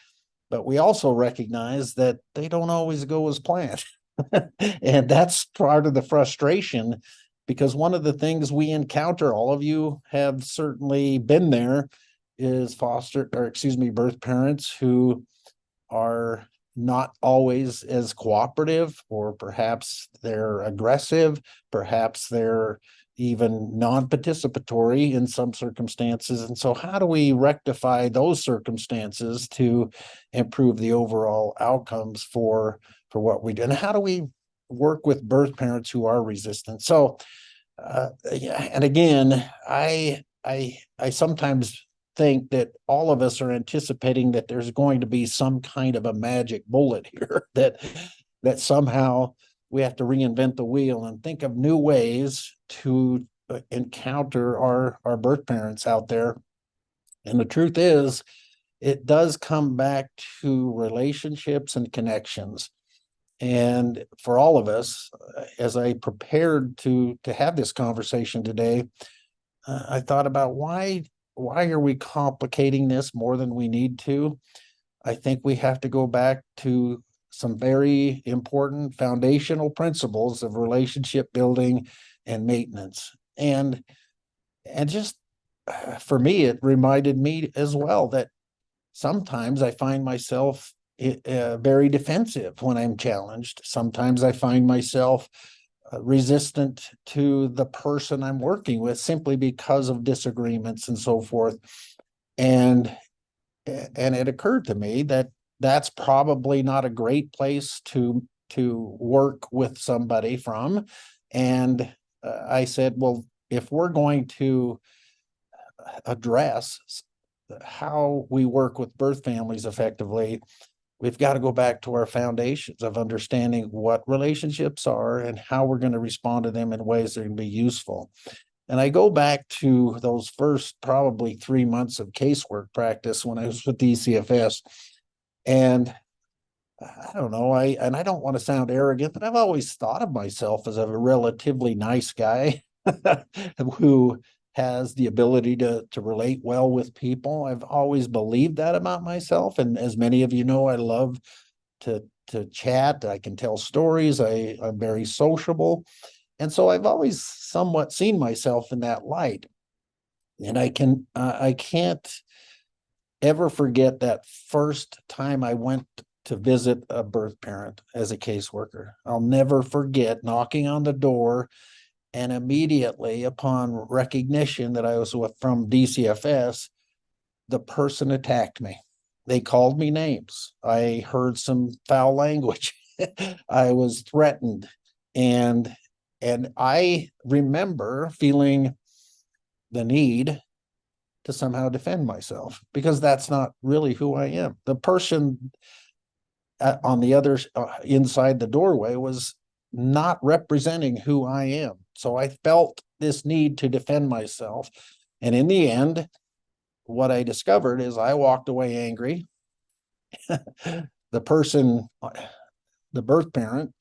But we also recognize that they don't always go as planned. And that's part of the frustration, because one of the things we encounter, all of you have certainly been there, is birth parents who are not always as cooperative, or perhaps they're aggressive, perhaps they're even non-participatory in some circumstances. And so how do we rectify those circumstances to improve the overall outcomes for what we do? And how do we work with birth parents who are resistant? So, yeah, and again, I sometimes think that all of us are anticipating that there's going to be some kind of a magic bullet here, that somehow we have to reinvent the wheel and think of new ways to encounter our birth parents out there. And the truth is, it does come back to relationships and connections. And for all of us, as I prepared to have this conversation today, I thought about why are we complicating this more than we need to? I think we have to go back to some very important foundational principles of relationship building and maintenance. And just for me, it reminded me as well that sometimes I find myself very defensive when I'm challenged. Sometimes I find myself resistant to the person I'm working with simply because of disagreements and so forth. And it occurred to me that that's probably not a great place to work with somebody from. And I said, well, if we're going to address how we work with birth families effectively, we've got to go back to our foundations of understanding what relationships are and how we're going to respond to them in ways that are going to be useful. And I go back to those first probably 3 months of casework practice when I was with DCFS. And I don't know, I don't want to sound arrogant, but I've always thought of myself as a relatively nice guy who has the ability to relate well with people. I've always believed that about myself. And as many of you know, I love to chat. I can tell stories. I'm very sociable. And so I've always somewhat seen myself in that light. And I can't ever forget that first time I went to visit a birth parent as a caseworker. I'll never forget knocking on the door, and immediately upon recognition that I was from DCFS, the person attacked me. They called me names. I heard some foul language. I was threatened. And I remember feeling the need to somehow defend myself, because that's not really who I am. The person on the other inside the doorway was not representing who I am. So I felt this need to defend myself. And in the end, what I discovered is I walked away angry. The person, the birth parent,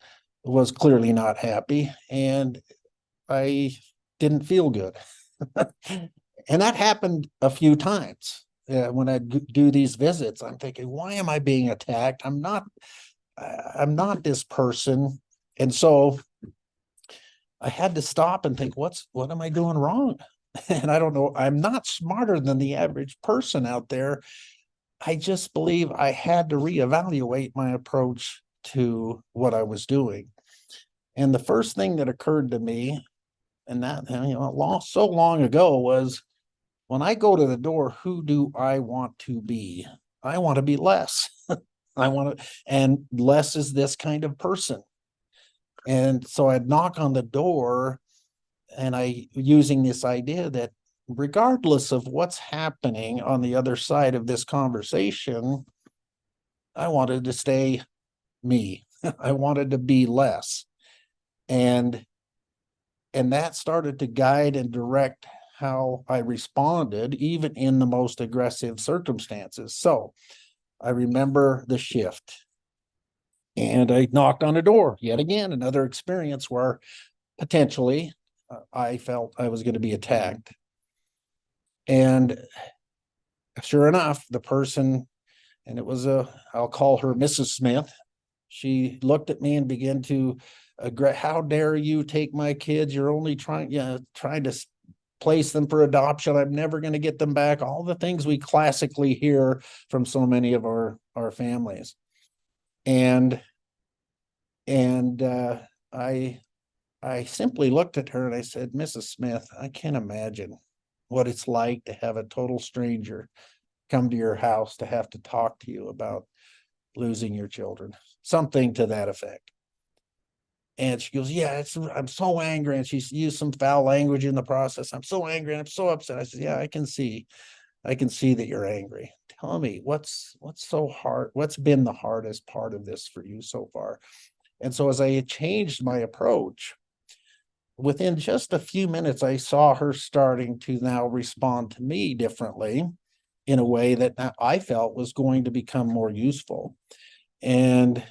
was clearly not happy, and I didn't feel good. And that happened a few times. When I do these visits, I'm thinking, why am I being attacked? I'm not this person. And so I had to stop and think, what am I doing wrong? And I don't know, I'm not smarter than the average person out there. I just believe I had to reevaluate my approach to what I was doing. And the first thing that occurred to me, and that, so long ago, was when I go to the door, who do I want to be? I want to be Les. And Les is this kind of person. And so I'd knock on the door, and using this idea that regardless of what's happening on the other side of this conversation, I wanted to stay me. I wanted to be Les. And that started to guide and direct how I responded, even in the most aggressive circumstances. So I remember the shift, and I knocked on a door yet again, another experience where potentially I felt I was going to be attacked. And sure enough, the person, and it was I'll call her Mrs. Smith, she looked at me and began to, how dare you take my kids? You're only trying to place them for adoption. I'm never going to get them back. All the things we classically hear from so many of our families. And I simply looked at her and I said, Mrs. Smith, I can't imagine what it's like to have a total stranger come to your house to have to talk to you about losing your children, something to that effect. And she goes, yeah, I'm so angry. And she used some foul language in the process. I'm so angry and I'm so upset. I said, yeah, I can see that you're angry. Tell me what's so hard, what's been the hardest part of this for you so far? And so as I changed my approach, within just a few minutes, I saw her starting to now respond to me differently in a way that I felt was going to become more useful. And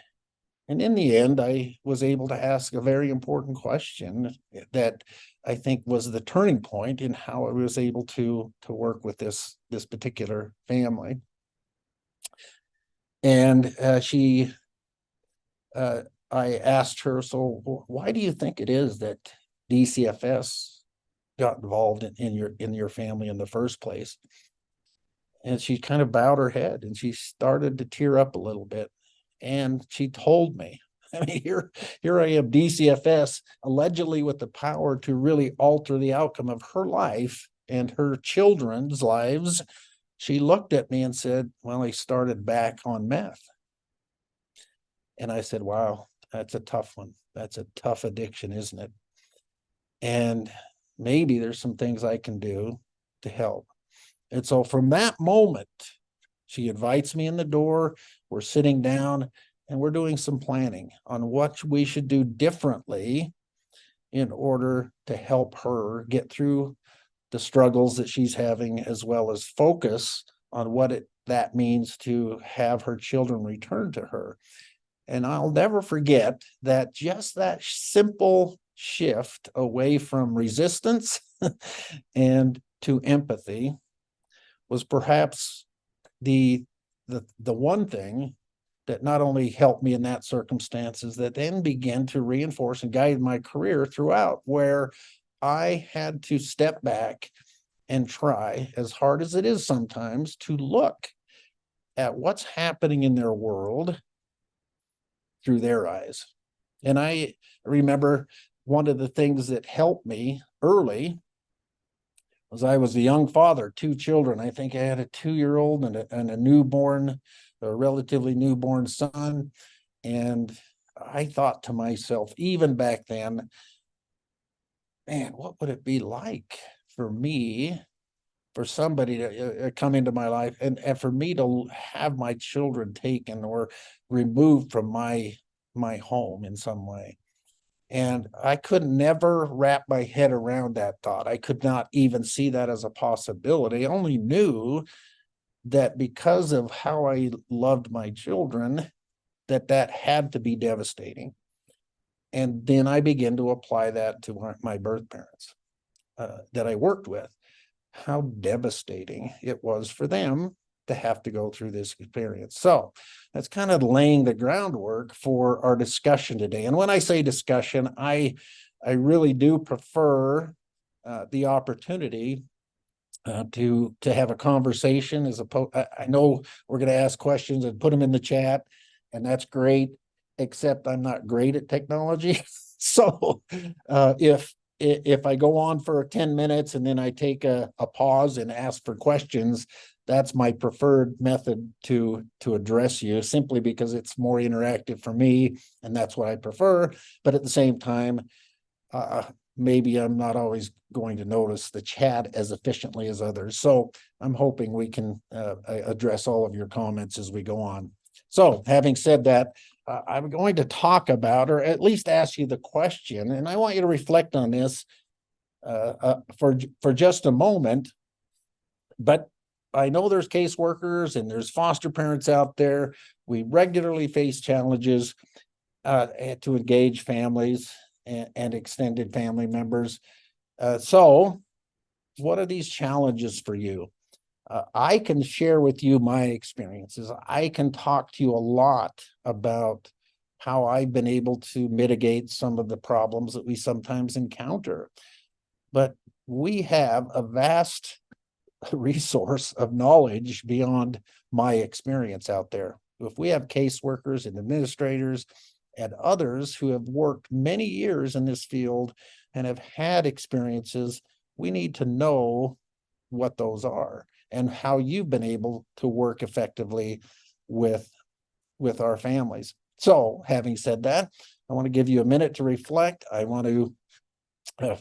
in the end, I was able to ask a very important question that I think was the turning point in how I was able to work with this particular family. And I asked her, so why do you think it is that DCFS got involved in your family in the first place? And she kind of bowed her head and she started to tear up a little bit. And she told me, I mean, here I am, DCFS, allegedly with the power to really alter the outcome of her life and her children's lives. She looked at me and said, well, I started back on meth. And I said, wow, that's a tough one. That's a tough addiction, isn't it? And maybe there's some things I can do to help. And so from that moment, she invites me in the door. We're sitting down and we're doing some planning on what we should do differently in order to help her get through the struggles that she's having, as well as focus on what that means to have her children return to her. And I'll never forget that just that simple shift away from resistance and to empathy was perhaps the one thing that not only helped me in that circumstances, that then began to reinforce and guide my career throughout, where I had to step back and try, as hard as it is sometimes, to look at what's happening in their world through their eyes. And I remember one of the things that helped me early was I was a young father, 2 children. I think I had a 2-year-old and a newborn, a relatively newborn son. And I thought to myself, even back then, man, what would it be like for me, for somebody to come into my life and for me to have my children taken or removed from my home in some way? And I could never wrap my head around that thought. I could not even see that as a possibility. I only knew that because of how I loved my children, that had to be devastating. And then I began to apply that to my birth parents that I worked with, how devastating it was for them to have to go through this experience. So that's kind of laying the groundwork for our discussion today. And when I say discussion, I really do prefer the opportunity to have a conversation. As opposed, I know we're going to ask questions and put them in the chat, and that's great. Except I'm not great at technology. So if I go on for 10 minutes and then I take a pause and ask for questions, that's my preferred method to address you, simply because it's more interactive for me and that's what I prefer. But at the same time, maybe I'm not always going to notice the chat as efficiently as others. So I'm hoping we can address all of your comments as we go on. So having said that, I'm going to talk about, or at least ask you the question, and I want you to reflect on this for just a moment. But I know there's caseworkers and there's foster parents out there. We regularly face challenges to engage families and extended family members. So what are these challenges for you? I can share with you my experiences. I can talk to you a lot about how I've been able to mitigate some of the problems that we sometimes encounter. But we have a vast resource of knowledge beyond my experience out there. if we have caseworkers and administrators and others who have worked many years in this field and have had experiences, we need to know what those are and how you've been able to work effectively with our families. So having said that, I want to give you a minute to reflect. I want to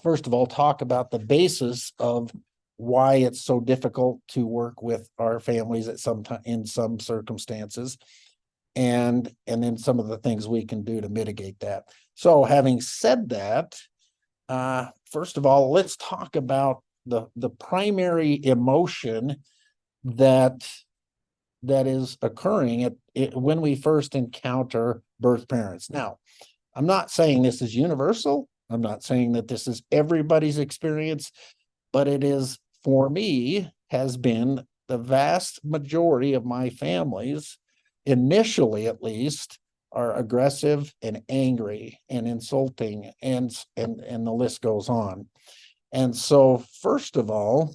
first of all talk about the basis of why it's so difficult to work with our families at some time in some circumstances, and then some of the things we can do to mitigate that. So having said that, first of all, let's talk about the primary emotion that is occurring when we first encounter birth parents. Now, I'm not saying this is universal. I'm not saying that this is everybody's experience, but it is, for me, has been the vast majority of my families, initially at least, are aggressive and angry and insulting, and the list goes on. And so, first of all,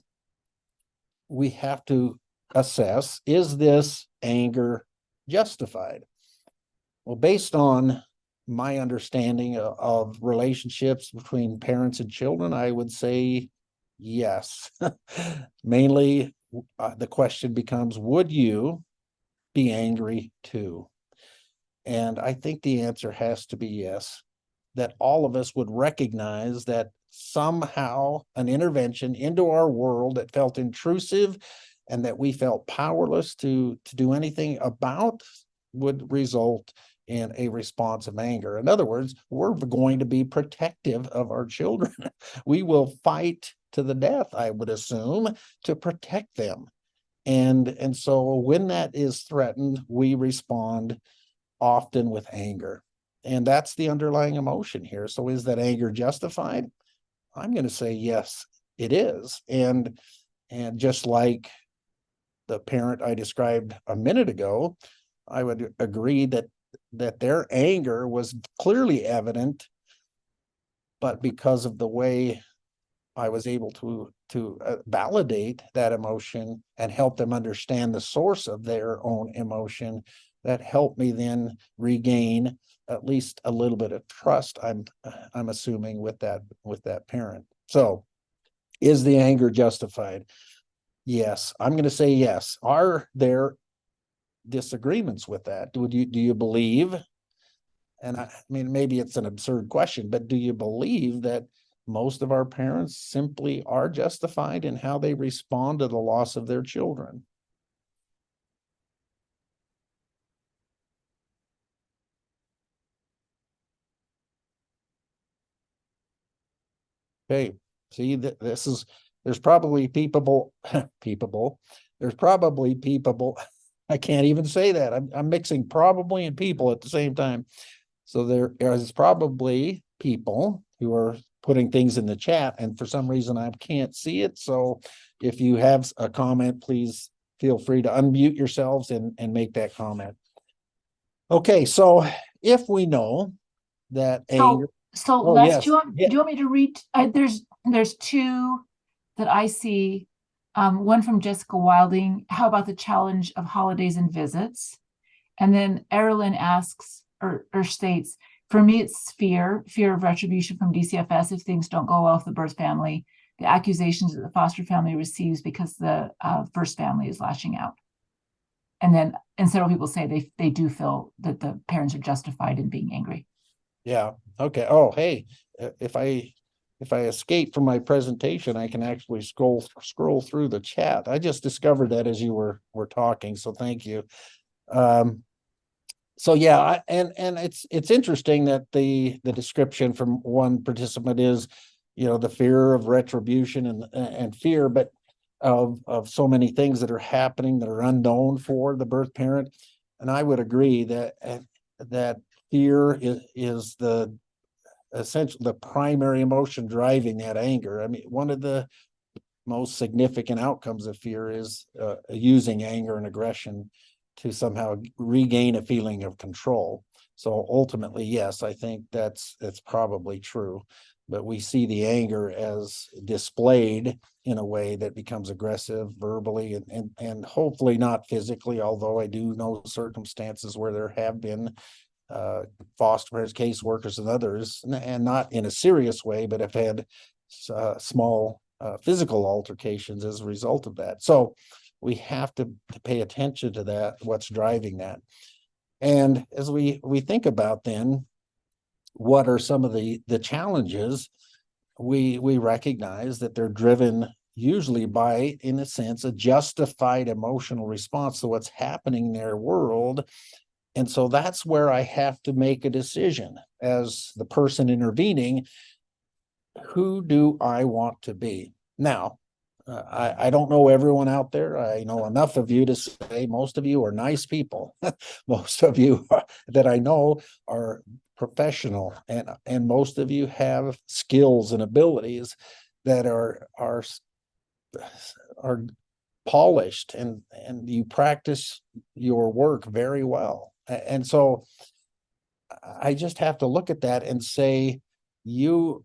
we have to assess, is this anger justified? Well, based on my understanding of relationships between parents and children, I would say yes. Mainly, the question becomes, would you be angry too? And I think the answer has to be yes, that all of us would recognize that somehow an intervention into our world that felt intrusive and that we felt powerless to do anything about would result in a response of anger. In other words, we're going to be protective of our children. We will fight to the death, I would assume, to protect them. And so when that is threatened, we respond often with anger. And that's the underlying emotion here. So is that anger justified? I'm going to say yes, it is. And just like the parent I described a minute ago, I would agree that their anger was clearly evident, but because of the way I was able to validate that emotion and help them understand the source of their own emotion, that helped me then regain at least a little bit of trust, I'm assuming, with that parent. So is the anger justified? Yes, I'm going to say yes. Are there disagreements with that? Do you believe, and I mean, maybe it's an absurd question, but do you believe that most of our parents simply are justified in how they respond to the loss of their children? Okay, see, there's probably people, there's probably people, I can't even say that. I'm mixing probably and people at the same time. So there is probably people who are putting things in the chat, and for some reason I can't see it. So if you have a comment, please feel free to unmute yourselves and make that comment. Okay, so if we know that anger. So Oh, Les, yes. do you want me to read? There's two that I see. One from Jessica Wilding. How about the challenge of holidays and visits? And then Erilyn asks or states, for me, it's fear of retribution from DCFS if things don't go well with the birth family, the accusations that the foster family receives because the first family is lashing out. And then, and several people say they do feel that the parents are justified in being angry. Yeah. Okay. Oh, hey, if I escape from my presentation, I can actually scroll through the chat. I just discovered that as you were talking, so thank you. So yeah, and it's interesting that the description from one participant is, the fear of retribution and fear, but of so many things that are happening that are unknown for the birth parent. And I would agree that fear is the essentially the primary emotion driving that anger. I mean, one of the most significant outcomes of fear is using anger and aggression to somehow regain a feeling of control. So ultimately, yes, I think that's probably true. but we see the anger as displayed in a way that becomes aggressive verbally and hopefully not physically, although I do know circumstances where there have been foster parents, caseworkers, and others, and not in a serious way, but have had small physical altercations as a result of that. So we have to pay attention to that, what's driving that. And as we think about then, what are some of the challenges, we recognize that they're driven usually by, in a sense, a justified emotional response to what's happening in their world. And so that's where I have to make a decision as the person intervening. Who do I want to be? Now, I don't know everyone out there. I know enough of you to say most of you are nice people. Most of you that I know are professional, and most of you have skills and abilities that are polished, and you practice your work very well. And so I just have to look at that and say, you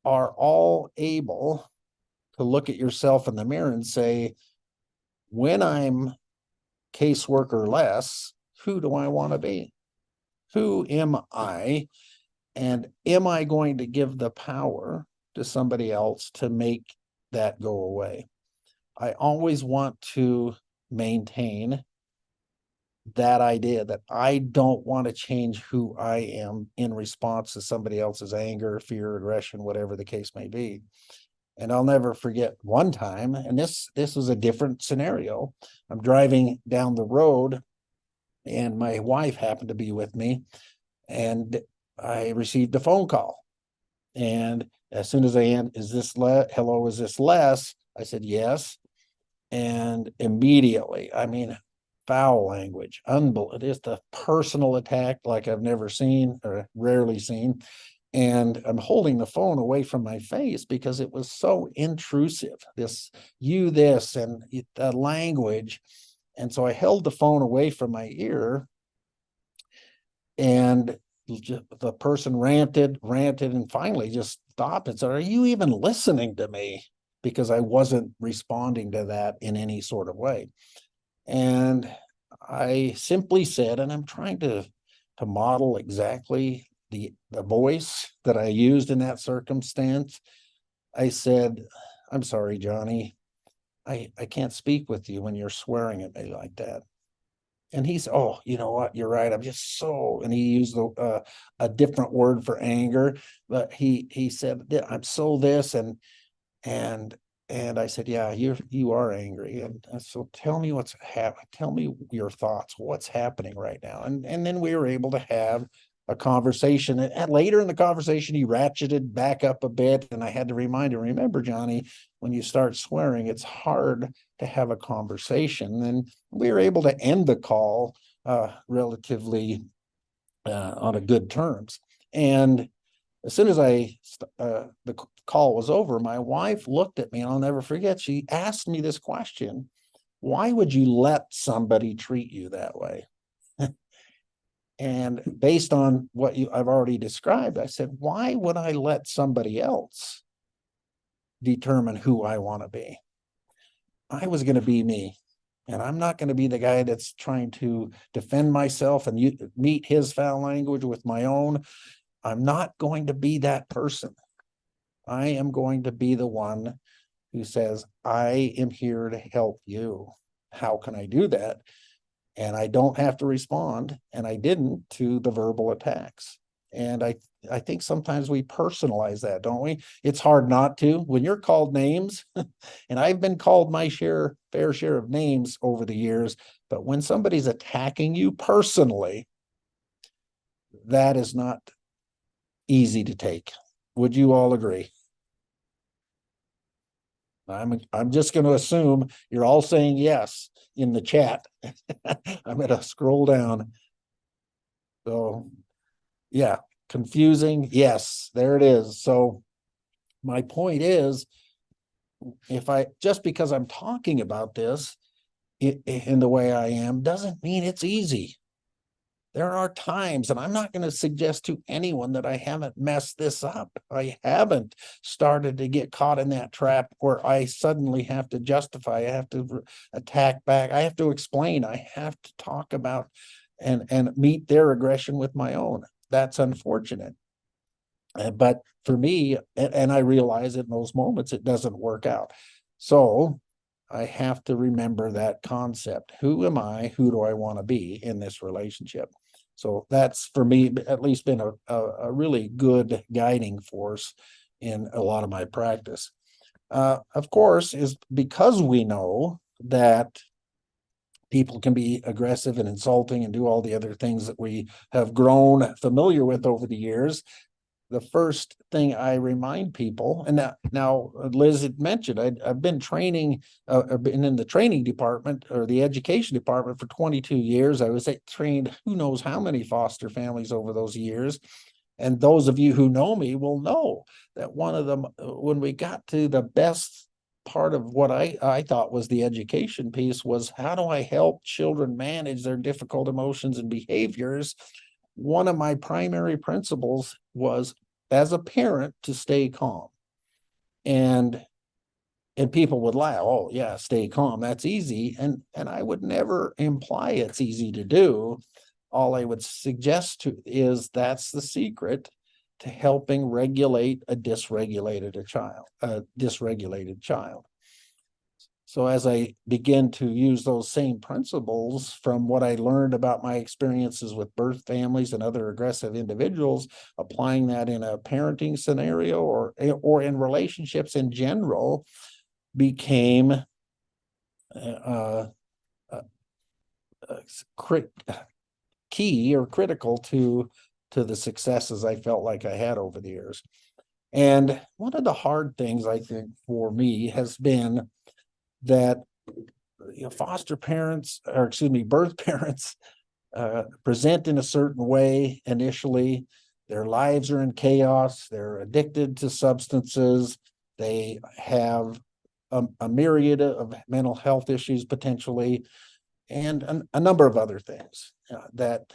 are all able to look at yourself in the mirror and say, when I'm caseworker less, who do I want to be? Who am I? And am I going to give the power to somebody else to make that go away? I always want to maintain that idea that I don't want to change who I am in response to somebody else's anger, fear, aggression, whatever the case may be. And I'll never forget one time, and this was a different scenario. I'm driving down the road and my wife happened to be with me, and I received a phone call. And as soon as is this hello, is this Les? I said, yes. And immediately, I mean, foul language, just a personal attack like I've never seen or rarely seen. And I'm holding the phone away from my face because it was so intrusive, this and the language. And so I held the phone away from my ear, and the person ranted, and finally just stopped and said, are you even listening to me? Because I wasn't responding to that in any sort of way. And I simply said, and I'm trying to model exactly the voice that I used in that circumstance. I said, I'm sorry, Johnny, I can't speak with you when you're swearing at me like that. And he said, oh, you know what, you're right, I'm just so, and he used a different word for anger, but he said, I'm so this, and I said, yeah, you are angry. And so tell me what's happening. Tell me your thoughts. What's happening right now? And then we were able to have a conversation. And later in the conversation, he ratcheted back up a bit. And I had to remind him, remember, Johnny, when you start swearing, it's hard to have a conversation. And we were able to end the call relatively on a good terms. And as soon as the call was over, my wife looked at me, and I'll never forget. She asked me this question: why would you let somebody treat you that way? And based on what I've already described, I said, why would I let somebody else determine who I want to be? I was going to be me. And I'm not going to be the guy that's trying to defend myself and meet his foul language with my own. I'm not going to be that person. I am going to be the one who says, I am here to help you. How can I do that? And I don't have to respond, and I didn't, to the verbal attacks. And I think sometimes we personalize that, don't we? It's hard not to. When you're called names, and I've been called my fair share of names over the years, but when somebody's attacking you personally, that is not easy to take. Would you all agree? I'm just going to assume you're all saying yes in the chat. I'm going to scroll down. So yeah, confusing. Yes, there it is. So my point is, just because I'm talking about this in the way I am, doesn't mean it's easy. there are times, and I'm not going to suggest to anyone that I haven't messed this up. I haven't started to get caught in that trap where I suddenly have to justify, I have to attack back, I have to explain, I have to talk about and meet their aggression with my own. That's unfortunate. But for me, and I realize in those moments, it doesn't work out. So I have to remember that concept. Who am I? Who do I want to be in this relationship? So that's for me, at least been a really good guiding force in a lot of my practice. Of course, is because we know that people can be aggressive and insulting and do all the other things that we have grown familiar with over the years. The first thing I remind people, and now Liz had mentioned, I've been training, I've been in the training department or the education department for 22 years. I was trained who knows how many foster families over those years. And those of you who know me will know that one of them, when we got to the best part of what I thought was the education piece, was how do I help children manage their difficult emotions and behaviors? One of my primary principles was, as a parent, to stay calm. And people would laugh, oh yeah, stay calm, that's easy. And I would never imply it's easy to do. All I would suggest is that's the secret to helping regulate a dysregulated child. So as I begin to use those same principles from what I learned about my experiences with birth families and other aggressive individuals, applying that in a parenting scenario or in relationships in general, became key or critical to the successes I felt like I had over the years. And one of the hard things I think for me has been that foster parents, or excuse me, birth parents present in a certain way initially. Their lives are in chaos. They're addicted to substances. They have a myriad of mental health issues potentially, and a number of other things that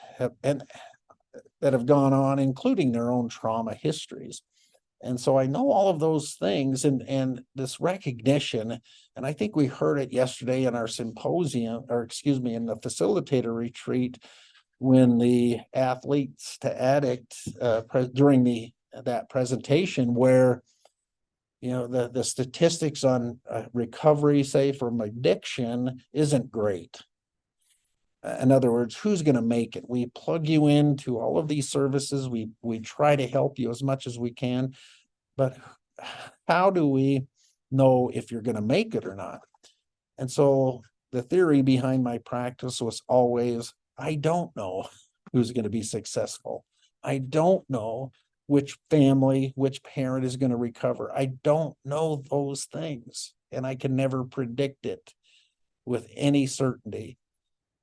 have gone on, including their own trauma histories. And so I know all of those things and this recognition, and I think we heard it yesterday in our symposium, or excuse me, in the facilitator retreat, when the athletes to addict during that presentation, where the statistics on recovery, say from addiction, isn't great. In other words, who's going to make it? We plug you into all of these services. We try to help you as much as we can, but how do we know if you're going to make it or not? And so the theory behind my practice was always, I don't know who's going to be successful. I don't know which family, which parent is going to recover. I don't know those things, and I can never predict it with any certainty.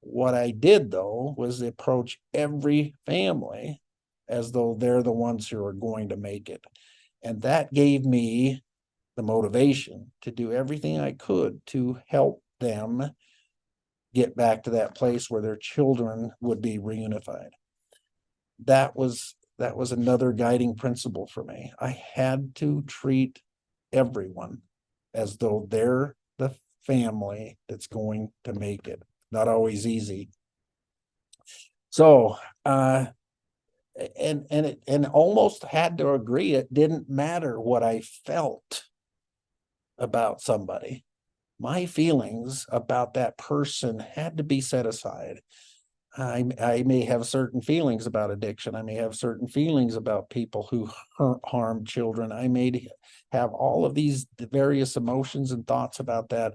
What I did, though, was approach every family as though they're the ones who are going to make it. And that gave me the motivation to do everything I could to help them get back to that place where their children would be reunified. That was another guiding principle for me. I had to treat everyone as though they're the family that's going to make it. Not always easy. So, and almost had to agree, it didn't matter what I felt about somebody. My feelings about that person had to be set aside. I may have certain feelings about addiction. I may have certain feelings about people who harm children. I may have all of these various emotions and thoughts about that,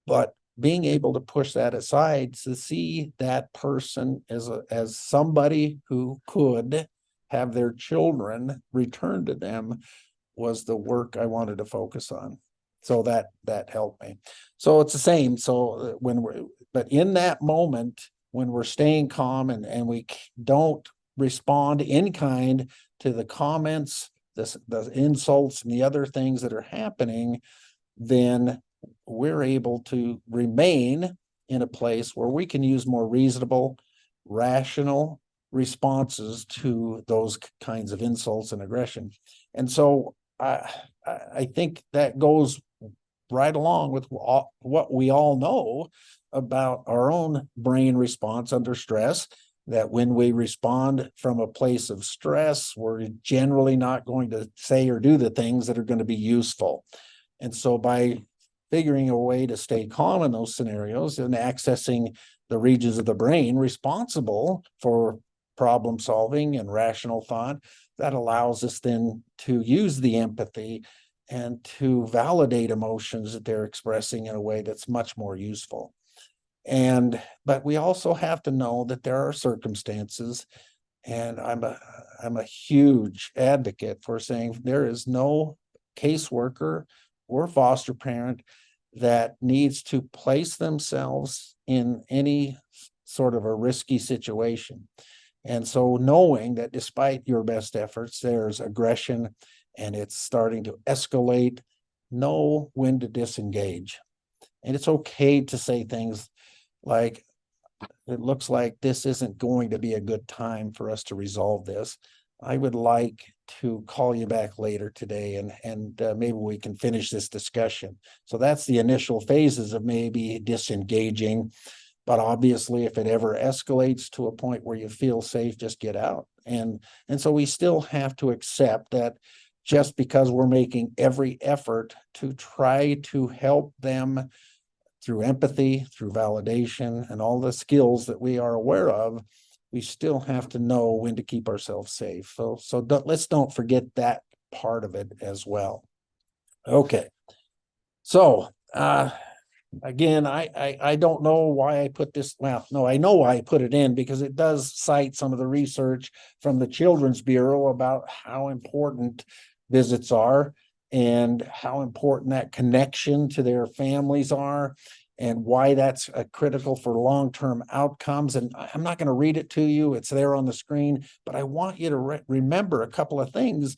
but being able to push that aside to see that person as somebody who could have their children returned to them was the work I wanted to focus on. So that helped me. So it's the same. So but in that moment, when we're staying calm and we don't respond in kind to the comments, the insults and the other things that are happening, then we're able to remain in a place where we can use more reasonable, rational responses to those kinds of insults and aggression. And so I think that goes right along with what we all know about our own brain response under stress, that when we respond from a place of stress, we're generally not going to say or do the things that are going to be useful. And so by figuring a way to stay calm in those scenarios and accessing the regions of the brain responsible for problem solving and rational thought, that allows us then to use the empathy and to validate emotions that they're expressing in a way that's much more useful. But we also have to know that there are circumstances, and I'm a huge advocate for saying there is no caseworker or foster parent that needs to place themselves in any sort of a risky situation. And so knowing that despite your best efforts, there's aggression and it's starting to escalate, know when to disengage. And it's okay to say things like, it looks like this isn't going to be a good time for us to resolve this. I would like to call you back later today and maybe we can finish this discussion. So that's the initial phases of maybe disengaging. But obviously, if it ever escalates to a point where you feel safe, just get out. And so we still have to accept that just because we're making every effort to try to help them through empathy, through validation, and all the skills that we are aware of, we still have to know when to keep ourselves safe. So let's don't forget that part of it as well. Okay. So, again, I don't know why I put this. Well, no, I know why I put it in, because it does cite some of the research from the Children's Bureau about how important visits are and how important that connection to their families are and why that's critical for long-term outcomes. And I'm not going to read it to you. It's there on the screen, but I want you to remember a couple of things,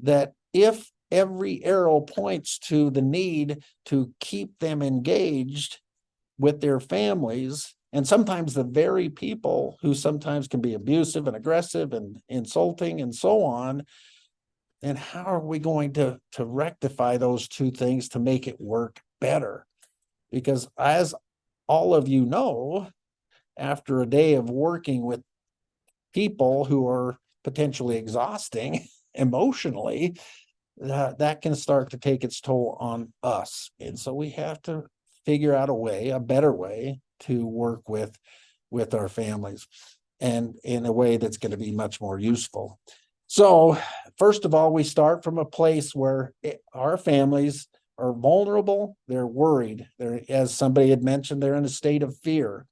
that if every arrow points to the need to keep them engaged with their families, and sometimes the very people who sometimes can be abusive and aggressive and insulting and so on, then how are we going to rectify those two things to make it work better? Because as all of you know, after a day of working with people who are potentially exhausting emotionally, that can start to take its toll on us. And so we have to figure out a better way to work with our families, and in a way that's going to be much more useful. So first of all, we start from a place where our families are vulnerable, they're worried. As somebody had mentioned, they're in a state of fear,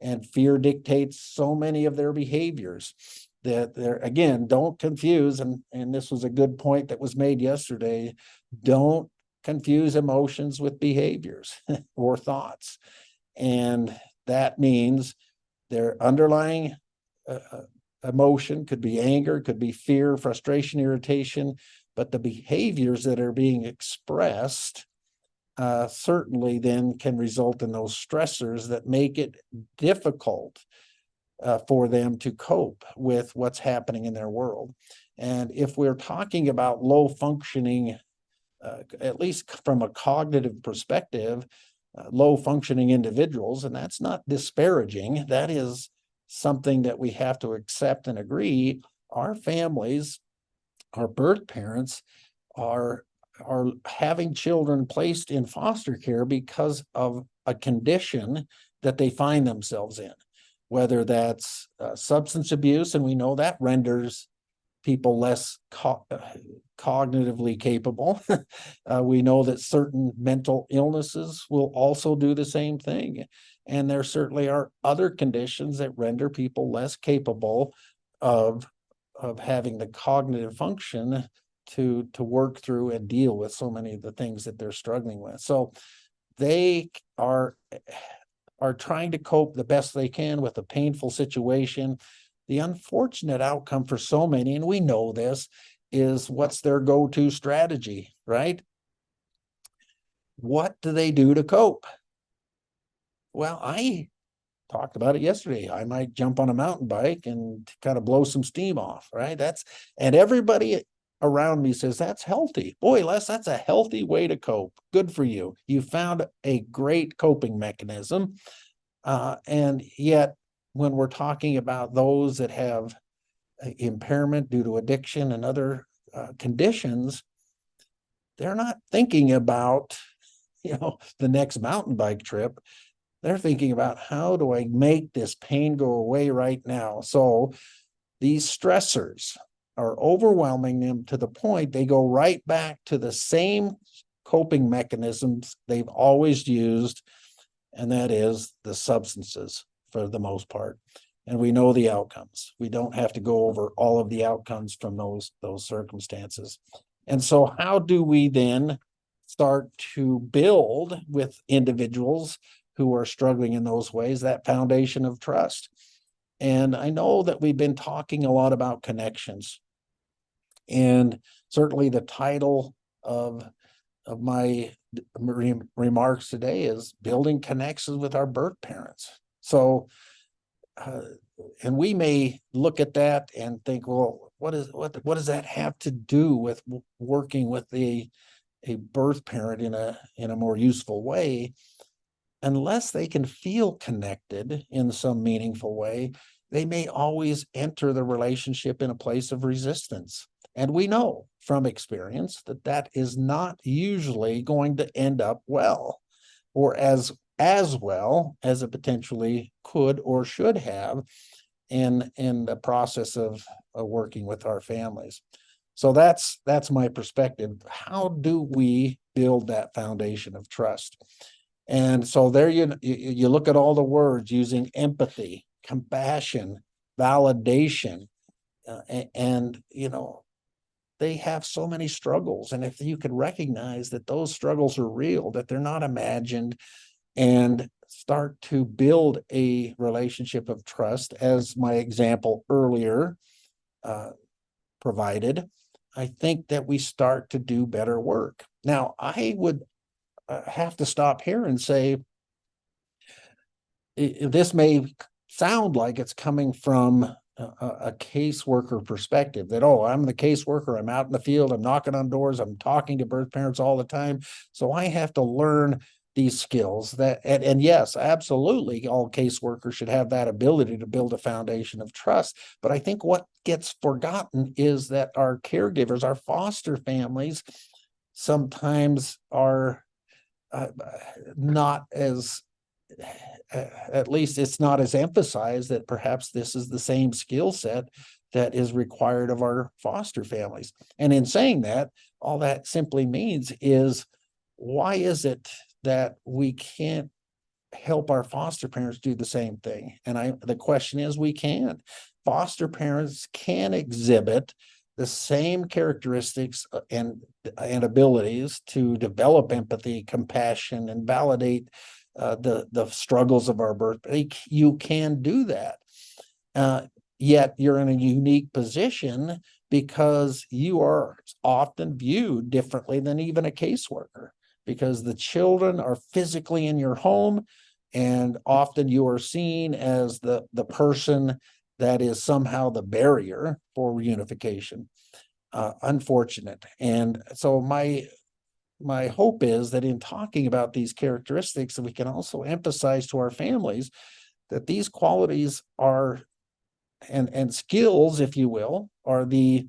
and fear dictates so many of their behaviors. That they're, again, don't confuse, and this was a good point that was made yesterday, don't confuse emotions with behaviors or thoughts. And that means their underlying emotion could be anger, could be fear, frustration, irritation, but the behaviors that are being expressed certainly then can result in those stressors that make it difficult for them to cope with what's happening in their world. And if we're talking about low functioning, at least from a cognitive perspective, low functioning individuals, and that's not disparaging, that is something that we have to accept and agree. Our families, our birth parents are having children placed in foster care because of a condition that they find themselves in, whether that's substance abuse, and we know that renders people less cognitively capable. We know that certain mental illnesses will also do the same thing. And there certainly are other conditions that render people less capable of having the cognitive function to work through and deal with so many of the things that they're struggling with. So they are trying to cope the best they can with a painful situation. The unfortunate outcome for so many, and we know this, is what's their go-to strategy, right? What do they do to cope? Well, I talked about it yesterday. I might jump on a mountain bike and kind of blow some steam off, right? And everybody around me says, that's healthy. Boy, Les, that's a healthy way to cope. Good for you. You found a great coping mechanism. And yet, when we're talking about those that have impairment due to addiction and other conditions, they're not thinking about, the next mountain bike trip. They're thinking about, how do I make this pain go away right now? So these stressors are overwhelming them to the point they go right back to the same coping mechanisms they've always used, and that is the substances for the most part. And we know the outcomes. We don't have to go over all of the outcomes from those circumstances. And so how do we then start to build with individuals who are struggling in those ways, that foundation of trust? And I know that we've been talking a lot about connections. And certainly the title of my remarks today is building connections with our birth parents. So, and we may look at that and think, well, what does that have to do with working with a birth parent in a more useful way? Unless they can feel connected in some meaningful way, they may always enter the relationship in a place of resistance. And we know from experience that that is not usually going to end up well, or as well as it potentially could or should have in the process of working with our families. So that's my perspective. How do we build that foundation of trust? And so there you look at all the words using empathy, compassion, validation, and they have so many struggles. And if you could recognize that those struggles are real, that they're not imagined, and start to build a relationship of trust, as my example earlier provided, I think that we start to do better work. Now, I would have to stop here and say, this may sound like it's coming from a caseworker perspective, that, oh, I'm the caseworker, I'm out in the field, I'm knocking on doors, I'm talking to birth parents all the time, so I have to learn these skills. That and yes, absolutely, all caseworkers should have that ability to build a foundation of trust. But I think what gets forgotten is that our caregivers, our foster families, sometimes are not as, at least it's not as emphasized, that perhaps this is the same skill set that is required of our foster families. And in saying that, all that simply means is, why is it that we can't help our foster parents do the same thing? And the question is, we can. Foster parents can exhibit the same characteristics and abilities to develop empathy, compassion, and validate the struggles of our birth. You can do that. Yet you're in a unique position because you are often viewed differently than even a caseworker, because the children are physically in your home, and often you are seen as the person that is somehow the barrier for reunification. Unfortunate. And so my hope is that in talking about these characteristics, that we can also emphasize to our families that these qualities are, and skills, if you will, are the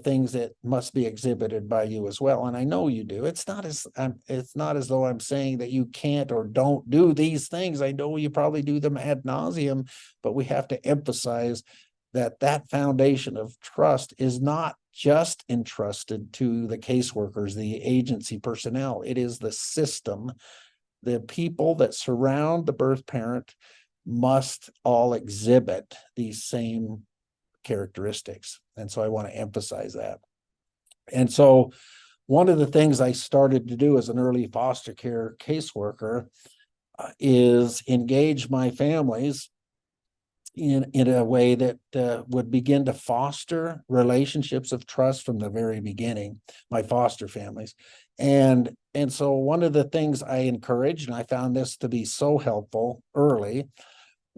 things that must be exhibited by you as well. And I know you do. It's not as though I'm saying that you can't or don't do these things. I know you probably do them ad nauseum, but we have to emphasize that foundation of trust is not just entrusted to the caseworkers, the agency personnel. It is the system. The people that surround the birth parent must all exhibit these same characteristics. And so I want to emphasize that. And so one of the things I started to do as an early foster care caseworker is engage my families in a way that would begin to foster relationships of trust from the very beginning, my foster families. And so one of the things I encouraged, and I found this to be so helpful early,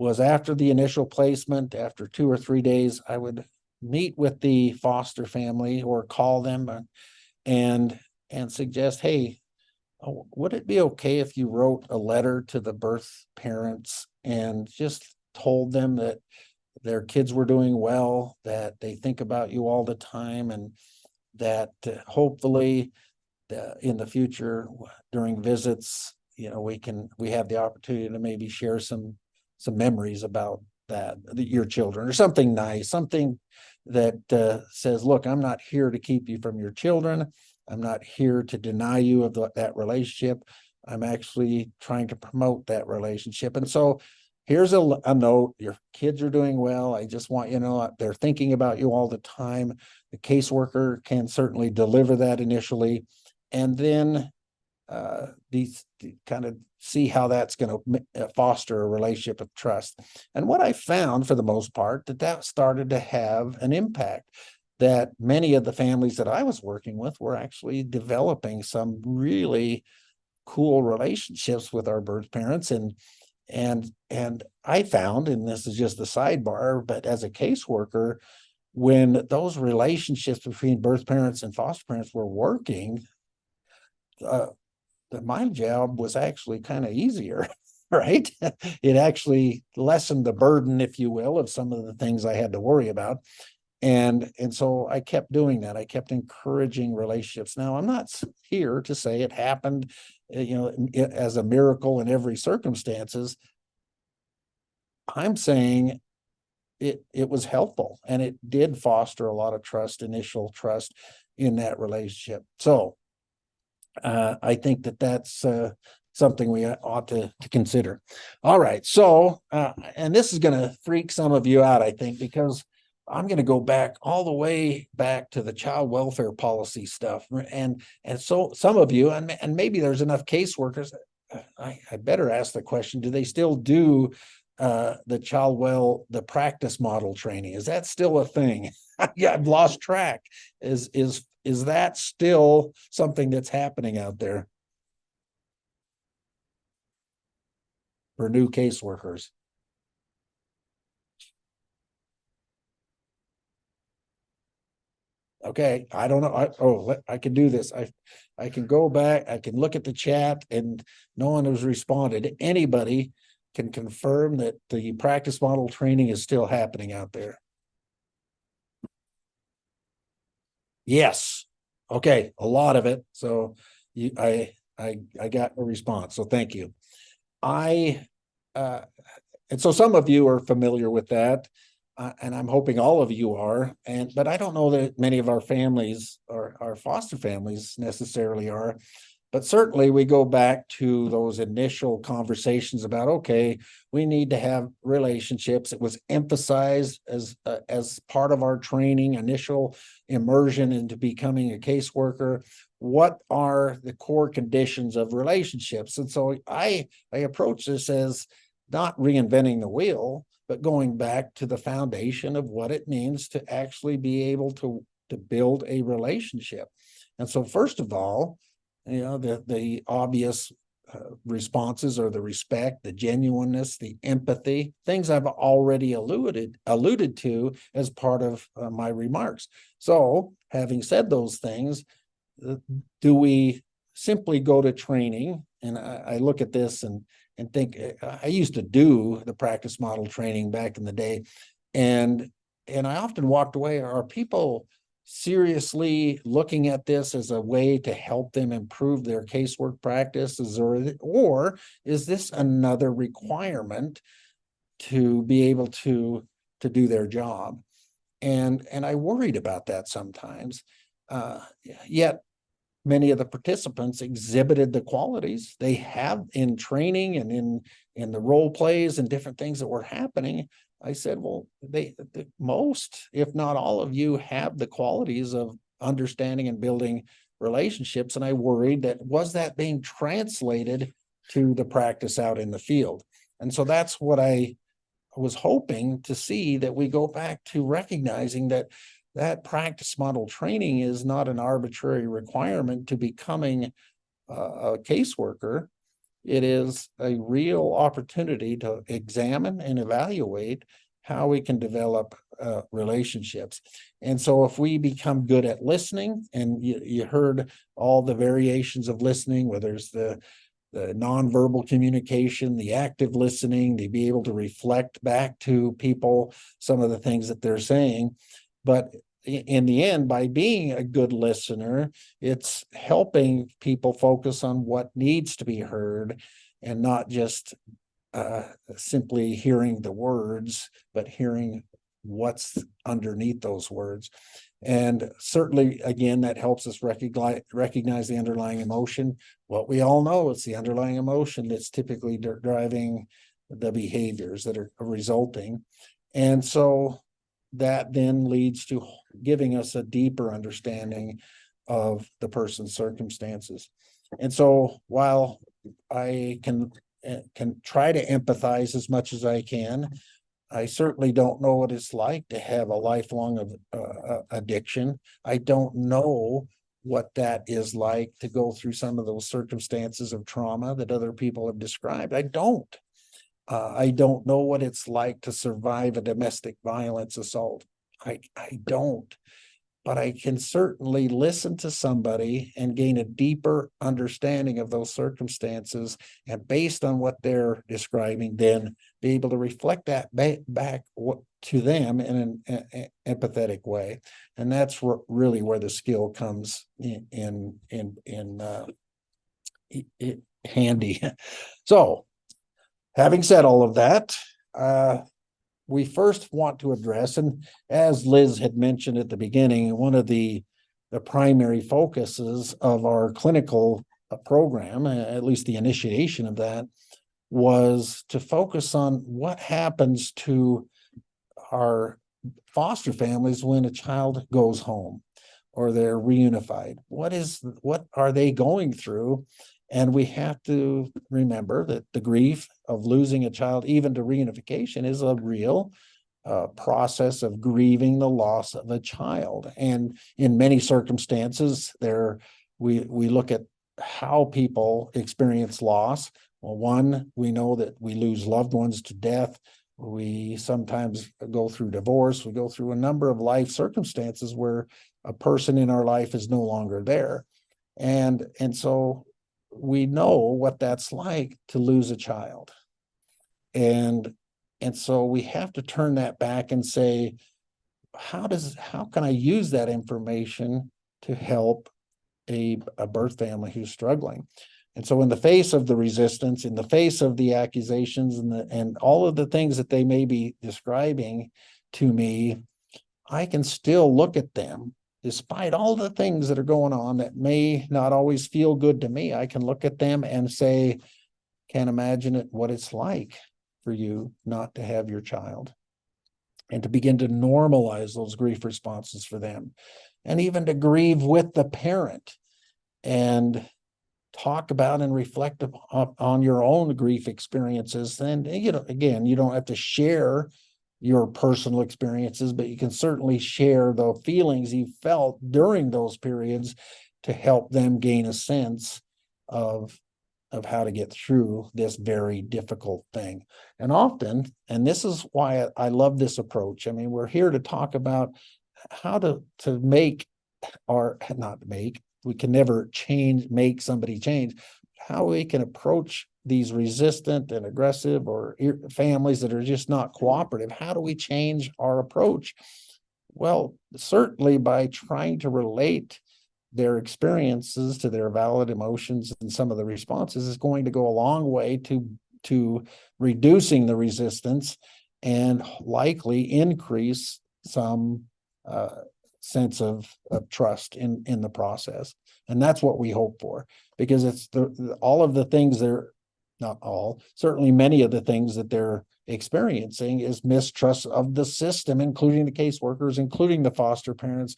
was after the initial placement, after 2 or 3 days, I would meet with the foster family or call them and suggest, hey, would it be okay if you wrote a letter to the birth parents and just told them that their kids were doing well, that they think about you all the time, and that hopefully in the future during visits, we have the opportunity to maybe share some memories about your children, or something nice, something that says, look, I'm not here to keep you from your children. I'm not here to deny you of that relationship. I'm actually trying to promote that relationship. And so here's a note. Your kids are doing well. I just want you to know they're thinking about you all the time. The caseworker can certainly deliver that initially, and then these kind of see how that's going to foster a relationship of trust. And what I found, for the most part, that started to have an impact, that many of the families that I was working with were actually developing some really cool relationships with our birth parents. And I found, and this is just a sidebar, but as a caseworker, when those relationships between birth parents and foster parents were working, my job was actually kind of easier, right? It actually lessened the burden, if you will, of some of the things I had to worry about. And so I kept doing that. I kept encouraging relationships. Now, I'm not here to say it happened, as a miracle in every circumstances. I'm saying it was helpful, and it did foster a lot of trust, initial trust in that relationship. So I think that's something we ought to consider. All right. So, and this is going to freak some of you out, I think, because I'm going to go back all the way back to the child welfare policy stuff. And so some of you, and maybe there's enough caseworkers, I better ask the question, do they still do the practice model training? Is that still a thing? Yeah, I've lost track. Is that still something that's happening out there for new caseworkers? Okay, I don't know. I can do this. I can go back. I can look at the chat, and no one has responded. Anybody can confirm that the practice model training is still happening out there? Yes. Okay, a lot of it. So I got a response. So thank you. And so some of you are familiar with that, and I'm hoping all of you are. But I don't know that many of our families or our foster families necessarily are. But certainly we go back to those initial conversations about, okay, we need to have relationships. It was emphasized as part of our training, initial immersion into becoming a caseworker. What are the core conditions of relationships? And so I approach this as not reinventing the wheel, but going back to the foundation of what it means to actually be able to build a relationship. And so first of all, the obvious responses are the respect, the genuineness, the empathy, things I've already alluded to as part of my remarks. So having said those things, do we simply go to training? And I look at this and think, I used to do the practice model training back in the day, and I often walked away. Are people seriously looking at this as a way to help them improve their casework practices, or is this another requirement to be able to do their job? And I worried about that sometimes. Yet many of the participants exhibited the qualities they have in training and in the role plays and different things that were happening. I said, well, most, if not all of you, have the qualities of understanding and building relationships. And I worried that was that being translated to the practice out in the field. And so that's what I was hoping to see, that we go back to recognizing that practice model training is not an arbitrary requirement to becoming a caseworker, it is a real opportunity to examine and evaluate how we can develop relationships. And so if we become good at listening, and you heard all the variations of listening, whether it's the nonverbal communication, the active listening, to be able to reflect back to people some of the things that they're saying. But in the end, by being a good listener, it's helping people focus on what needs to be heard and not just simply hearing the words, but hearing what's underneath those words. And certainly, again, that helps us recognize the underlying emotion. What we all know, it's the underlying emotion that's typically driving the behaviors that are resulting. And so that then leads to giving us a deeper understanding of the person's circumstances. And so while I can try to empathize as much as I can, I certainly don't know what it's like to have a lifelong addiction. I don't know what that is like to go through some of those circumstances of trauma that other people have described. I don't know what it's like to survive a domestic violence assault. I don't. But I can certainly listen to somebody and gain a deeper understanding of those circumstances, and based on what they're describing, then be able to reflect that back to them in an empathetic way. And that's really where the skill comes in handy. So, having said all of that, we first want to address, and as Liz had mentioned at the beginning, one of the primary focuses of our clinical program, at least the initiation of that, was to focus on what happens to our foster families when a child goes home or they're reunified. What are they going through? And we have to remember that the grief of losing a child, even to reunification, is a real process of grieving the loss of a child. And in many circumstances, we look at how people experience loss. Well, one, we know that we lose loved ones to death. We sometimes go through divorce. We go through a number of life circumstances where a person in our life is no longer there. And so we know what that's like to lose a child. And so we have to turn that back and say, how can I use that information to help a birth family who's struggling? And so in the face of the resistance, in the face of the accusations and all of the things that they may be describing to me, I can still look at them. Despite all the things that are going on that may not always feel good to me, I can look at them and say, can't imagine what it's like for you not to have your child. And to begin to normalize those grief responses for them. And even to grieve with the parent and talk about and reflect on your own grief experiences. And, again, you don't have to share your personal experiences, but you can certainly share the feelings you felt during those periods to help them gain a sense of how to get through this very difficult thing. And often, and this is why I love this approach. I mean, we're here to talk about how to make, or not make, we can never make somebody change, how we can approach these resistant and aggressive or families that are just not cooperative. How do we change our approach? Well, certainly by trying to relate their experiences to their valid emotions, and some of the responses is going to go a long way to reducing the resistance and likely increase some sense of trust in the process. And that's what we hope for, because it's all of the things not all, certainly many of the things that they're experiencing is mistrust of the system, including the caseworkers, including the foster parents.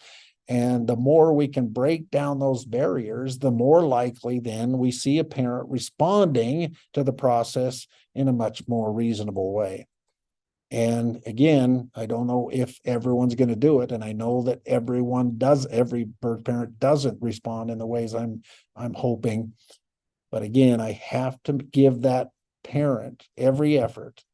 And the more we can break down those barriers, the more likely then we see a parent responding to the process in a much more reasonable way. And again, I don't know if everyone's going to do it. And I know that every birth parent doesn't respond in the ways I'm hoping. But again, I have to give that parent every effort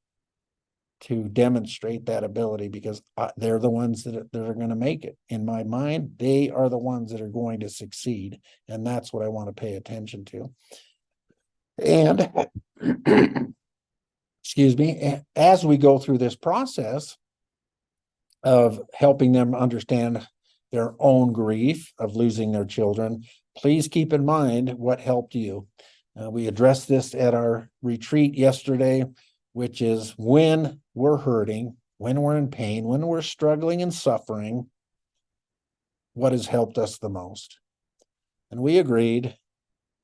to demonstrate that ability, because they're the ones that are going to make it. In my mind, they are the ones that are going to succeed. And that's what I want to pay attention to. And excuse me, as we go through this process of helping them understand their own grief of losing their children, please keep in mind what helped you. We addressed this at our retreat yesterday, which is when we're hurting, when we're in pain, when we're struggling and suffering, what has helped us the most? And we agreed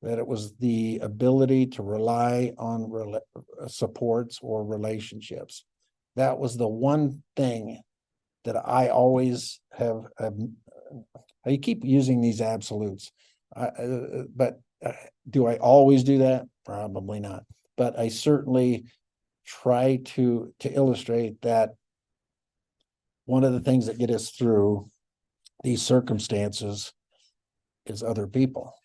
that it was the ability to rely on supports or relationships. That was the one thing that I always have. I keep using these absolutes, but do I always do that? Probably not. But I certainly try to illustrate that one of the things that get us through these circumstances is other people.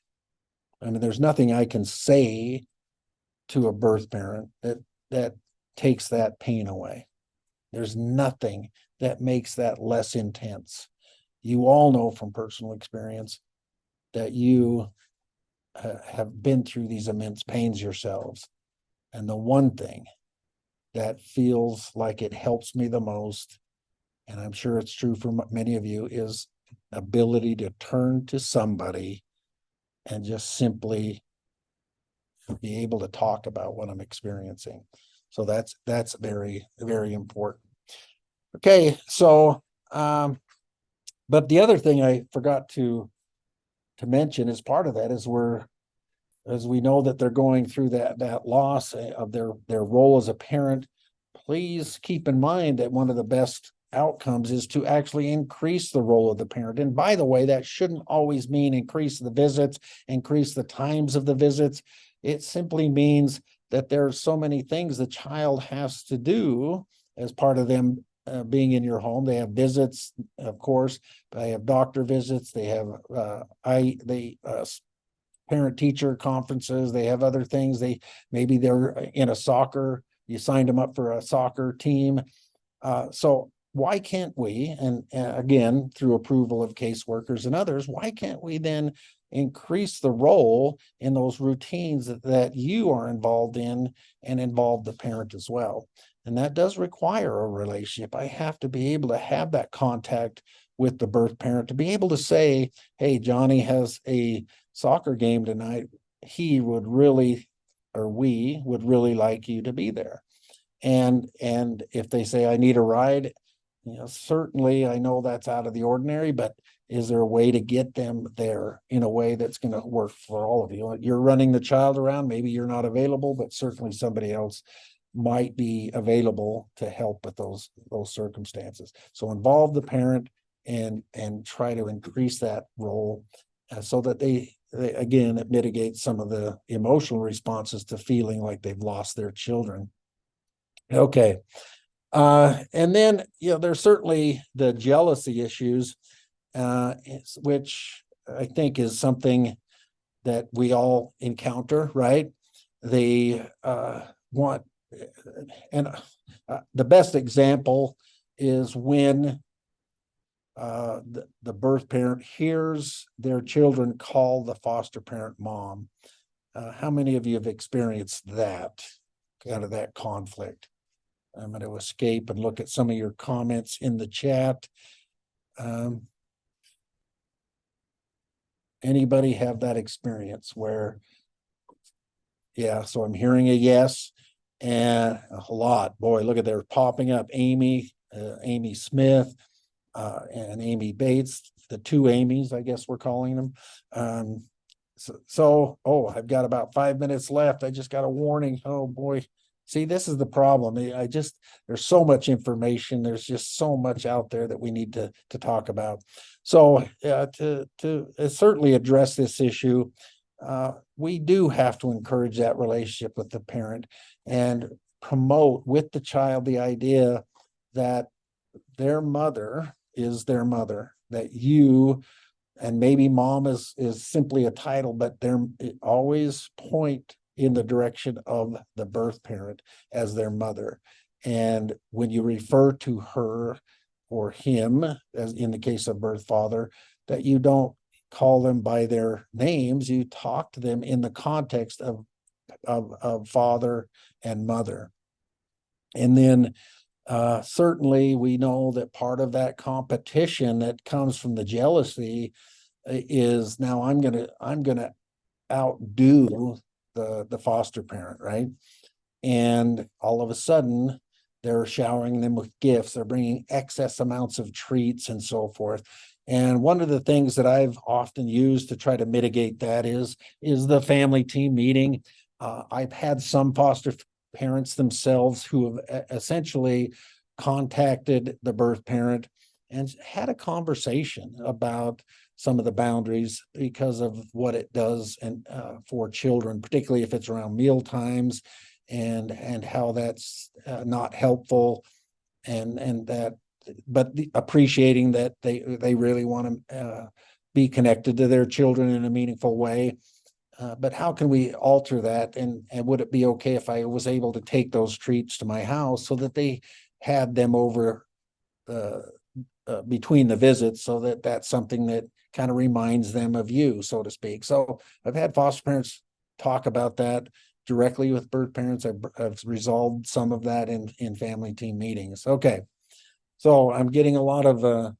I mean, there's nothing I can say to a birth parent that takes that pain away. There's nothing that makes that less intense. You all know from personal experience that you have been through these immense pains yourselves. And the one thing that feels like it helps me the most, and I'm sure it's true for many of you, is ability to turn to somebody and just simply be able to talk about what I'm experiencing. So that's very, very important. Okay, so but the other thing I forgot to mention as part of that is as we know that they're going through that loss of their role as a parent, please keep in mind that one of the best outcomes is to actually increase the role of the parent. And by the way, that shouldn't always mean increase the visits, increase the times of the visits. It simply means that there are so many things the child has to do as part of them being in your home. They have visits, of course. They have doctor visits. They have parent-teacher conferences. They have other things. Maybe they're in a soccer. You signed them up for a soccer team. So why can't we, and again, through approval of caseworkers and others, why can't we then increase the role in those routines that you are involved in and involve the parent as well? And that does require a relationship. I have to be able to have that contact with the birth parent to be able to say, hey, Johnny has a soccer game tonight. He would really, or we would really like you to be there. And if they say, I need a ride, certainly I know that's out of the ordinary, but is there a way to get them there in a way that's going to work for all of you? You're running the child around, maybe you're not available, but certainly somebody else might be available to help with those circumstances. So involve the parent and try to increase that role so that they again, it mitigates some of the emotional responses to feeling like they've lost their children. Okay. And then, there's certainly the jealousy issues, which I think is something that we all encounter, right? They want, and the best example is when the birth parent hears their children call the foster parent mom. How many of you have experienced that, kind of that conflict? I'm going to escape and look at some of your comments in the chat. Anybody have that experience where, yeah, so I'm hearing a yes and a lot. Boy, look at they're popping up. Amy Smith, and Amy Bates, the two Amy's, I guess we're calling them. I've got about 5 minutes left. I just got a warning. Oh boy. See, this is the problem. There's so much information. There's just so much out there that we need to talk about. So to certainly address this issue, we do have to encourage that relationship with the parent and promote with the child the idea that their mother is their mother, that you and maybe mom is simply a title, but they're always point in the direction of the birth parent as their mother. And when you refer to her or him, as in the case of birth father, that you don't call them by their names, you talk to them in the context of father and mother. And then certainly we know that part of that competition that comes from the jealousy is, now I'm gonna outdo the foster parent, right? And all of a sudden they're showering them with gifts, they're bringing excess amounts of treats and so forth. And one of the things that I've often used to try to mitigate that is the family team meeting. I've had some foster parents themselves who have essentially contacted the birth parent and had a conversation about some of the boundaries because of what it does and for children, particularly if it's around meal times, and how that's not helpful, and that, but appreciating that they really want to be connected to their children in a meaningful way. But how can we alter that? And would it be okay if I was able to take those treats to my house so that they had them over between the visits, so that that's something that kind of reminds them of you, so to speak. So I've had foster parents talk about that directly with birth parents. I've resolved some of that in family team meetings. Okay, so I'm getting a lot of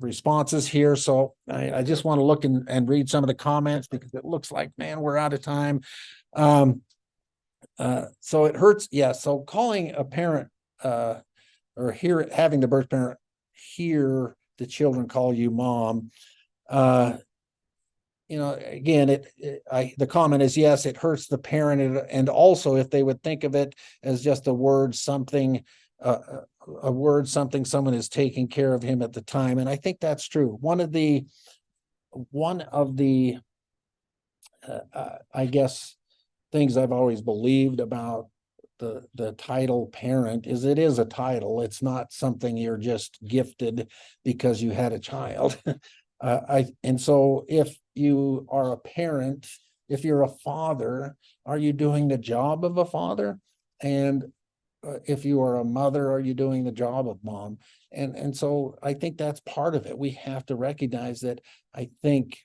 responses here. So I just want to look and read some of the comments, because it looks like, man, we're out of time. So it hurts. Yeah. So calling a parent or having the birth parent hear the children call you mom, again, the comment is, yes, it hurts the parent. And also if they would think of it as just a word, something, someone is taking care of him at the time. And I think that's true. One of the I guess things I've always believed about the title parent is it is a title. It's not something you're just gifted because you had a child. And so if you are a parent, if you're a father, are you doing the job of a father? And if you are a mother, are you doing the job of mom? And so I think that's part of it. We have to recognize that. I think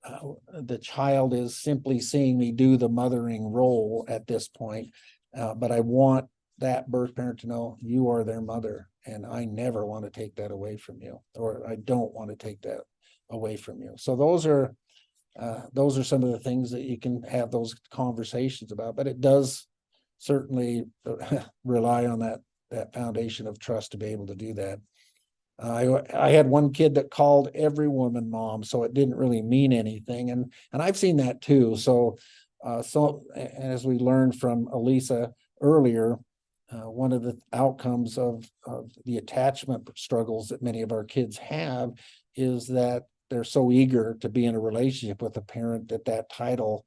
the child is simply seeing me do the mothering role at this point, but I want that birth parent to know you are their mother, and I never want to take that away from you, or I don't want to take that away from you. So those are some of the things that you can have those conversations about, but it does certainly rely on that foundation of trust to be able to do that. I had one kid that called every woman mom, so it didn't really mean anything, and I've seen that too. So as we learned from Alisa earlier, one of the outcomes of the attachment struggles that many of our kids have is that they're so eager to be in a relationship with a parent that title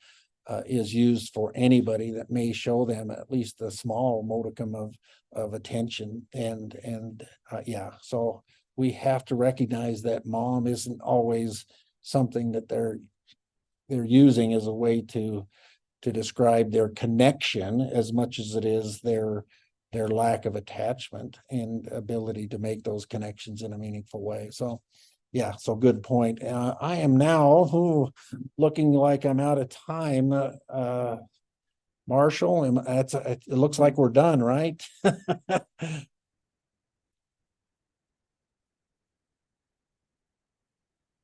is used for anybody that may show them at least a small modicum of attention. And yeah, so we have to recognize that mom isn't always something that they're using as a way to describe their connection as much as it is their lack of attachment and ability to make those connections in a meaningful way. So yeah, so good point. I am now looking like I'm out of time. Marshall, it looks like we're done, right?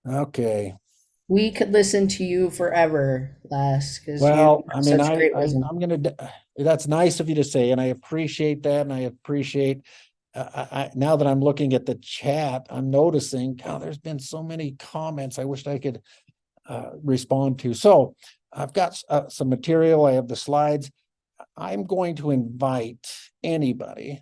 Okay. We could listen to you forever, Les, because Well, you have such great wisdom. I'm gonna. That's nice of you to say, and I appreciate that, and I appreciate. Now that I'm looking at the chat, I'm noticing, God, there's been so many comments I wished I could respond to. So I've got some material. I have the slides. I'm going to invite anybody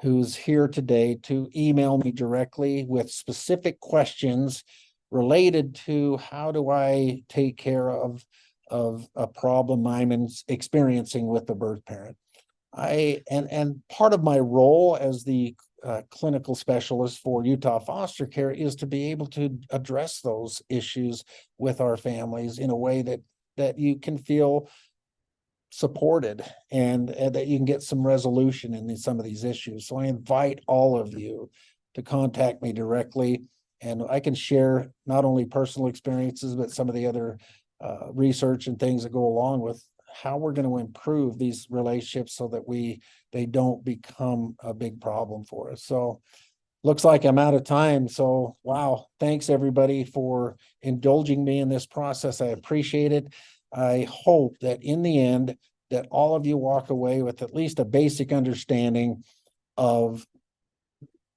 who's here today to email me directly with specific questions related to how do I take care of a problem I'm experiencing with the birth parent. And part of my role as the clinical specialist for Utah foster care is to be able to address those issues with our families in a way that you can feel supported and that you can get some resolution in some of these issues. So I invite all of you to contact me directly, and I can share not only personal experiences, but some of the other research and things that go along with how we're going to improve these relationships so that they don't become a big problem for us. So looks like I'm out of time. So, wow. Thanks everybody for indulging me in this process. I appreciate it. I hope that in the end that all of you walk away with at least a basic understanding of,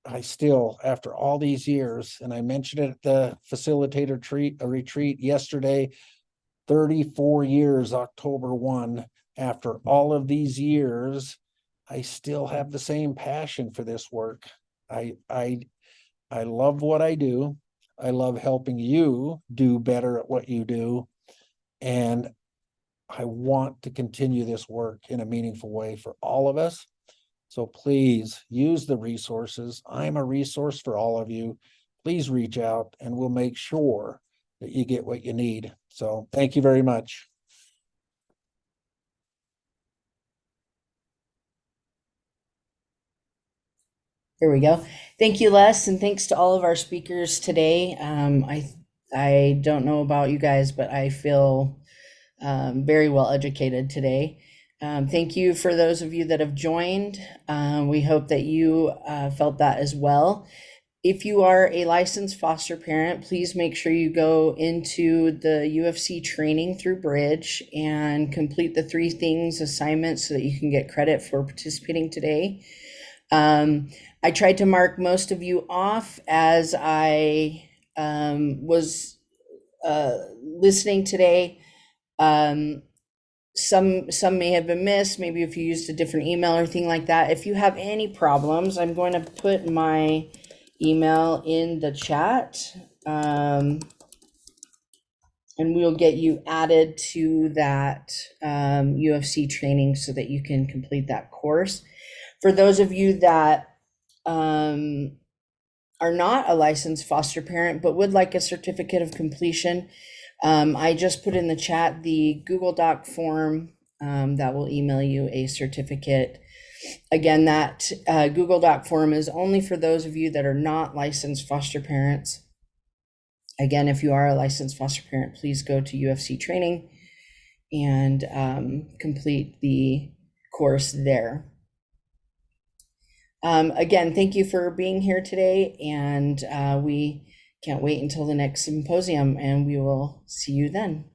I still, after all these years, and I mentioned it at the facilitator retreat yesterday, 34 years, October 1, after all of these years, I still have the same passion for this work. I love what I do. I love helping you do better at what you do. And I want to continue this work in a meaningful way for all of us. So please use the resources. I'm a resource for all of you. Please reach out and we'll make sure that you get what you need. So thank you very much. There we go. Thank you, Les, and thanks to all of our speakers today. I don't know about you guys, but I feel very well educated today. Thank you for those of you that have joined. We hope that you felt that as well. If you are a licensed foster parent, please make sure you go into the UFC training through Bridge and complete the 3 things assignment so that you can get credit for participating today. I tried to mark most of you off as I was listening today. Some may have been missed. Maybe if you used a different email or thing like that. If you have any problems, I'm going to put my email in the chat, and we'll get you added to that UFC training so that you can complete that course. For those of you that are not a licensed foster parent but would like a certificate of completion, I just put in the chat the Google Doc form that will email you a certificate. Again, that Google Doc form is only for those of you that are not licensed foster parents. Again, if you are a licensed foster parent, please go to UFC training and complete the course there. Again, thank you for being here today, and we can't wait until the next symposium, and we will see you then.